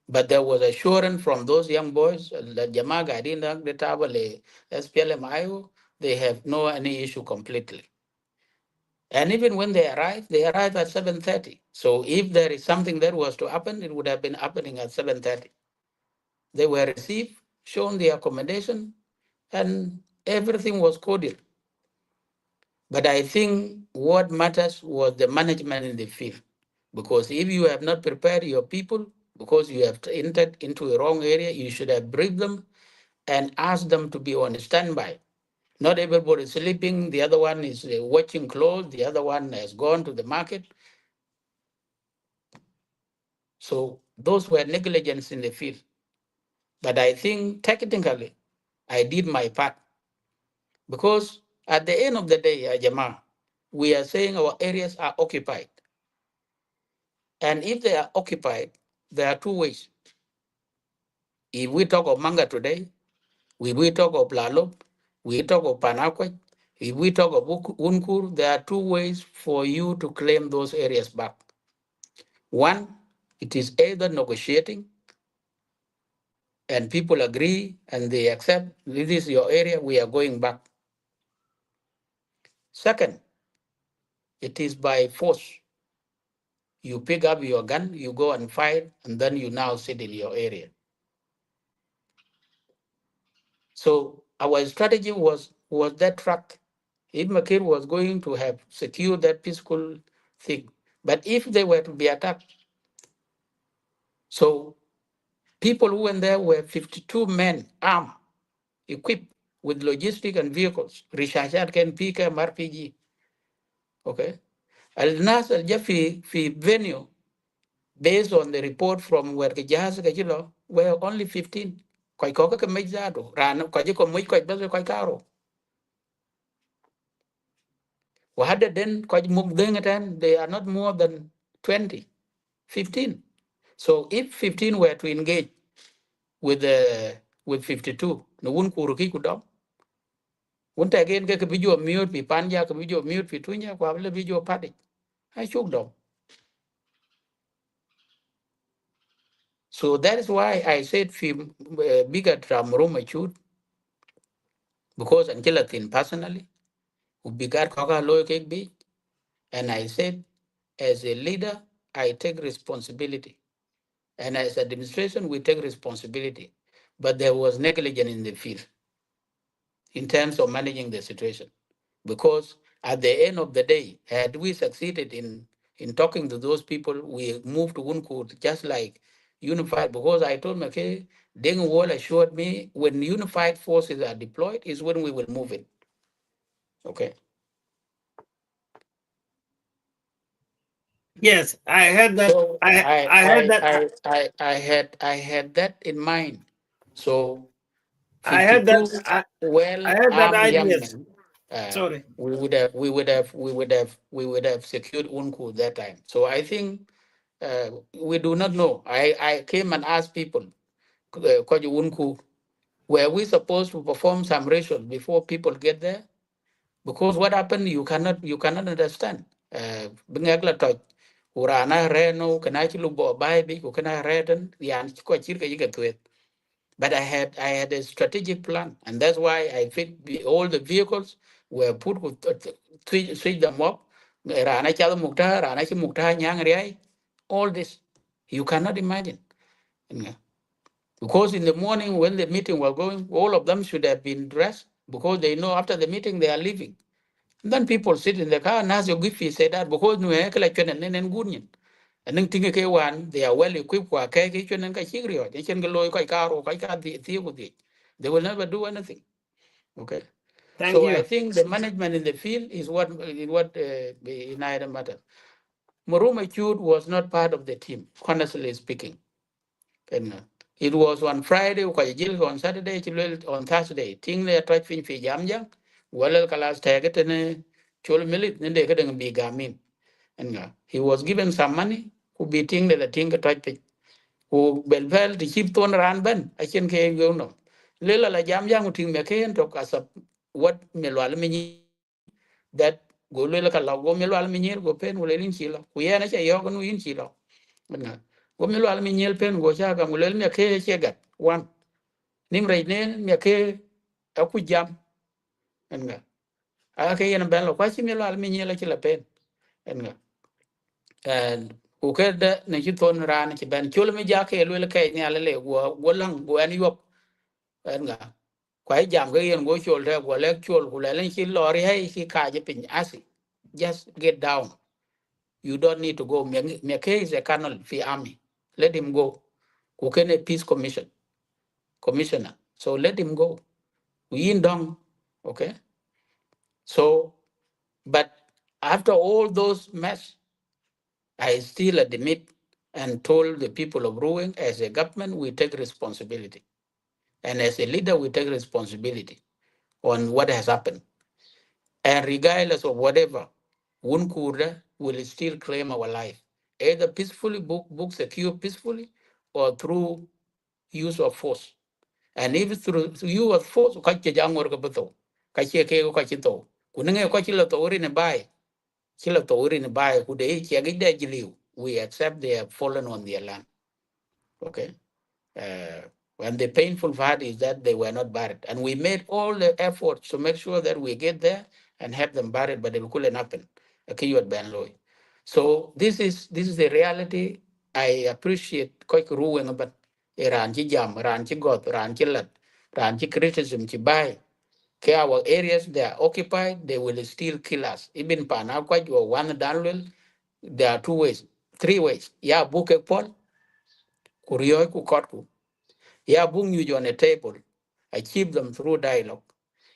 But there was assurance from those young boys that Jamaga Adinda, the Tabale, SPLM, they have no any issue completely. And even when they arrived at 7:30. So if there is something that was to happen, it would have been happening at 7:30. They were received, shown the accommodation, and everything was cordial. But I think what matters was the management in the field. Because if you have not prepared your people, because you have entered into a wrong area, you should have briefed them and ask them to be on standby. Not everybody is sleeping. The other one is watching clothes. The other one has gone to the market. So those were negligence in the field. But I think technically, I did my part because at the end of the day, Ajama, we are saying our areas are occupied. And if they are occupied, there are two ways. If we talk of Manga today, we talk of Lalop, we talk of Panakwaj, if we talk of Unkur, there are two ways for you to claim those areas back. One, it is either negotiating and people agree and they accept this is your area, we are going back. Second, it is by force. You pick up your gun, you go and fight, and then you now sit in your area. So our strategy was that track. If Makir was going to have secured that peaceful thing, but if they were to be attacked, so people who went there were 52 men armed, equipped with logistic and vehicles. Rishashat can pick a RPG. Okay. Al Nas al Jafi fi venue, based on the report from where the Jahaz Kajilo, were only 15. Koi koka ka mejado, ran kajiko muy koi bezo koi karo. Wahada then koi mugdengatan, they are not more than 20, 15. So if 15 were to engage with 52, no one kuruki kudam. One again get a video mute, be panja, a video mute, Pitunya, Quabla video party. I shook them. So that is why I said bigger drum room shoot, because until I think personally, would be got coca low cake big. And I said, as a leader, I take responsibility. And as administration, we take responsibility. But there was negligence in the field in terms of managing the situation. Because at the end of the day, had we succeeded in talking to those people, we moved to Unkur just like unified. Because I told McKay, Deng Wall assured me when unified forces are deployed is when we will move it. Okay. Yes, I heard that. So I heard that. I had that in mind. So I heard that. 52 I heard that well-armed young ideas. men, Sorry. we would have secured Unku that time. So I think we do not know. I came and asked people, Kwaji Unku, were we supposed to perform some ritual before people get there? Because what happened, you cannot understand. Bingagla touch. Urana reno, kanachi lubo baibi, ukana reden, yan kwa chirka yiga tuet. But I had a strategic plan, and that's why I think all the vehicles were put with switch them up. Rana chala mukta, rana chi mukta nyang riai. All this, you cannot imagine. Yeah. Because in the morning when the meeting was going, all of them should have been dressed because they know after the meeting they are leaving. And then people sit in the car. Nas your giffy said that because no ekala chen and good. And then think one, they are well equipped for a cake and kachigrio. They can go loy car or the they will never do anything. Okay. Thank So I you. think the management in the field is what in item matter. Moruma Chud was not part of the team, honestly speaking. And it was on Friday, on Saturday, on Thursday. Thing they touch fin fi jam jam. Well, kalas tag it and chol milit, then they couldn't be gamin. And he was given some money, who be ting that the thing touch it. Who belvel to keep ton ran ben, I can go no. Lila la jam jam ting me can talk as a what melwal mini that go lila kala go melwal mini go pen will in chilo. We are not a yogan in chilo. Go melwal mini pen go shaga will me a chegat one. Nim right nen me a aku jam and ake yan ben lo kwachi melwal mini la chila pen and ukeda ne chiton ran chi ben chul me jake lele ke ni ale go lang go an yop nga kwai jam ga yen go chul re go le chul ku le chi lori hay chi ka je pin asi just get down, you don't need to go. Me ke is a colonel fi army, let him go ku ken a peace commissioner. So let him go. Yin dong, okay? So, but after all those mess, I still admit and told the people of Ruweng, as a government, we take responsibility. And as a leader, we take responsibility on what has happened. And regardless of whatever, Wunkura will still claim our life, either peacefully, book secure peacefully, or through use of force. And if through use of force, kachi jangor kabato, kachi ke kachi to, kunenge kachi la to rin bai, chila to rin bai, kude chiagi de jiliu. We accept they have fallen on their land. Okay. Uh, and the painful part is that they were not buried. And we made all the efforts to make sure that we get there and have them buried, but it couldn't happen. So this is the reality. I appreciate Koi Ruweng, but Iran Jam, Ran Chigot, Ran Chilat, Ran criticism Chibai. Our areas they are occupied, they will still kill us. Even Panakwa, you one Danwell, there are 2 ways, 3 ways. Yeah, book a poll, Kurioy ku Kotku. Yeah, bring you on a table, achieve them through dialogue.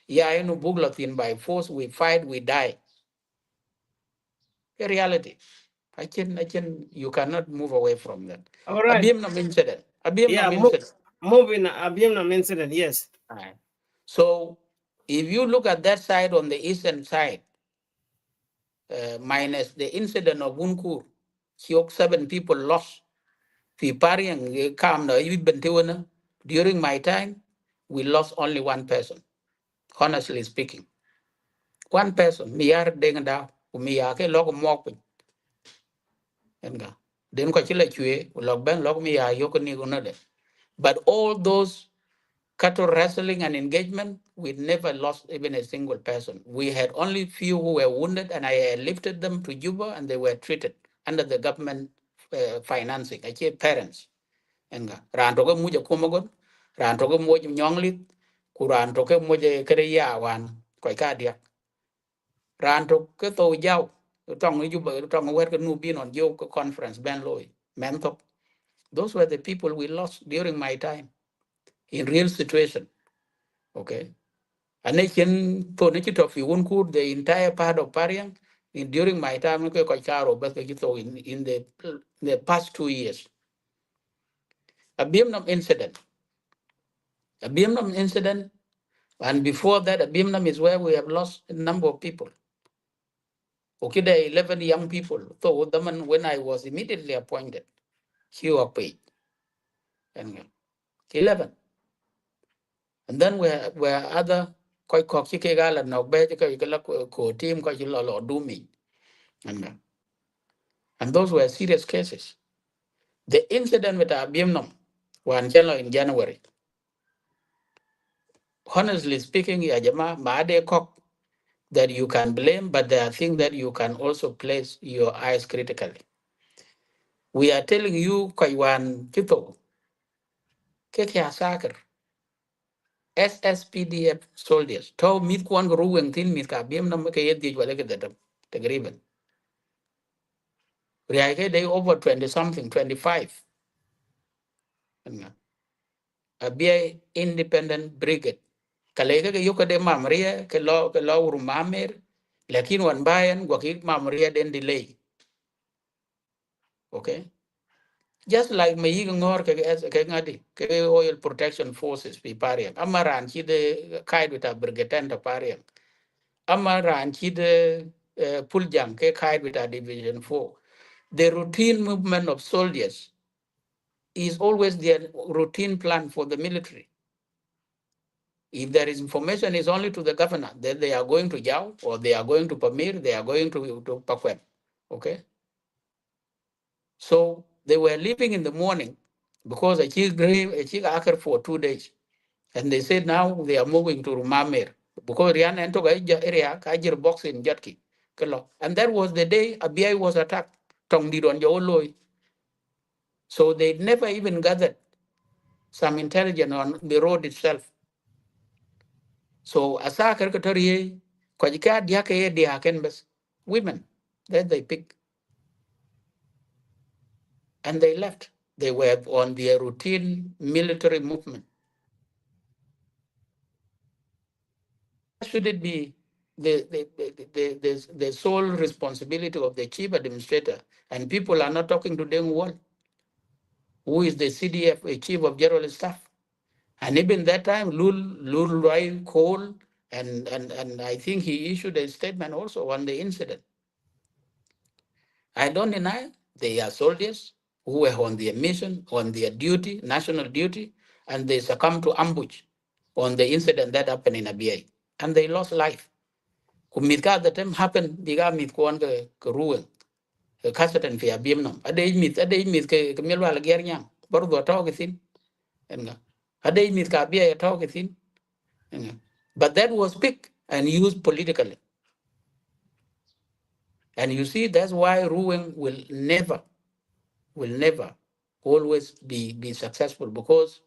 Yeah, in Buglatin by force, we fight, we die. A reality. You cannot move away from that. All right. Abiam incident. Yeah, Abiam incident. moving Abiam incident, yes. Right. So if you look at that side on the eastern side, minus the incident of Bunkur, 7 people lost. During my time, we lost only 1 person, honestly speaking. 1 person, miyar deng da, miya ke log mok pin. Enga. Den ko chile chue, log ben log miya yoko ni gunade. But all those cattle wrestling and engagement, we never lost even a single person. We had only few who were wounded, and I lifted them to Juba, and they were treated under the government financing. I parents. Enga. Ran toke muja kumagon, ran toke muja nyonglit, kuran toke muja kereya wan, koi kadia. Ran to ke to jaw trong you trong where can be on your conference ben loy mentok. Those were the people we lost during my time in real situation. Okay. And they can to of you won't the entire part of Pariang during my time but in the past 2 years. A Vietnam incident. A Vietnam incident, and before that, a Vietnam is where we have lost a number of people. Okay, there are 11 young people. So when I was immediately appointed, Hugh paid. And 11. And then where other quite cocky gala no bed ko team quite a lot do me. And those were serious cases. The incident with Abiemnom one in January. Honestly speaking, Yajama, Maade Kok, that you can blame, but there are things that you can also place your eyes critically. We are telling you, Kaiwan Kito, Keke Asakar, SSPDF soldiers, told meet one Ruweng thin meet Kabiam Namaka did what the agreement. They over 20 something, 25. A BA independent brigade. Kalega Yuka de Mamria, Kelo Rumamer, Lakin one bayan, Wakik Mamria then delay. Okay. Just like me ngor ke oil protection forces pi pariang amaran chi de kai with a brigade and pariang amaran chi de puljang ke kai with a division 4. The routine movement of soldiers is always their routine plan for the military. If there is information, is only to the governor that they are going to Yao or they are going to Pamir, they are going to Pakwem. Okay. So they were leaving in the morning because a chief acre for 2 days. And they said now they are moving to Rumamer because Rian and Toga area, Kajir box in Jatki. And that was the day Abiy was attacked. Tongdidon Joloi. So they never even gathered some intelligence on the road itself. So Asa Kerkatorie, Kwajika Diake Diakenbes, women, then they picked. And they left. They were on their routine military movement. should it be the sole responsibility of the chief administrator, and people are not talking to Deng Wall, who is the CDF, chief of general staff. And even that time, Lul Rai called, and I think he issued a statement also on the incident. I don't deny they are soldiers who were on their mission, on their duty, national duty, and they succumbed to ambush on the incident that happened in Abia, and they lost life. Kumit the time happened, biga mit kuan ke Ruweng, ke kasatan fi Abiem nam. Ade mit ke milwa la gernyang, baru do tahu ke sin, enga. Ade mit ka Abia tahu ke sin, enga. But that was picked and used politically. And you see, that's why Ruweng will never always be successful, because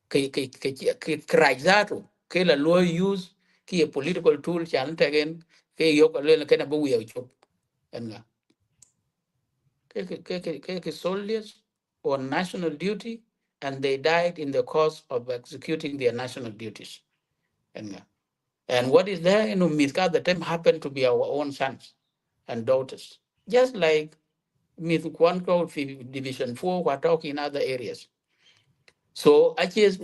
Krajatu, Kela law use ki a political tool chant again, ke yok a little kind of a Wieu chop. And soldiers on national duty, and they died in the course of executing their national duties. And what is there in Umidka the time happened to be our own sons and daughters. Just like Myth Kwanko Division 4 were talking in other areas. So I just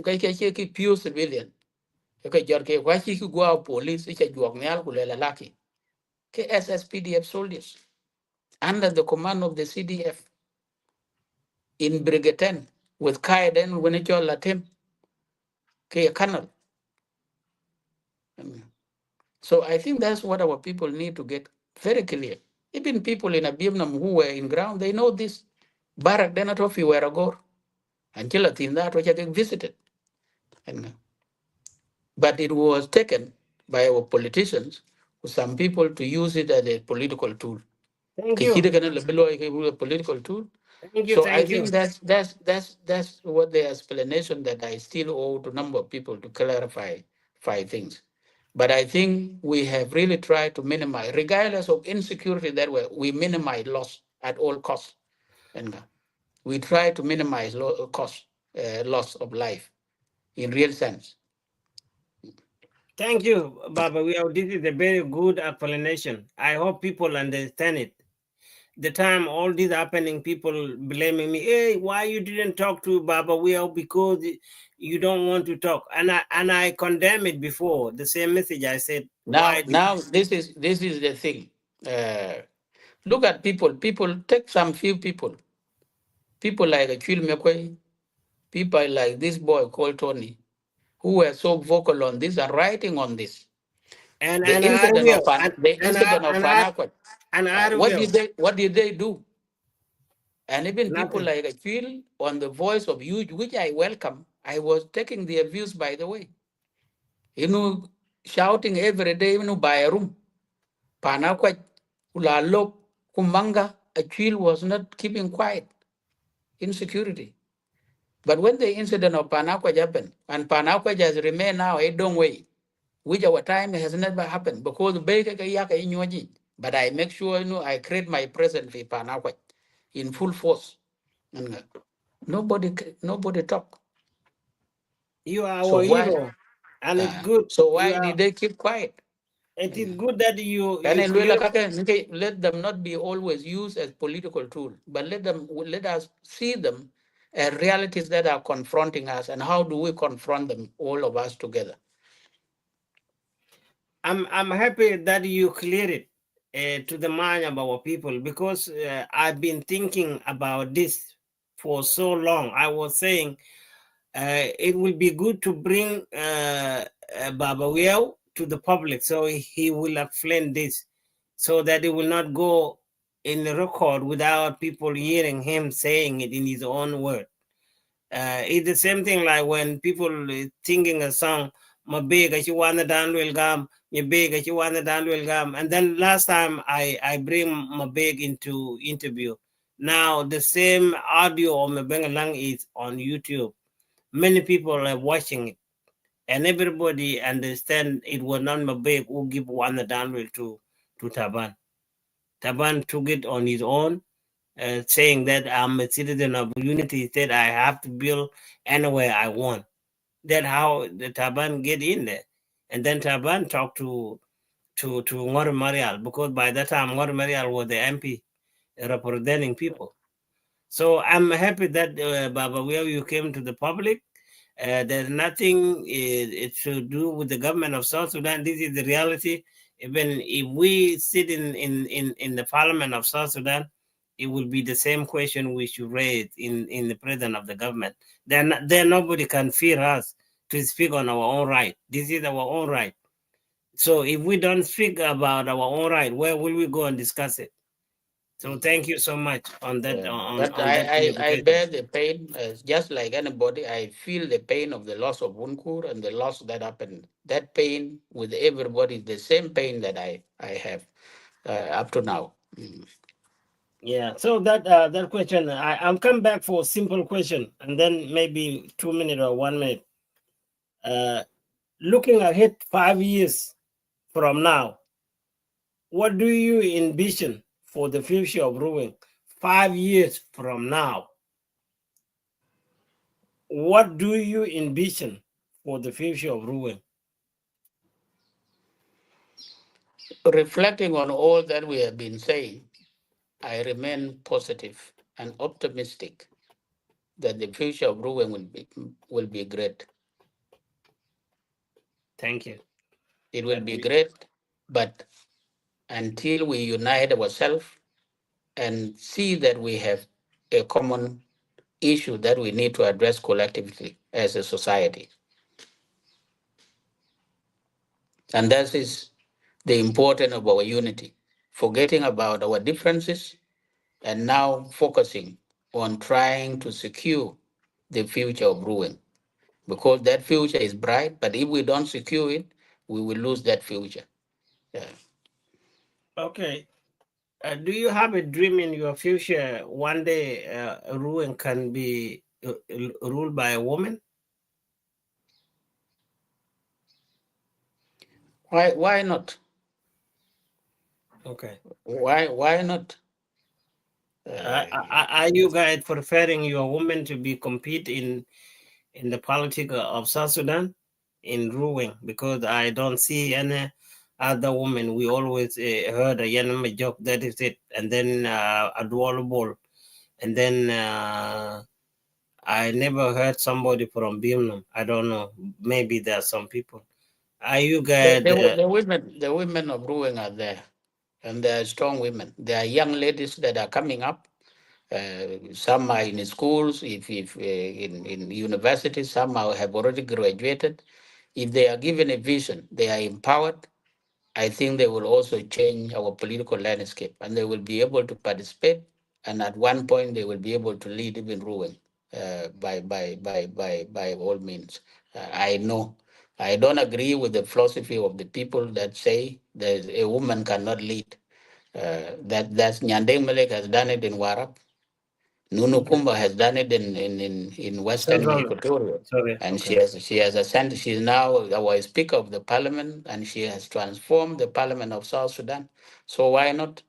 pure civilian. Okay, Jorge, why he could go out police, which a Juagnial Laki. KSSPDF soldiers under the command of the CDF in Brigade 10 with Kaiden when it all Latim, K a colonel. So I think that's what our people need to get very clear. Even people in Abiemnam who were in ground, they know this. Barak Denatofi were a gore until a thing that which I visited. But it was taken by our politicians, some people, to use it as a political tool. Thank you. A political tool. So I think that's what the explanation that I still owe to a number of people to clarify things. But I think we have really tried to minimize, regardless of insecurity that we minimize loss at all costs. And we try to minimize loss of life in real sense. Thank you, Baba. This is a very good explanation. I hope people understand it. The time all this happening, people blaming me, hey, why you didn't talk to Baba Wieu, because you don't want to talk. And I condemn it before. The same message I said. Now this is the thing. Look at people. People take some few people. People like Achille Mekwe, people like this boy called Tony, who were so vocal on this and writing on this. And The I incident will. of Panakwat. What did they do? And even people like Achille on the voice of youth, which I welcome, I was taking their views, by the way. Shouting every day, by a room. Panakwat, Ulalop, Kumanga, Achille was not keeping quiet. Insecurity. But when the incident of Panakwaj happened, and Panakwaj has remained now a long way, which our time has never happened, because but I make sure I create my presence with Panakwaj in full force. And nobody talk. You are our hero, and it's good. So why did they keep quiet? It is good that you let them not be always used as political tool, but let us see them as realities that are confronting us, and how do we confront them, all of us together. I'm happy that you clear it to the mind of our people, because I've been thinking about this for so long. I was saying it will be good to bring Baba Wieu to the public, so he will explain this, so that it will not go in the record without people hearing him saying it in his own word. It's the same thing like when people singing a song, Mabega Chiwana Danwell Gam, Yabega Chiwana Danwell Gam. And then last time I bring Mabeg into interview. Now the same audio of Mabengalang is on YouTube. Many people are watching it, and everybody understand it was not Mabeg who give Wana Danwell to Taban. Taban took it on his own, saying that I'm a citizen of unity, that I have to build anywhere I want. That's how the Taban get in there. and then Taban talked to Ngor Marial, because by that time Ngor Marial was the MP representing people. So I'm happy that Baba Wieu, you came to the public. There's nothing it should do with the government of South Sudan. This is the reality. Even if we sit in the parliament of South Sudan, it will be the same question we should raise in the president of the government. Then nobody can fear us to speak on our own right. This is our own right. So if we don't speak about our own right, where will we go and discuss it? So thank you so much on that. But I bear the pain just like anybody. I feel the pain of the loss of Unkur and the loss that happened. That pain with everybody, the same pain that I have up to now. Yeah. So that question, I'm come back for a simple question, and then maybe 2 minutes or 1 minute. Looking ahead 5 years from now, what do you envision for the future of Ruweng? 5 years from now, what do you envision for the future of Ruweng? Reflecting on all that we have been saying, I remain positive and optimistic that the future of Ruweng will be great. Thank you. It will be great, but until we unite ourselves and see that we have a common issue that we need to address collectively as a society. And that is the importance of our unity, forgetting about our differences and now focusing on trying to secure the future of Ruweng. Because that future is bright, but if we don't secure it, we will lose that future. Yeah. Okay. Do you have a dream in your future one day Ruweng can be ruled by a woman? Why not? Okay. Why not? Are you guys preferring your woman to be compete in the politics of South Sudan in Ruweng? Because I don't see any other woman. We always heard a Yanama joke, that is it, and then a dual ball, and then I never heard somebody from Birmingham. I don't know. Maybe there are some people. Are you guys? The women of Ruweng are there, and they are strong women. There are young ladies that are coming up. Some are in schools, if in universities, some have already graduated. If they are given a vision, they are empowered. I think they will also change our political landscape, and they will be able to participate. And at one point, they will be able to lead even Ruweng by all means. I know. I don't agree with the philosophy of the people that say that a woman cannot lead. That's Nyandeng Melek has done it in Warap. Nunu Kumba has done it in Western Equatoria. Sorry. And Okay. she has ascended. She's now our Speaker of the Parliament, and she has transformed the Parliament of South Sudan. So why not?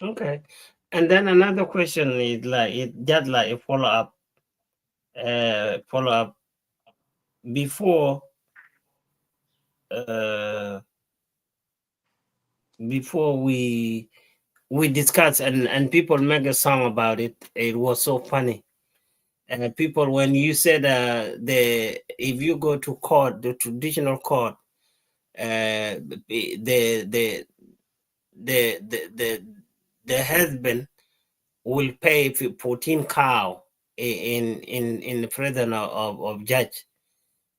Okay. And then another question is like just like a follow up. Before before we discuss and people make a song about it. It was so funny. People, when you said if you go to court, the traditional court, the the husband will pay 14 cow in the presence of judge,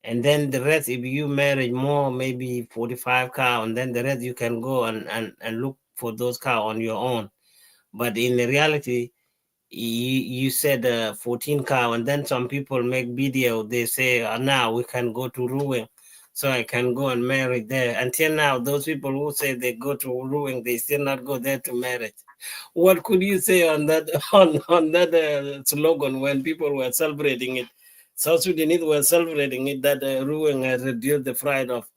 and then the rest, if you marry more, maybe 45 cow, and then the rest you can go and look for those cow on your own. But in reality, you said 14 cow, and then some people make video, they say now we can go to Ruweng, so I can go and marry there. Until now, those people who say they go to Ruweng, they still not go there to marry. What could you say on that on that slogan when people were celebrating it? South Sudanese were celebrating it, that Ruweng has reduced the pride of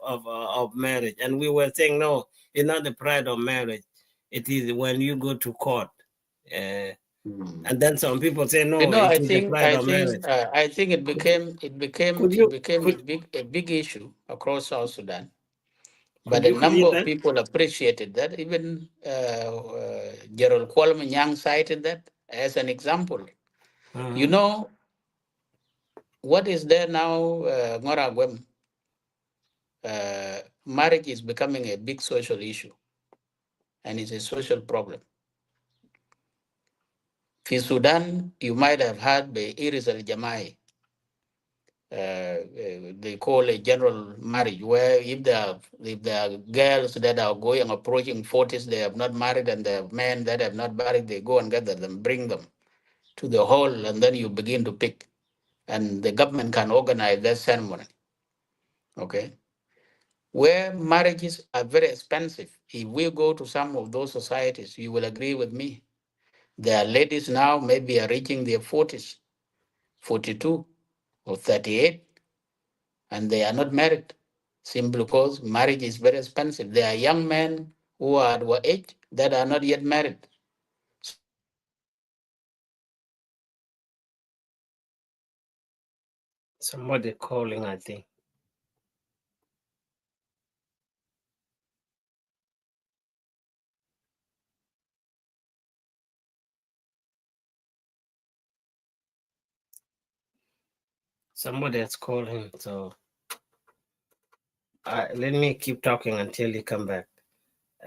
marriage, and we were saying no, it's not the pride of marriage. It is when you go to court. And then some people say, You no, know, it is a private marriage. I think it Could you, became could you, could, a big issue across South Sudan. could But a you number clear of that? people appreciated that. Even Gerald Kwalman Yang cited that as an example. You Uh-huh. know, what is there now, Ngora marriage is becoming a big social issue and it's a social problem. In Sudan, you might have heard the Iris al Jamai, they call a general marriage, where if there are girls that are going approaching 40s, they have not married, and the men that have not married, they go and gather them, bring them to the hall, and then you begin to pick. And the government can organize that ceremony. Okay. Where marriages are very expensive. If we go to some of those societies, you will agree with me. There are ladies now maybe are reaching their 40s, 42 or 38, and they are not married simply because marriage is very expensive. There are young men who are at our age that are not yet married. Somebody calling, I think. Somebody is calling, so let me keep talking until you come back.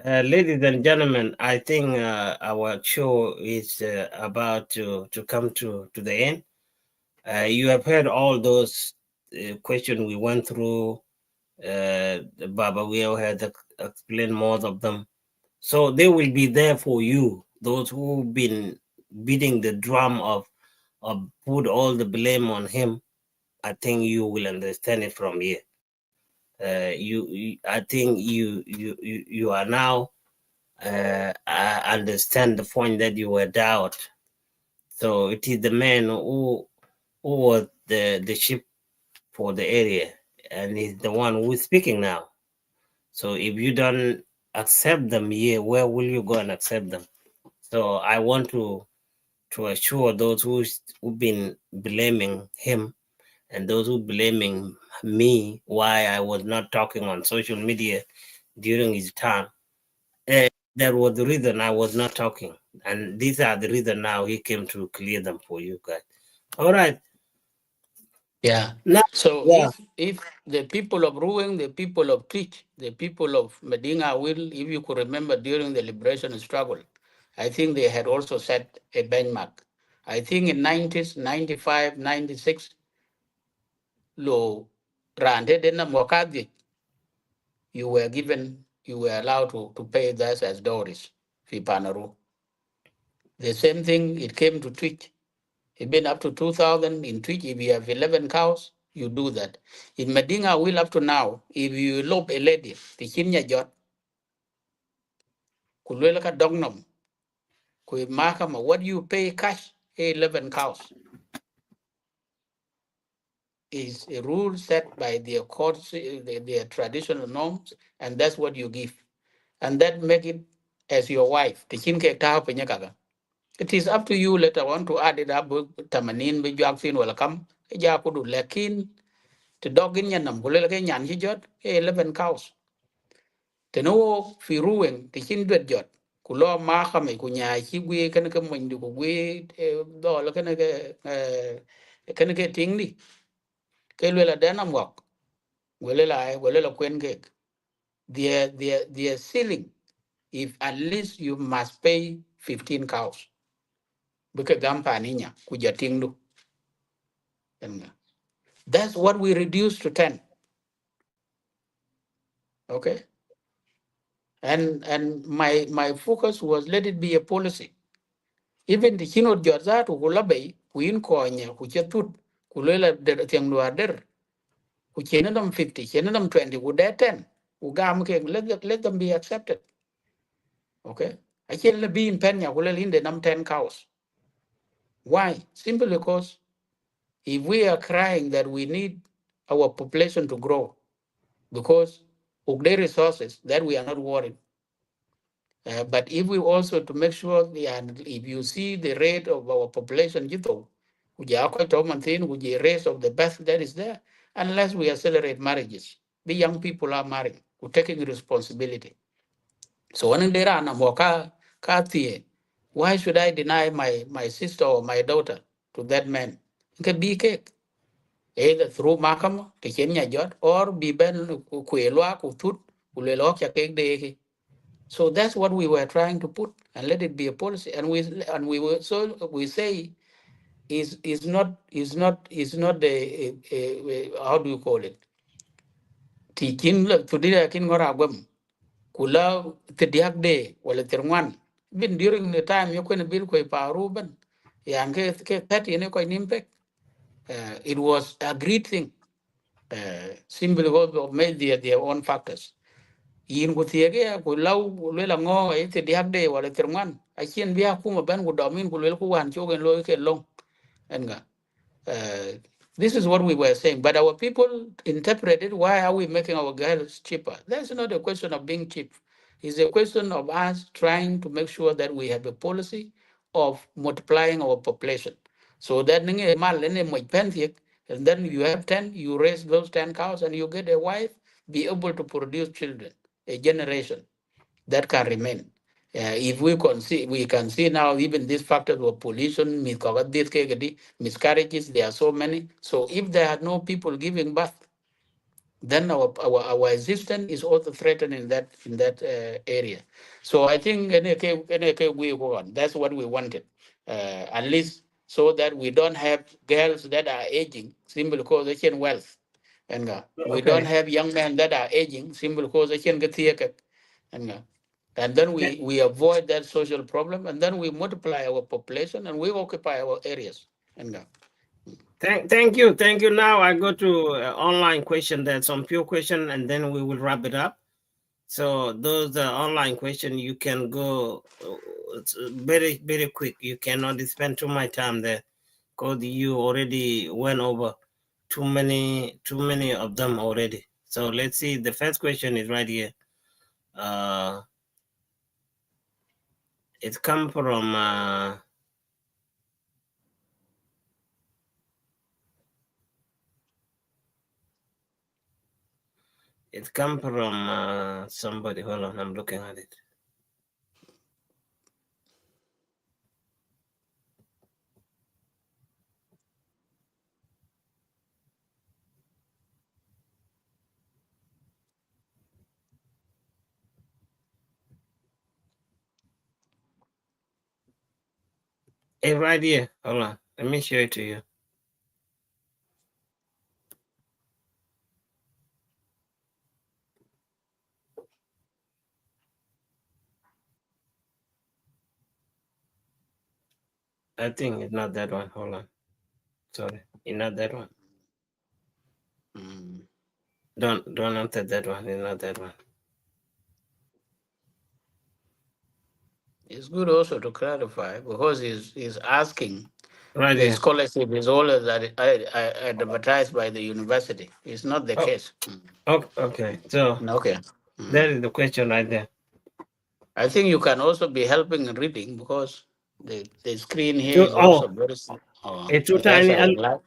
Ladies and gentlemen, I think our show is about to come to the end. You have heard all those questions we went through. Baba Wieu had explained most of them. So they will be there for you, those who've been beating the drum of put all the blame on him. I think you will understand it from here. I think you are now understand the point that you were doubt. So it is the man who was the ship for the area, and he's the one who is speaking now. So if you don't accept them here, where will you go and accept them? So I want to assure those who've been blaming him and those who blaming me why I was not talking on social media during his time. Uh, that was the reason I was not talking, and these are the reason now he came to clear them for you guys. All right, Yeah. now So yeah, if the people of Ruweng, the people of Twitch, the people of Medina will, if you could remember during the liberation struggle, I think they had also set a benchmark. I think in 90s, 95, 96, lo rande dena mwakadi, you were allowed to pay this as dowries, fi panaru. The same thing, it came to Twitch. It been up to 2000 in Twitch. If you have 11 cows, you do that. In Medina, will up to now, if you lob a lady, the chinya jot, kulwela ka dognom, kuy mahakama, what you pay cash, 11 cows, is a rule set by their courts, their traditional norms, and that's what you give. And that make it as your wife. The chinke taha penyakaga. It is up to you later on to add it up, tamanin, be juaksin welcome, ja kudu lakin, to dog in yanam, kulela ke nyan hijot, 11 cows. Teno fi ruweng, the chin dwet jot, kulo mahame, kunya, higwe, kanaka mwindu, kwe, do, la kanaka tingli, kelwela denam wak, welela kwen cake. Their ceiling, if at least you must pay 15 cows. Because gampa ninya, kuja tinglu. That's what we reduced to 10. Okay. And my focus was let it be a policy. Even the Chino Jorza to Gulabe, Queen Konya, Kuchatut, Kulela de Tiangluader, Kuchenadam 50, Chenadam 20, would that 10? Ugam came, let them be accepted. Okay. I can't be in Penya, will in the num 10 cows. Why? Simply because if we are crying that we need our population to grow, because of the resources that we are not worried. But if we also to make sure, if you see the rate of our population, which the rate of the birth that is there, unless we accelerate marriages, the young people are marrying, we're taking responsibility. So when they run why should I deny my sister or my daughter to that man? Okay, be cake. Either through Makam, the Kenya Jot, or be Ben Kuelwa, Kutut, Ulelok, cake de. So that's what we were trying to put and let it be a policy. And we were so we say is not how do you call it? Teaching to the kin goragum kula tediak de wala terngwan. Been during the time you can build koi paruban. Yang ke 30 ne koi nimpek. It was a great thing. Simply because of made their own factors. Yin ku thiege ku lau le la ngo e te diak de wala terman a chien bia ku ma ban ku domin ku le ku wan cho gen lo ke long enga this is what we were saying, but our people interpreted why are we making our girls cheaper. That's not a question of being cheap. It's a question of us trying to make sure that we have a policy of multiplying our population so that and then you have 10, you raise those 10 cows and you get a wife, be able to produce children, a generation that can remain. If we can see now even these factors of pollution, miscarriages, there are so many. So if there are no people giving birth, then our existence is also threatened in that area. So I think we want. That's what we wanted, at least so that we don't have girls that are aging simply because they can wealth, and we don't Okay. have young men that are aging simply because they can get here, and then we avoid that social problem, and then we multiply our population and we occupy our areas, and Thank you. Thank you. Now I go to online question. There's some few question, and then we will wrap it up. So those online question, you can go it's very very quick. You cannot spend too much time there because you already went over too many of them already. So let's see. The first question is right here. It come from somebody. Hold on, I'm looking at it. It's right here. Hold on. Let me show it to you. I think it's not that one. Hold on. Sorry. It's not that one. Don't answer that one. It's not that one. it's good also to clarify because he's asking Right the here. scholarship is always advertised by the university. It's not the Oh, case. okay. So Okay. that is the question right there. I think you can also be helping in reading because the screen here is also Oh, very small. it's too Yes, tiny. I would like.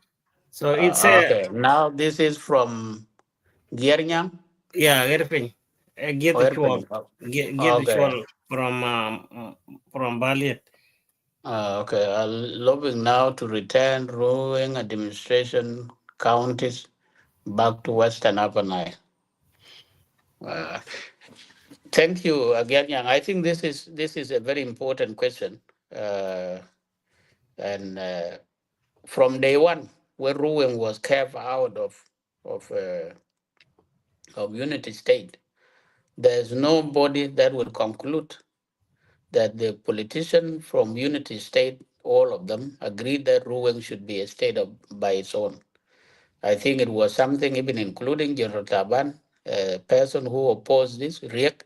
So it's a Okay, now this is from Giernyang yeah. Everything. Get the or tool. Erping. Get the Okay. tool from Bali. Okay, I'm looking now to return Ruweng administration counties back to Western Upper Nile. Uh, Thank you again, Yang. I think this is a very important question, and from day one, when Ruweng was carved out of unity state, there's nobody that will conclude that the politician from unity state, all of them, agreed that Ruweng should be a state by its own. I think it was something even including General Taban, a person who opposed this, react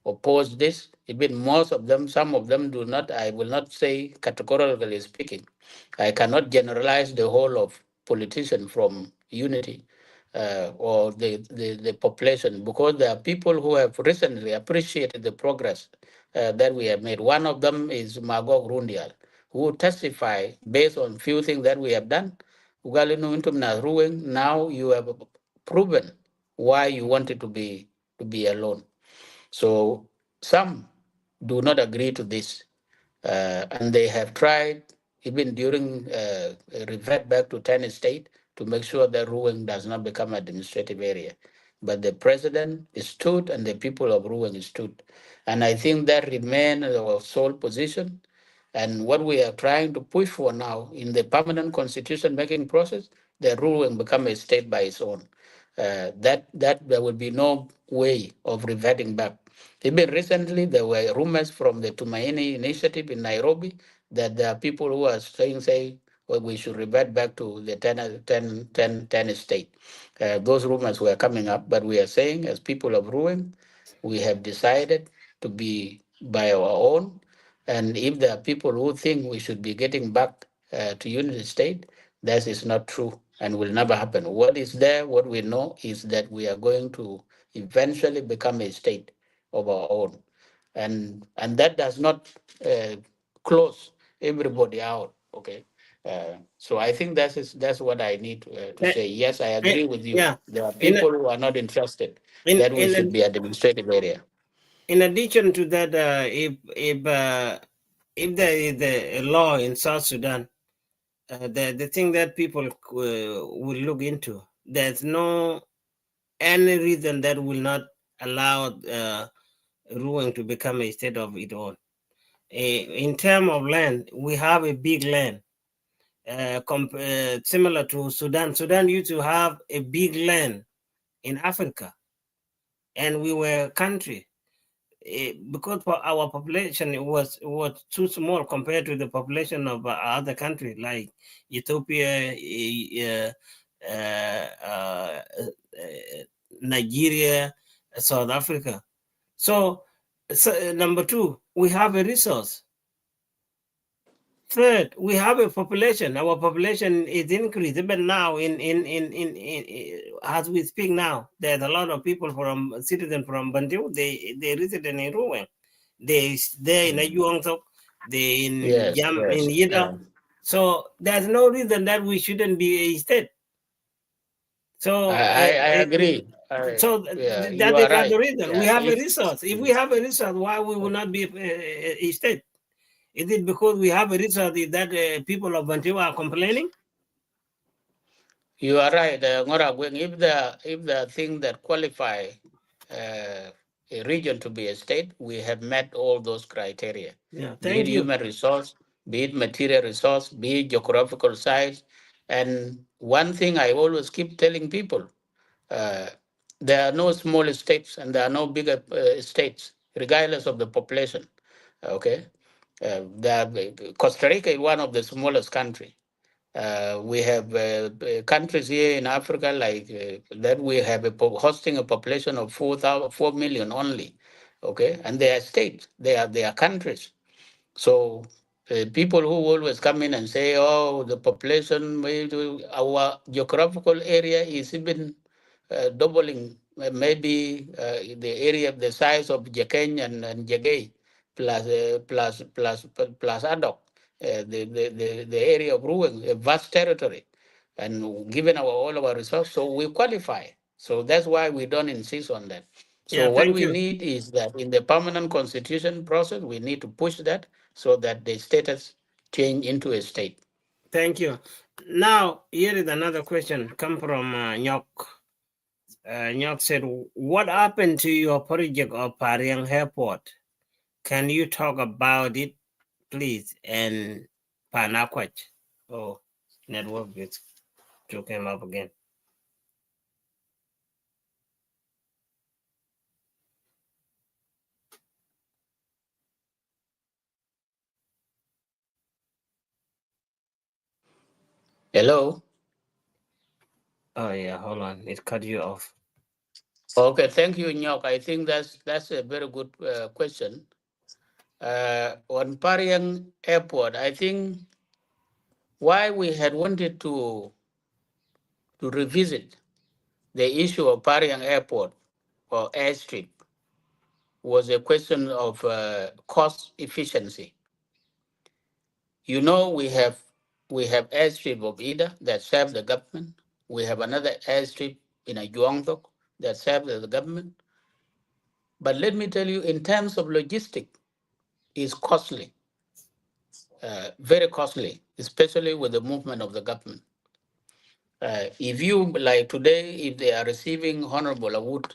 opposed this. Even most of them, some of them do not, I will not say categorically speaking. I cannot generalize the whole of politicians from unity. or the population, because there are people who have recently appreciated the progress that we have made. One of them is Magog Rundial, who testify based on few things that we have done. Ugali no intum na Ruweng, now you have proven why you wanted to be alone. So some do not agree to this, and they have tried even during revert back to 10 state to make sure that Ruweng does not become administrative area. But the president stood and the people of Ruweng stood. And I think that remains our sole position. And what we are trying to push for now in the permanent constitution making process, the Ruweng become a state by its own. That there will be no way of reverting back. Even recently, there were rumors from the Tumaini initiative in Nairobi that there are people who are saying, well, we should revert back to the 10 state. Those rumors were coming up, but we are saying, as people of Ruang, we have decided to be by our own. And if there are people who think we should be getting back to unity state, that is not true and will never happen. What is there, what we know is that we are going to eventually become a state of our own. And that does not close everybody out. Okay. So I think that's what I need to Eh, say. Yes, I eh, agree with you. yeah. There are In people who are not interested in that we should in be a demonstrative area. in addition to that, if there is a law in South Sudan, the thing that people will look into, there's no any reason that will not allow Ruang to become a state of its own. In terms of land, we have a big land. Similar to Sudan. Sudan used to have a big land in Africa, and we were a country. Because our population was too small compared to the population of other countries like Ethiopia, uh, uh, Nigeria, South Africa. So number two, we have a resource. Third, we have a population. Our population is increased. Even now, in as we speak now, there's a lot of people from citizens from Bantu. They reside in Ruweng. They in Ayuangtok. They in Yes, Jam in yes. Yida. So there's no reason that we shouldn't be a state. So I agree. Yeah, you that are is the right. reason. We Yeah, have a if resource. If we have a resource, why we will not be a state? Is it because we have a resource that people of Bantu are complaining? you are right, Ngora Gweng, if the thing that qualify a region to be a state, we have met all those criteria, Yeah, be it thank you. human resource, be it material resource, be it geographical size. And one thing I always keep telling people, uh, there are no small states and there are no bigger states, regardless of the population. Okay, Costa Rica is one of the smallest country. We have countries here in Africa like that we have hosting a population of 4 million only. Okay, and they are states, they are countries. So people who always come in and say, "Oh, the population, our geographical area is even doubling, maybe the area, the size of Jekeng and Jagay, plus Adok, the area of Ruang, a vast territory, and given all of our resources, so we qualify. So that's why we don't insist on that. Yeah, So what thank we you. need is that in the permanent constitution process, we need to push that so that the status change into a state. Thank you. Now, here is another question come from Nyok. Nyok said, what happened to your project of Pariang Airport? Can you talk about it, please? And Panakwach. Oh, network is came up again. Hello? Oh, yeah, hold on. It cut you off. Okay, thank you, Nyok. I think that's a very good question. On Pariang Airport, I think why we had wanted to revisit the issue of Pariang Airport or airstrip was a question of cost efficiency. You know, we have airstrip of Ida that serve the government. We have another airstrip in Ajuangtok that serves the government. But let me tell you, in terms of logistics, is costly, very costly, especially with the movement of the government. If you like today, if they are receiving Honorable Awud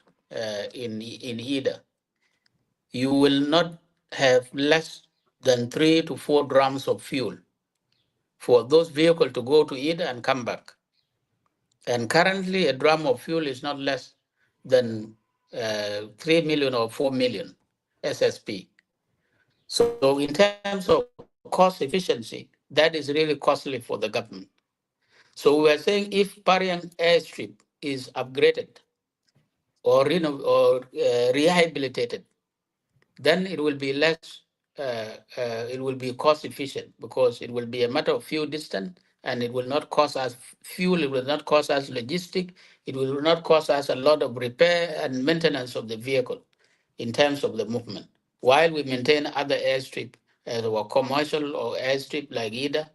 in Ida, you will not have less than 3 to 4 drums of fuel for those vehicles to go to Ida and come back. And currently, a drum of fuel is not less than 3 million or 4 million SSP. So, in terms of cost efficiency, that is really costly for the government. So, we are saying if Pariang airstrip is upgraded or rehabilitated, then it will be less, it will be cost efficient because it will be a matter of few distance and it will not cost us fuel, it will not cost us logistic, it will not cost us a lot of repair and maintenance of the vehicle in terms of the movement. While we maintain other airstrip as our commercial or airstrip like Ida,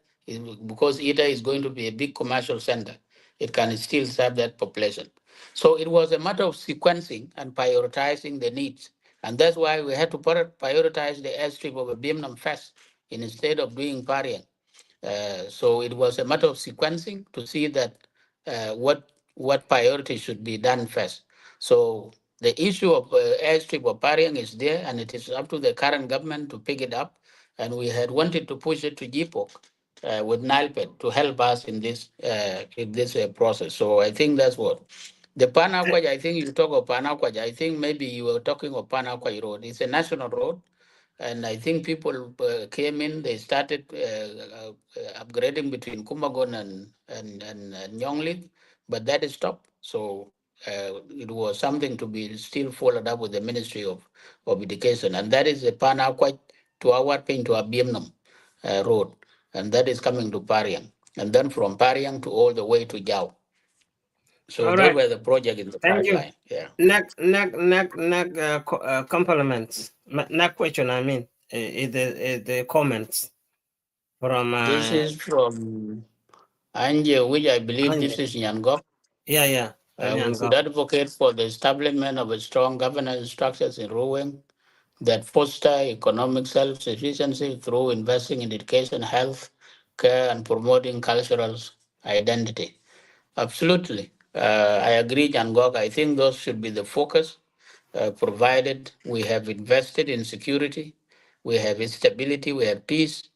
because Ida is going to be a big commercial center, it can still serve that population. So it was a matter of sequencing and prioritizing the needs. And that's why we had to prioritize the airstrip of a Vietnam first instead of doing Pariang. So it was a matter of sequencing to see that what priority should be done first. So the issue of airstrip of Pariang is there, and it is up to the current government to pick it up. And we had wanted to push it to GPOC with NILPED to help us in this process. So I think that's what. The Panakwaj, I think you talk of Panakwaj. I think maybe you were talking of Panakwaj Road. It's a national road. And I think people came in, they started upgrading between Kumagon and Nyonglit, but that is stopped. So it was something to be still followed up with the Ministry of Education. And that is the Panakwaj to our pin to Abiemnum road. And that is coming to Pariang. And then from Pariang to all the way to Jau. So All those right. were the project in the Thank you. pipeline. Yeah. Compliments. Next question, I mean, is the comments from This is from Anje, which I believe this Anya. is Nyangok. Yeah. We should Anyango. advocate for the establishment of a strong governance structures in Ruweng that foster economic self-sufficiency through investing in education, health, care, and promoting cultural identity. Absolutely. I agree, Nyangok. I think those should be the focus, provided we have invested in security, we have stability, we have peace.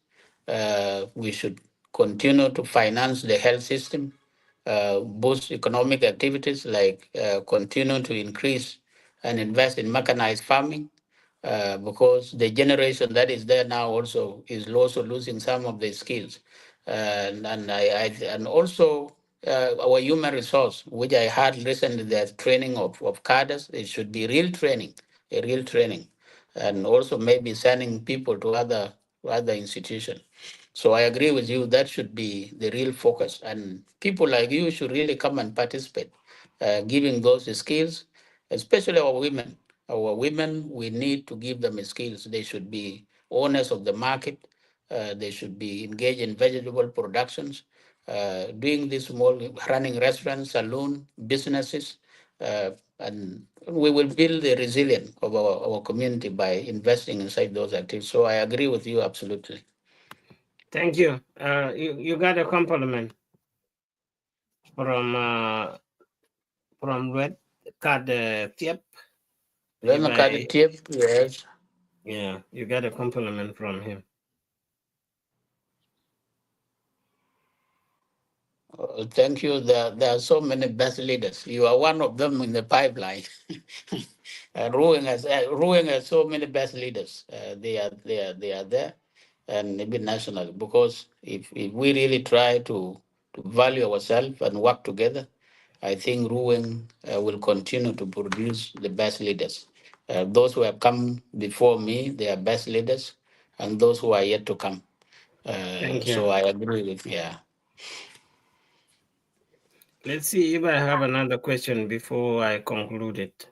We should continue to finance the health system, boost economic activities like continue to increase and invest in mechanized farming, because the generation that is there now also is also losing some of the skills. And also our human resource, which I heard recently, there's training of cadres. It should be real training, a real training, and also maybe sending people to other institutions. So I agree with you. That should be the real focus, and people like you should really come and participate, giving those skills, especially our women. Our women, we need to give them skills. They should be owners of the market. They should be engaged in vegetable productions, doing this small, running restaurants, saloon, businesses, and we will build the resilience of our community by investing inside those activities. So I agree with you absolutely. Thank you. You got a compliment from Red Card Tip. Then the kind of tip, yes. Yeah, you got a compliment from him. Thank you. There are so many best leaders. You are one of them in the pipeline. Ruweng has so many best leaders. They are there, and maybe nationally. Because if we really try to value ourselves and work together, I think Ruweng will continue to produce the best leaders. Those who have come before me, they are best leaders, and those who are yet to come. Thank you. So I agree with. Yeah. Let's see if I have another question before I conclude it.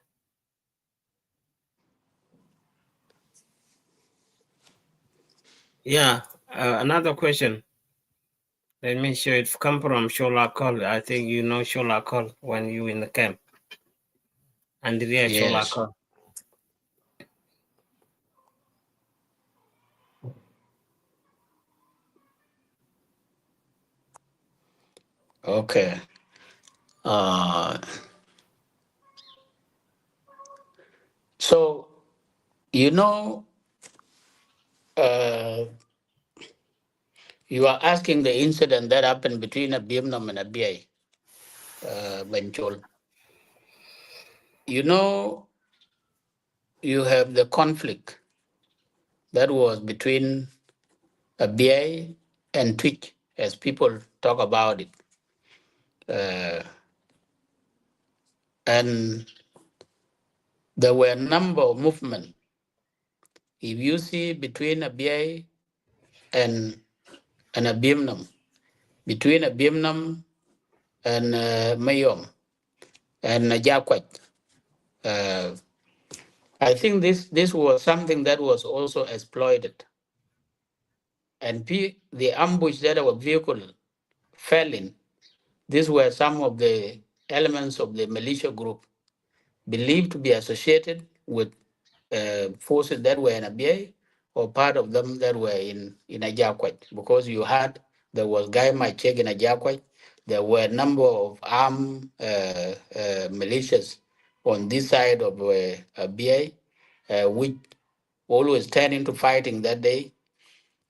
Yeah, another question. Let me show it. Come from Shola Call. I think you know Shola Call when you in the camp. Andrea Shola Yes. Call. Okay. So, you know, you are asking the incident that happened between a Biemnam and a BA, Benchol. You know, you have the conflict that was between a BA and Twitch, as people talk about it. And there were a number of movements. If you see between a BA and a Biemnam, between a Biemnam and Mayom and Jakwat, I think this was something that was also exploited. And the ambush that our vehicle fell in, these were some of the elements of the militia group believed to be associated with forces that were in Abyei or part of them that were in Ajakwat. Because there was Guy Macheg in Ajakwat, there were a number of armed militias on this side of Abyei, which always turned into fighting that day.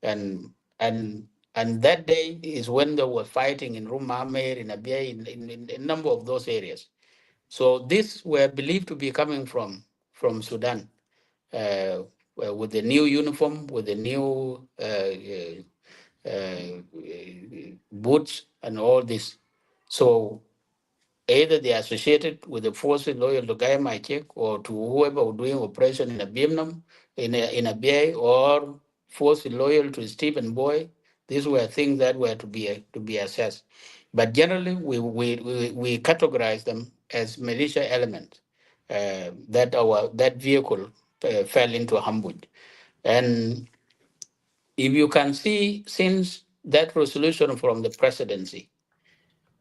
And and and that day is when they were fighting in Rumamer, in Abyei, in a number of those areas. So these were believed to be coming from Sudan with the new uniform, with the new boots and all this. So either they are associated with the forces loyal to Guy Machek or to whoever was doing operation in a Biemnam, in a BA, or forces loyal to Stephen Boy. These were things that were to be assessed. But generally, we categorize them as militia elements that vehicle fell into ambush. And if you can see, since that resolution from the presidency,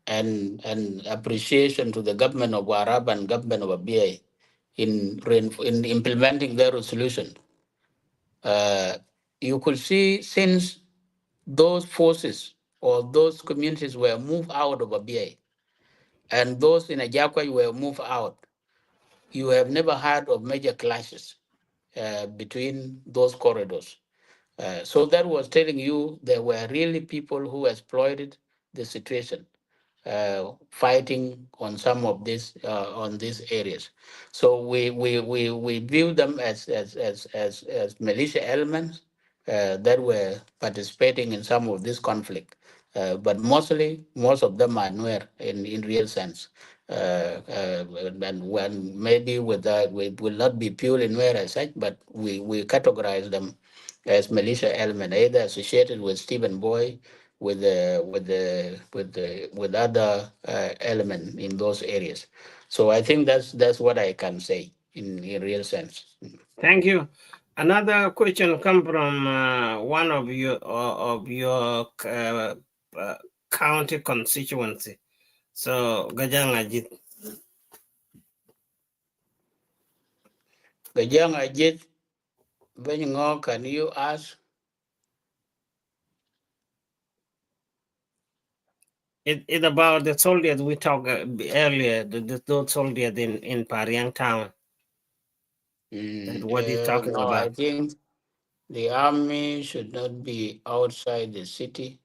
and appreciation to the government of Warab and government of Abia in implementing their resolution. You could see, since those forces or those communities were moved out of Abia and those in Ajakwa were moved out, you have never heard of major clashes between those corridors. So that was telling you there were really people who exploited the situation, fighting on some of these areas. So we view them as militia elements that were participating in some of this conflict. But most of them are nowhere in real sense. And when maybe with that, we will not be purely nowhere as such, but we categorize them as militia element, either associated with Stephen Boy, with other element in those areas. So I think that's what I can say in real sense. Thank you. Another question come from one of your county constituency. So Gajang Ajit. Gajang Ajit, Bengo, can you ask? It about the soldiers we talked earlier, those soldiers in Pariang town. That what he's talking No, I about. think the army should not be outside the city.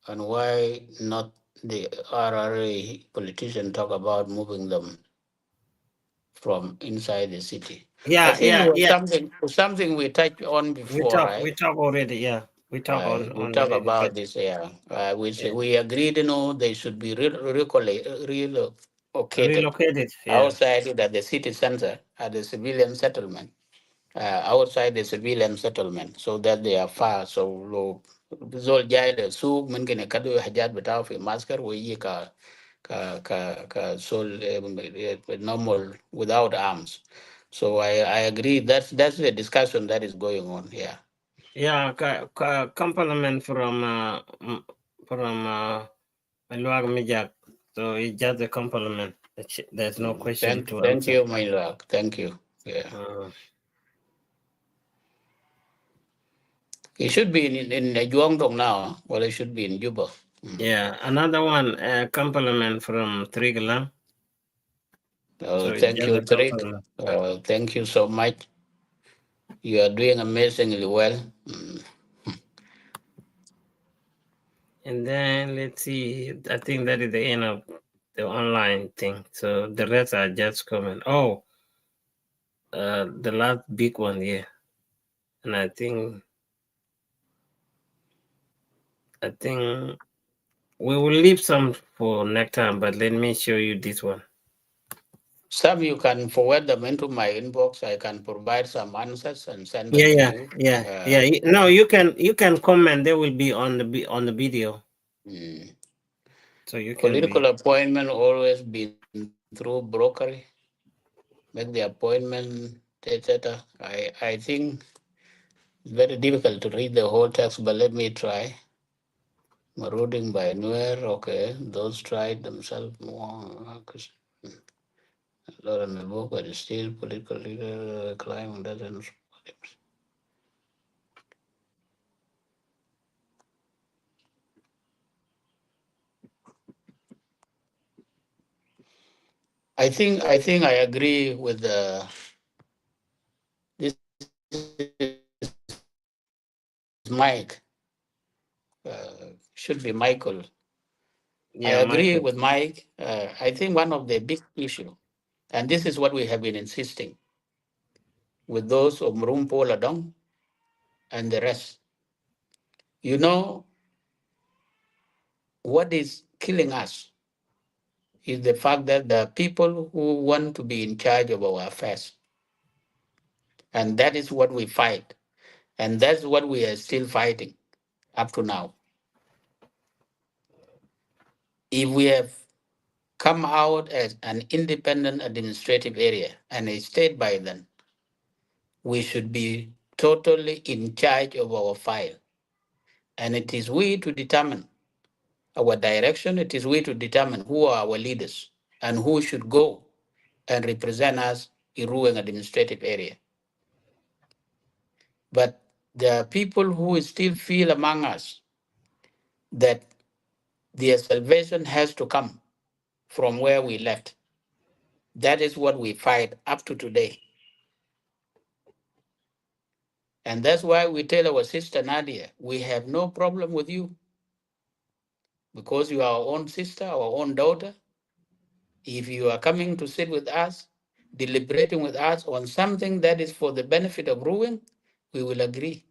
And why not the RRA politician talk about moving them from inside the city? I think it was something we touched on before, right? We talk already, yeah. We talk We on talk already, about but this, yeah. yeah. We agreed, they should be relocated Relocated, yeah. outside at the city center, at the civilian settlement, outside the civilian settlement, so that they are far so low, Zol jai le su min gene kadu hajat betaw fi masker we yi ka sol normal without arms. So I agree that's the discussion that is going on here. Yeah, compliment from Luag Mijak. So it's just a compliment. There's no question to Thank answer. you, my luck. Thank you. Yeah. Uh, It should be in Juangdong now, or it should be in Juba. yeah, another one, compliment from Trigla. So it's Thank just you, a Trick. compliment. Thank you so much. You are doing amazingly well. And then let's see. I think that is the end of the online thing. So the rest are just comment. Oh, the last big one here, and I think we will leave some for next time. But let me show you this one. Some you can forward them into my inbox. I can provide some answers and send Yeah, them to yeah, you. yeah, yeah. No, you can comment. They will be on the video, Mm. so you can be. Political appointment always been through brokery. Make the appointment, etc. I think it's very difficult to read the whole text, but let me try. Marauding by Nuer, okay. Those tried themselves more. Laura Melbourne, but still political leader climbing doesn't. I think I agree with this is Mike. Should be Michael. I Yeah, agree with Michael. Mike. I think one of the big issue, and this is what we have been insisting with those of Murumpo Ladong and the rest. You know, what is killing us is the fact that the people who want to be in charge of our affairs, and that is what we fight, and that's what we are still fighting up to now. If we have come out as an independent administrative area and a state by then, we should be totally in charge of our file. And it is we to determine our direction, it is we to determine who are our leaders and who should go and represent us in Ruweng administrative area. But there are people who still feel among us that their salvation has to come from where we left. That is what we fight up to today. And that's why we tell our sister Nadia, we have no problem with you because you are our own sister, our own daughter. If you are coming to sit with us, deliberating with us on something that is for the benefit of Ruweng, we will agree.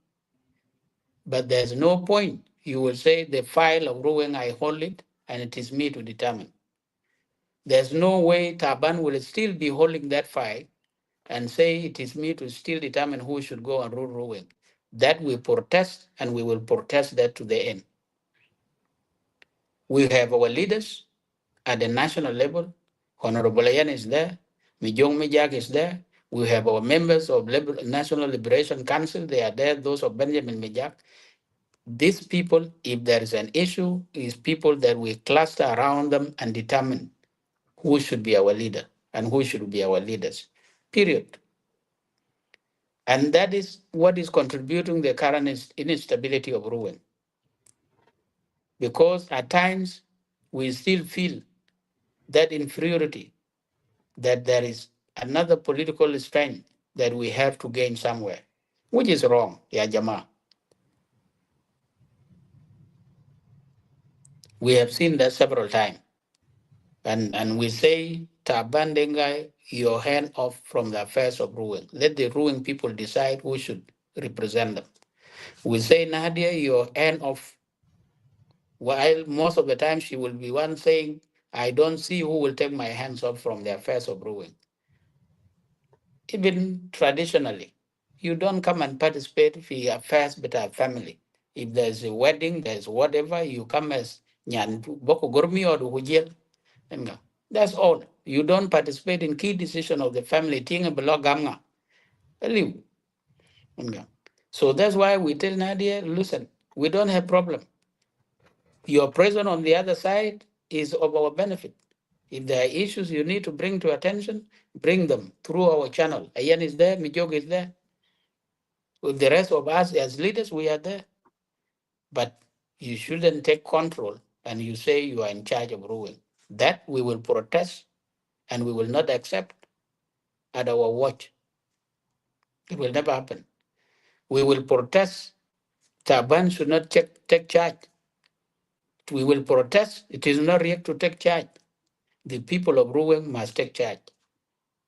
But there's no point. You will say the file of Ruweng, I hold it, and it is me to determine. There's no way Taban will still be holding that file and say it is me to still determine who should go and rule Ruweng. That we protest, and we will protest that to the end. We have our leaders at the national level. Honorable Ayan is there. Mijong Mijak is there. We have our members of National Liberation Council. They are there, those of Benjamin Mijak. These people, if there is an issue, is people that we cluster around them and determine who should be our leader and who should be our leaders. Period. And that is what is contributing the current instability of Ruwen. Because at times we still feel that inferiority, that there is another political strength that we have to gain somewhere, which is wrong, Ya Jama. We have seen that several times. And we say, Tabandengai, your hand off from the affairs of Ruwen. Let the Ruwen people decide who should represent them. We say, Nadia, your hand off, while most of the time she will be one saying, I don't see who will take my hands off from the affairs of Ruwen. Even traditionally, you don't come and participate in the affairs with our family. If there's a wedding, there's whatever, you come as Nyan Boko Gurmi or Hujel. That's all. You don't participate in key decision of the family. Ting below gamma. Live. So that's why we tell Nadia, listen, we don't have problem. Your presence on the other side is of our benefit. If there are issues you need to bring to attention, bring them through our channel. Ayan is there, Mijog is there. With the rest of us as leaders, we are there. But you shouldn't take control and you say you are in charge of Ruweng. That we will protest and we will not accept at our watch. It will never happen. We will protest. Taban should not take charge. We will protest. It is not react to take charge. The people of Ruweng must take charge.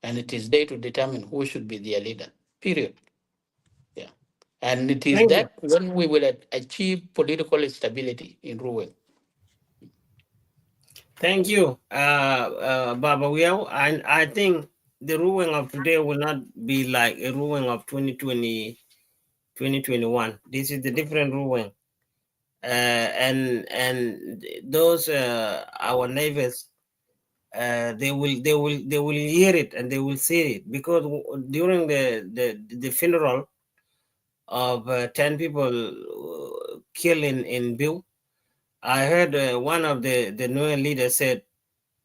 And it is they to determine who should be their leader. Period. Yeah. And it is Thank you. that when we will achieve political stability in Ruweng. Thank you, Baba Wieu. And I think the ruling of today will not be like a ruling of 2020, 2021. This is the different ruling. And those our neighbors, they will hear it and they will see it, because during the funeral of 10 people killed in Bill, I heard one of the new leaders said,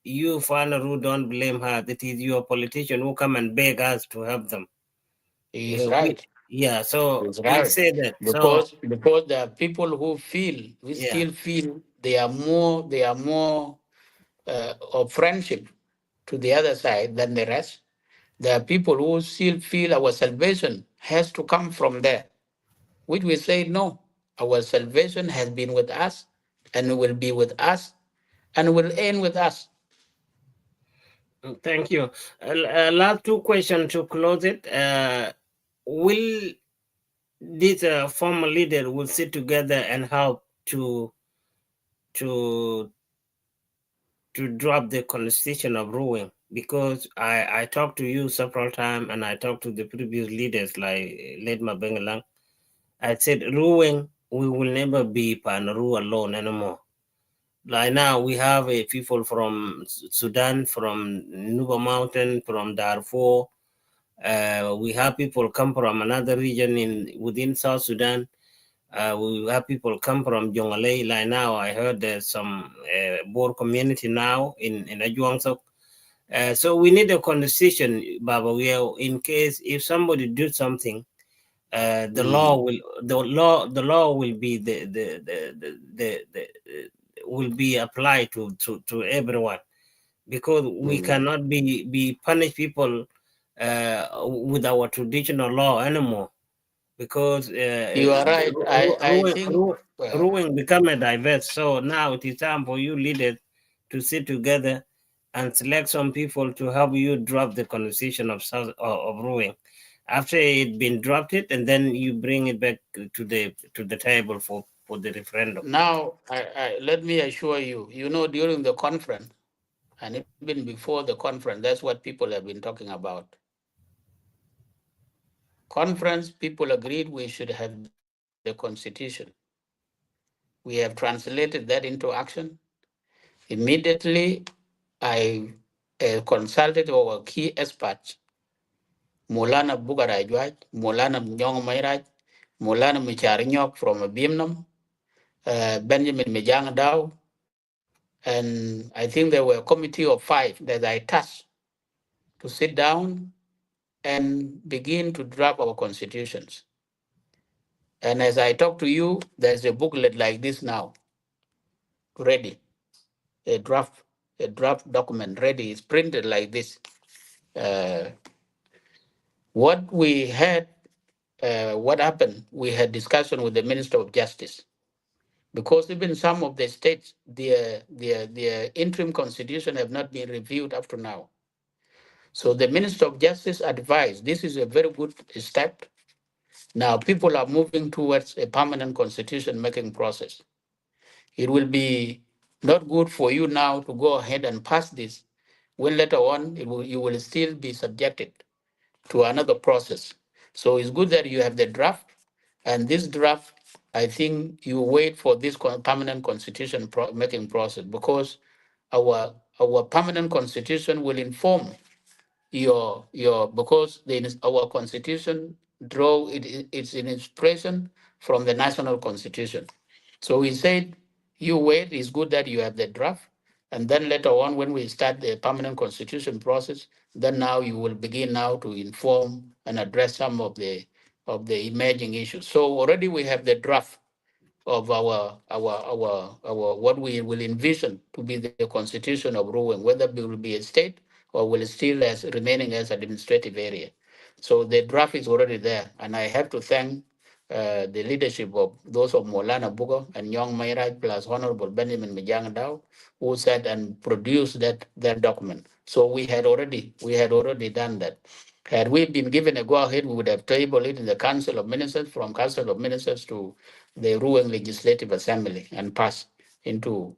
"You, Fana, who don't blame her. That is your politician who come and beg us to help them." He is right. Yeah, so He's he right. said that. So Because there are people who yeah, still feel they are more of friendship to the other side than the rest. There are people who still feel our salvation has to come from there, which we say no. Our salvation has been with us and will be with us and will end with us. thank you. Last two questions to close it. Will this former leader will sit together and help to to drop the constitution of Ruweng? Because I talked to you several times and I talked to the previous leaders like Led Mabengalang. I said Ruweng, we will never be Panaru alone anymore. Like now we have people from Sudan, from Nuba Mountain, from Darfur. We have people come from another region within South Sudan. We have people come from Jongalei. Like now, I heard there's some Boer community now in Ajuangsok. So we need a conversation, Baba. In case if somebody do something, the law Mm. will the law will be the will be applied to everyone, because we Mm. cannot be punish people with our traditional law anymore, because You are right. I think well, ruling become a diverse. So now it is time for you leaders to sit together and select some people to help you drop the conversation of ruling. After it been dropped it, and then you bring it back to the table for the referendum. now let me assure you, during the conference and even before the conference, that's what people have been talking about. Conference, people agreed we should have the constitution. We have translated that into action. Immediately, I consulted our key experts, Molana Bugarajwaj, Molana Nyong Mairaj, Molana Micharinyok from Abimnam, Benjamin Mijang Dao, and I think there were a committee of 5 that I tasked to sit down and begin to draft our constitutions. And as I talk to you, there's a booklet like this now, ready, a draft, a draft document ready. It's printed like this. Uh, what we had, what happened? We had discussion with the Minister of Justice, because even some of the states, their interim constitution have not been reviewed up to now. So the Minister of Justice advised this is a very good step. Now people are moving towards a permanent constitution making process. It will be not good for you now to go ahead and pass this when later on you will still be subjected to another process. So it's good that you have the draft, and this draft I think you wait for this permanent constitution making process, because our permanent constitution will inform your because our constitution draw it's in inspiration from the national constitution. So we said, you wait. It's good that you have the draft, and then later on, when we start the permanent constitution process, then now you will begin now to inform and address some of the emerging issues. So already we have the draft of our what we will envision to be the constitution of Ruweng, whether it will be a state or will still as remaining as administrative area. So the draft is already there, and I have to thank the leadership of those of Molana Bugo and Young Mayraj plus Honorable Benjamin Mijang Dao, who said and produced that document. So we had already done that. Had we been given a go-ahead, we would have tabled it in the Council of Ministers, from Council of Ministers to the Ruweng Legislative Assembly, and pass into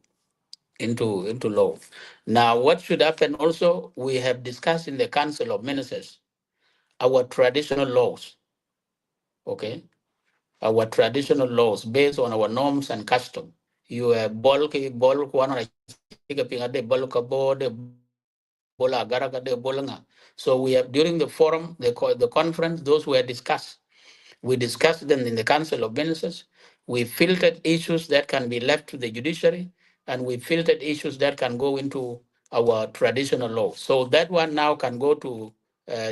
into law. Now, what should happen also? We have discussed in the Council of Ministers our traditional laws. Okay, our traditional laws based on our norms and custom. You have bulk one bola agaraga de bolanga. So we have, during the forum, the conference, those were discussed. We discussed them in the Council of Ministers. We filtered issues that can be left to the judiciary, and we filtered issues that can go into our traditional law. So that one now can go to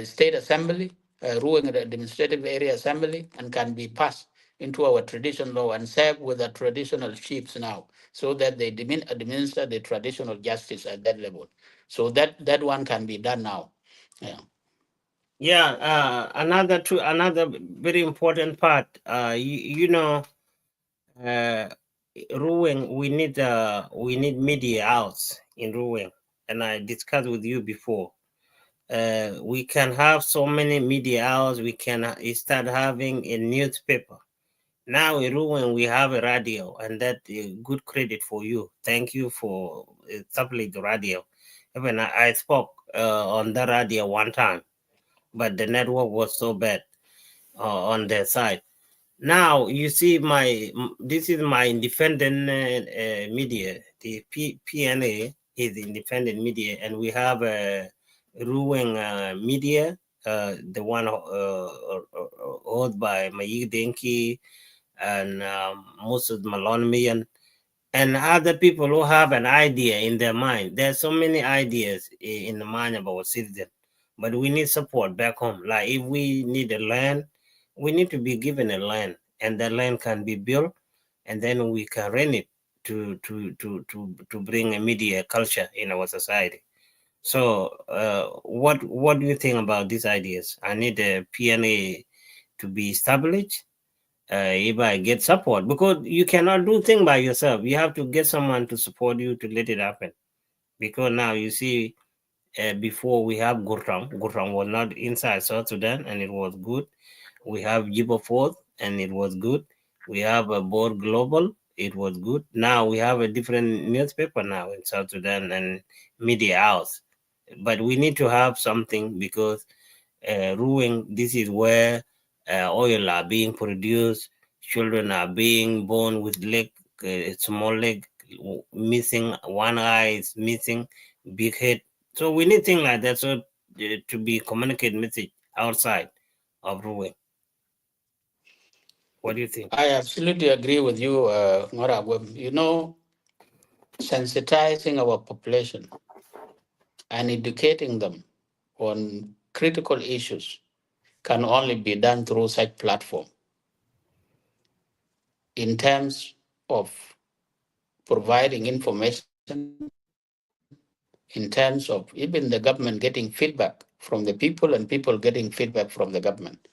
State Assembly, Ruling Administrative Area Assembly, and can be passed into our traditional law and serve with the traditional chiefs now, so that they administer the traditional justice at that level. So that one can be done now. Yeah. Yeah, another very important part. Uh, Ruweng, we need media outs in Ruweng, and I discussed with you before. We can have so many media outs. We can start having a newspaper. Now in Ruweng we have a radio, and that good credit for you. Thank you for establishing the radio. Even I spoke on the radio one time, but the network was so bad on their side. Now you see this is my independent media. The PNA is independent media, and we have a Ruweng media, the one held by Mayig Denki and Moses Malonmian and other people who have an idea in their mind. There's so many ideas in the mind of our citizens, but we need support back home. Like if we need a land, we need to be given a land, and that land can be built, and then we can rent it to bring a media culture in our society. So, what do you think about these ideas? I need a PNA to be established. If I get support, because you cannot do things by yourself. You have to get someone to support you to let it happen. Because now you see, before we have Gurtam. Gurtam was not inside South Sudan, and it was good. We have Juba Fourth, and it was good. We have a board global, it was good. Now we have a different newspaper now in South Sudan and media house. But we need to have something because Ruweng, this is where oil are being produced, children are being born with small leg, missing one eye is missing, big head. So we need things like that, so to be communicate message outside of Ruweng. What do you think? I absolutely agree with you, Ngora. You know, sensitizing our population and educating them on critical issues can only be done through such platform in terms of providing information, in terms of even the government getting feedback from the people and people getting feedback from the government.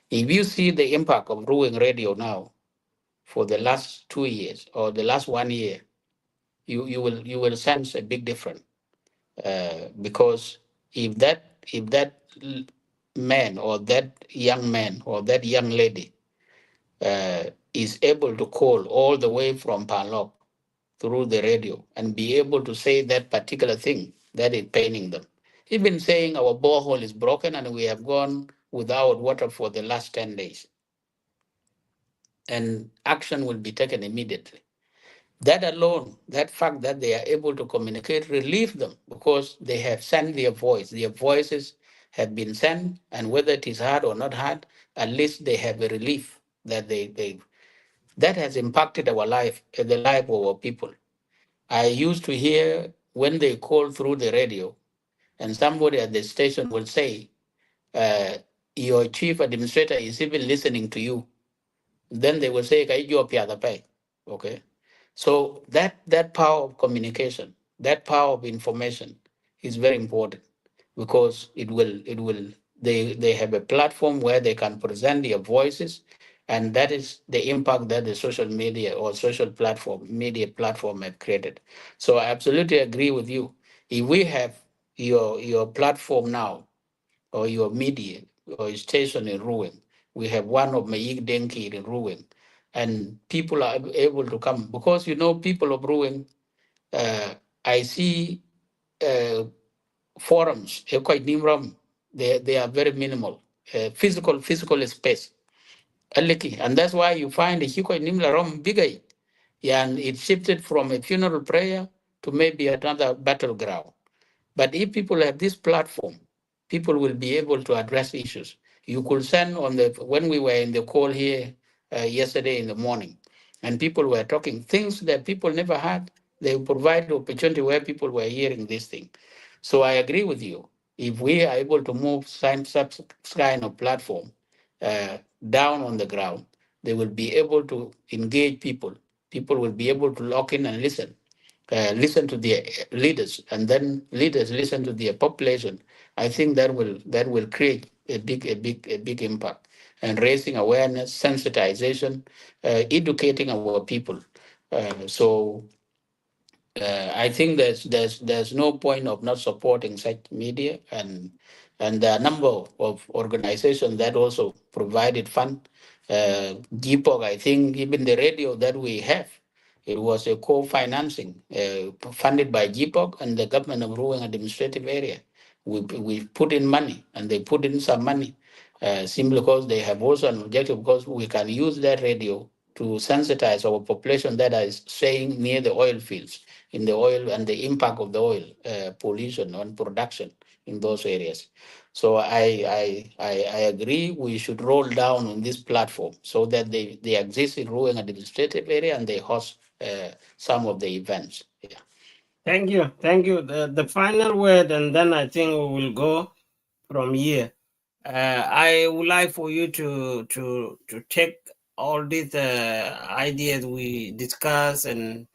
If you see the impact of Ruweng Radio now for the last 2 years or the last 1 year, you will sense a big difference. Because if that man or that young man or that young lady is able to call all the way from Panlok through the radio and be able to say that particular thing that is paining them. Even saying our borehole is broken and we have gone without water for the last 10 days. and action will be taken immediately. That alone, that fact that they are able to communicate, relieve them because they have sent their voice. Their voices have been sent, and whether it is hard or not hard, at least they have a relief that they that has impacted our life, the life of our people. I used to hear when they call through the radio, and somebody at the station will say, uh, "Your chief administrator is even listening to you." Then they will say, "Kai jo pia da pai." Okay. So that power of communication, that power of information is very important because it will they have a platform where they can present their voices, and that is the impact that the social media or social platform media platform have created. So I absolutely agree with you. If we have your platform now or your media or station in Ruweng. We have one of Mayik Denki in Ruweng. And people are able to come because people of Ruweng, uh, I see uh, forums, quite nimram, they are very minimal, physical space. And that's why you find the Hiko Nimla bigger. Yeah, and it shifted from a funeral prayer to maybe another battleground. But if people have this platform, people will be able to address issues. You could send on the when we were in the call here yesterday in the morning, and people were talking things that people never had. They provided opportunity where people were hearing this thing. So I agree with you. If we are able to move such kind of platform uh, down on the ground, they will be able to engage people. People will be able to lock in and listen to their leaders, and then leaders listen to their population. I think that will create a big impact and raising awareness, sensitization, educating our people. So I think there's no point of not supporting such media, and there are a number of organizations that also provided fund. GPOG, I think even the radio that we have, it was a co-financing funded by GPOG and the government of Ruang administrative area. We put in money and they put in some money simply because they have also an objective because we can use that radio to sensitize our population that is staying near the oil fields in the oil and the impact of the oil pollution on production in those areas. So I agree we should roll down on this platform so that they exist in Ruang administrative area and they host some of the events. Yeah. Thank you. Thank you. The final word, and then I think we will go from here. I would like for you to take all these ideas we discuss, and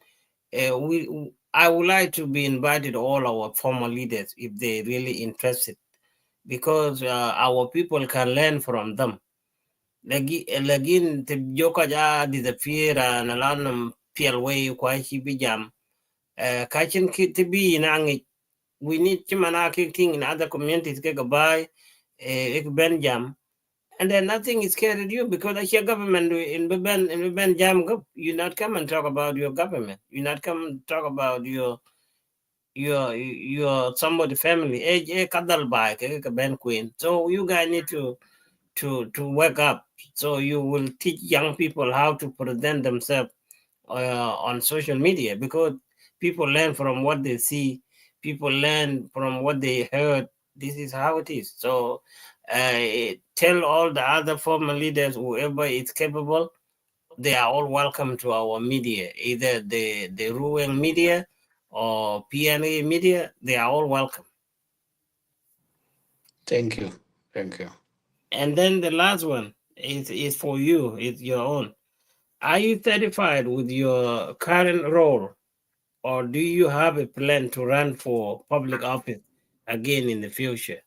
I would like to be invited all our former leaders if they really interested, because our people can learn from them. Lagin te joka ja disappear and alanum piel way kwa hibi jam. Kachin kit to be in angi. We need Chimanaki king in other communities get a buy ben jam. And then nothing is carried you because that's your government in Ben Jam you not come and talk about your government. You not come and talk about your somebody family. Kadal by Ben Queen. So you guys need to wake up. So you will teach young people how to present themselves on social media, because people learn from what they see, people learn from what they heard. This is how it is. So tell all the other former leaders, whoever is capable, they are all welcome to our media, either the Ruweng media or PNA media. They are all welcome. Thank you. Thank you. And then the last one is for you. It's your own. Are you satisfied with your current role, or do you have a plan to run for public office again in the future?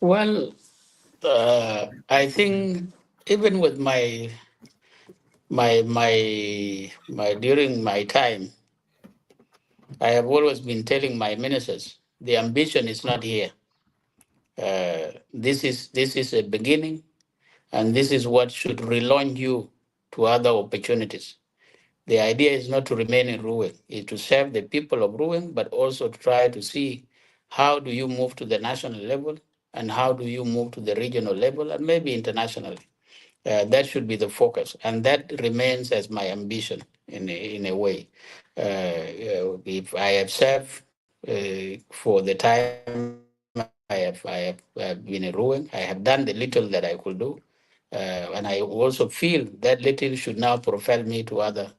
Well, I think even with my during my time, I have always been telling my ministers the ambition is not here. This is a beginning, and this is what should relaunch you to other opportunities. The idea is not to remain in Ruweng, is to serve the people of Ruweng, but also to try to see how do you move to the national level, and how do you move to the regional level and maybe internationally. That should be the focus, and that remains as my ambition in a way. If I have served for the time I have been in Ruweng, I have done the little that I could do, and I also feel that little should now propel me to other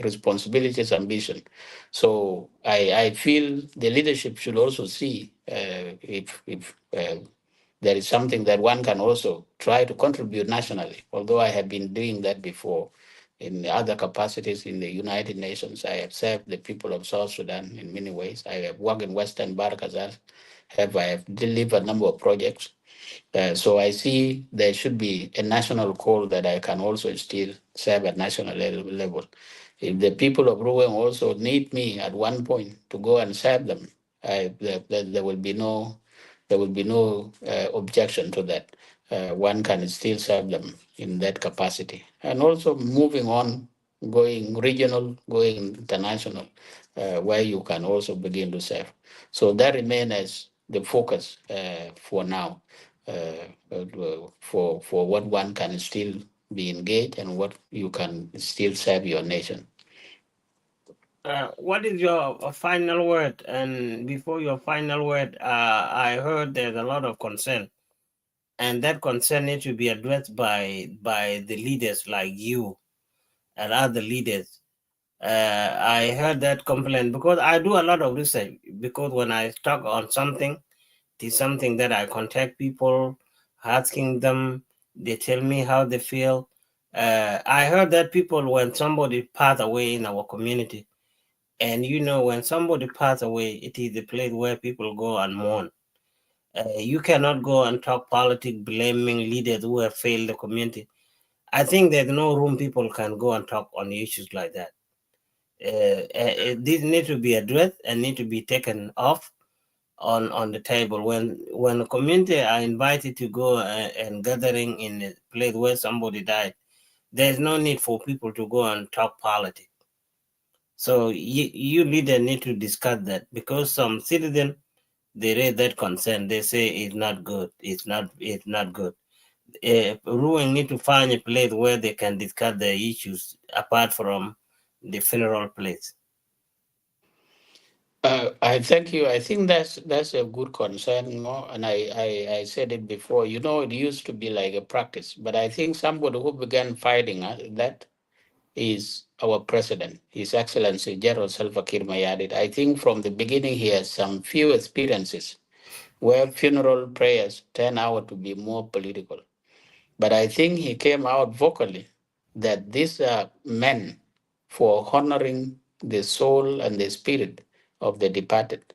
responsibilities, ambition. So I feel the leadership should also see if there is something that one can also try to contribute nationally. Although I have been doing that before in other capacities in the United Nations, I have served the people of South Sudan in many ways. I have worked in Western Barkazal, I have delivered a number of projects. So I see there should be a national call that I can also still serve at national level. If the people of Ruweng also need me at one point to go and serve them, there will be no objection to that. One can still serve them in that capacity, and also moving on, going regional, going international, where you can also begin to serve. So that remains as the focus for now, for what one can still be engaged and what you can still serve your nation. What is your final word? And before your final word, I heard there's a lot of concern, and that concern needs to be addressed by the leaders like you and other leaders. I heard that complaint because I do a lot of research. Because when I talk on something, it is something that I contact people, asking them. They tell me how they feel. I heard that people, when somebody pass away in our community, and when somebody pass away, it is the place where people go and mourn. You cannot go and talk politics, blaming leaders who have failed the community. I think there's no room people can go and talk on issues like that. These need to be addressed and need to be taken off on the table. When the community are invited to go and gathering in a place where somebody died, there's no need for people to go and talk politics. So you leader need to discuss that, because some citizen, they raise that concern. They say it's not good. It's not good. Ruling need to find a place where they can discuss their issues apart from the funeral place. I thank you. I think that's a good concern, and I said it before. It used to be like a practice, but I think somebody who began fighting that is our president, His Excellency General Salva Kiir Mayardit. I think from the beginning he has some few experiences where funeral prayers turn out to be more political. But I think he came out vocally that these are men for honoring the soul and the spirit of the departed.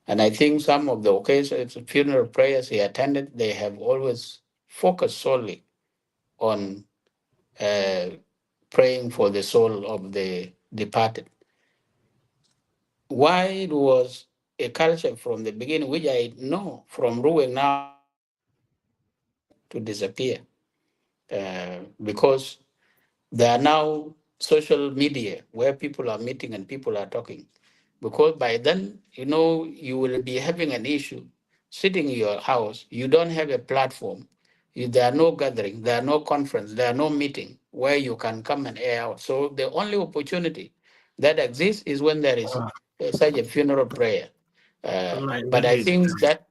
And I think some of the occasions, funeral prayers he attended, they have always focused solely on uh, praying for the soul of the departed. Why it was a culture from the beginning, which I know from Ruweng now to disappear, because there are now social media where people are meeting and people are talking. Because by then, you will be having an issue sitting in your house. You don't have a platform. There are no gathering, there are no conference, there are no meeting where you can come and air out. So the only opportunity that exists is when there is such a funeral prayer. But I think that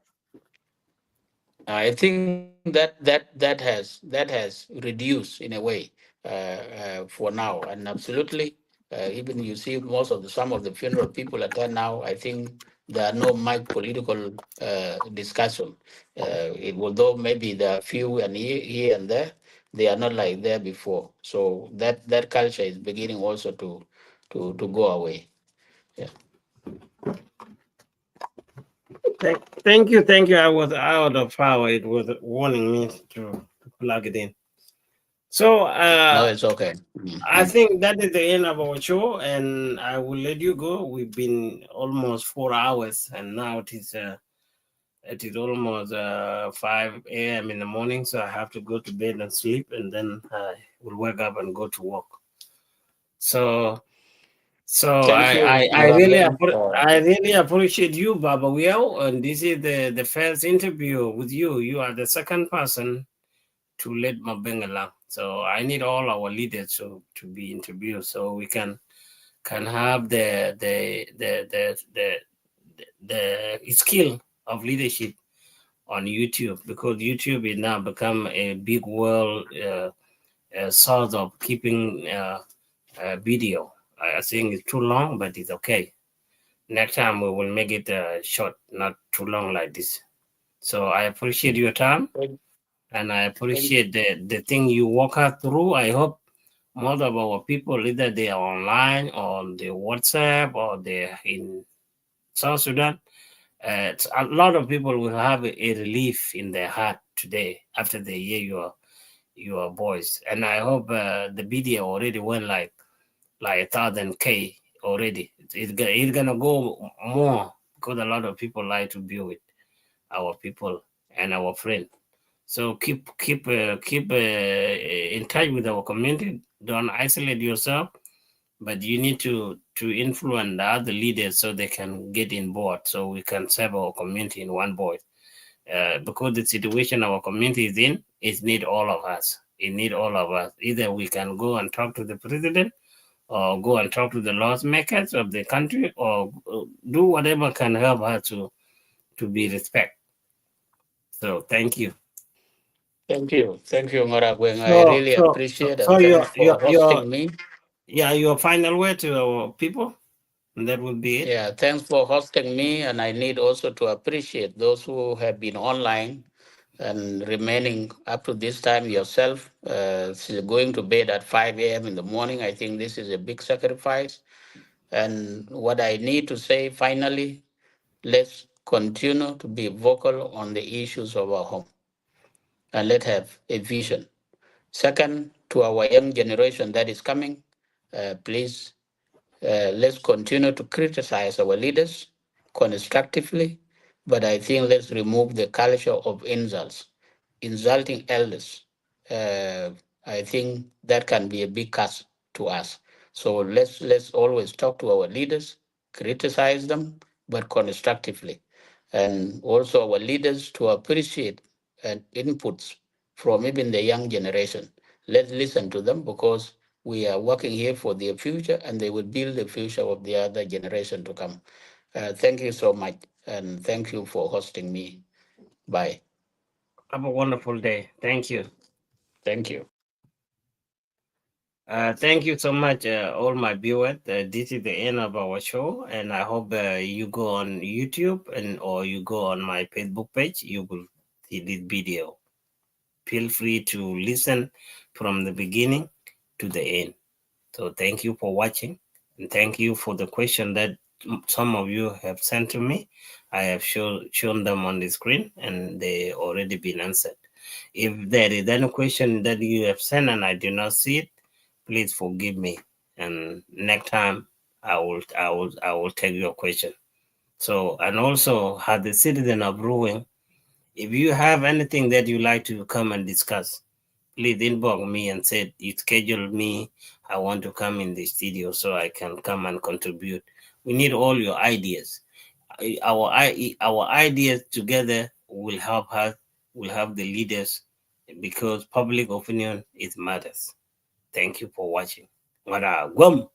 has reduced in a way for now, and absolutely, even you see some of the funeral people attend now. I think there are no much political discussion. Although maybe there are few and here and there, they are not like there before. So that culture is beginning also to go away. Yeah. Thank you. I was out of power. It was warning me to plug it in. So No, it's okay. I Mhm. think that is the end of our show, and I will let you go. We've been almost 4 hours, and now it is almost 5 a.m. in the morning. So I have to go to bed and sleep, and then I will wake up and go to work. So So Thank you, I really appreciate you, Baba Wieu, and this is the first interview with you. You are the second person to lead Mabengala. So I need all our leaders to be interviewed so we can have the skill of leadership on YouTube, because YouTube is now become a big world source of keeping video. I think it's too long, but it's okay. Next time we will make it short, not too long like this. So I appreciate your time, and I appreciate the thing you walk us through. I hope most of our people, either they are online or on the WhatsApp or they're in South Sudan, a lot of people will have a relief in their heart today after they hear your voice. And I hope the video already went like 1,000K already. It's gonna go more, because a lot of people like to be with our people and our friends. So keep in touch with our community. Don't isolate yourself, but you need to influence the other leaders so they can get in board, so we can serve our community in one voice. Because the situation our community is in, it need all of us. It need all of us. Either we can go and talk to the president, or go and talk to the lawmakers of the country, or do whatever can help her to be respect. So thank you. Thank you, Ruweng. I So really so so, appreciate so and thanks for hosting me. your final word to our people, and that would be it. Yeah, thanks for hosting me. And I need also to appreciate those who have been online and remaining up to this time yourself. Going to bed at 5 a.m. in the morning. I think this is a big sacrifice. And what I need to say finally, let's continue to be vocal on the issues of our home and let's have a vision. Second, to our young generation that is coming, please let's continue to criticize our leaders constructively, but I think let's remove the culture of insults, insulting elders. Uh, I think that can be a big curse to us. So let's always talk to our leaders, criticize them, but constructively, and also our leaders to appreciate and inputs from even the young generation. Let's listen to them because we are working here for their future and they will build the future of the other generation to come. Thank you so much. And thank you for hosting me. Bye. Have a wonderful day. Thank you. Thank you. Thank you so much, all my viewers. This is the end of our show, and I hope you go on YouTube or you go on my Facebook page. You will see this video. Feel free to listen from the beginning to the end. So thank you for watching, and thank you for the question that some of you have sent to me. I have shown them on the screen, and they already been answered. If there is any question that you have sent and I do not see it, please forgive me. And next time I will take your question. So, and also as the citizen of Ruweng, if you have anything that you like to come and discuss, please inbox me and say you schedule me. I want to come in the studio so I can come and contribute. We need all your ideas. Our ideas together will help us, will help the leaders, because public opinion is matters. Thank you for watching. Wada gwam.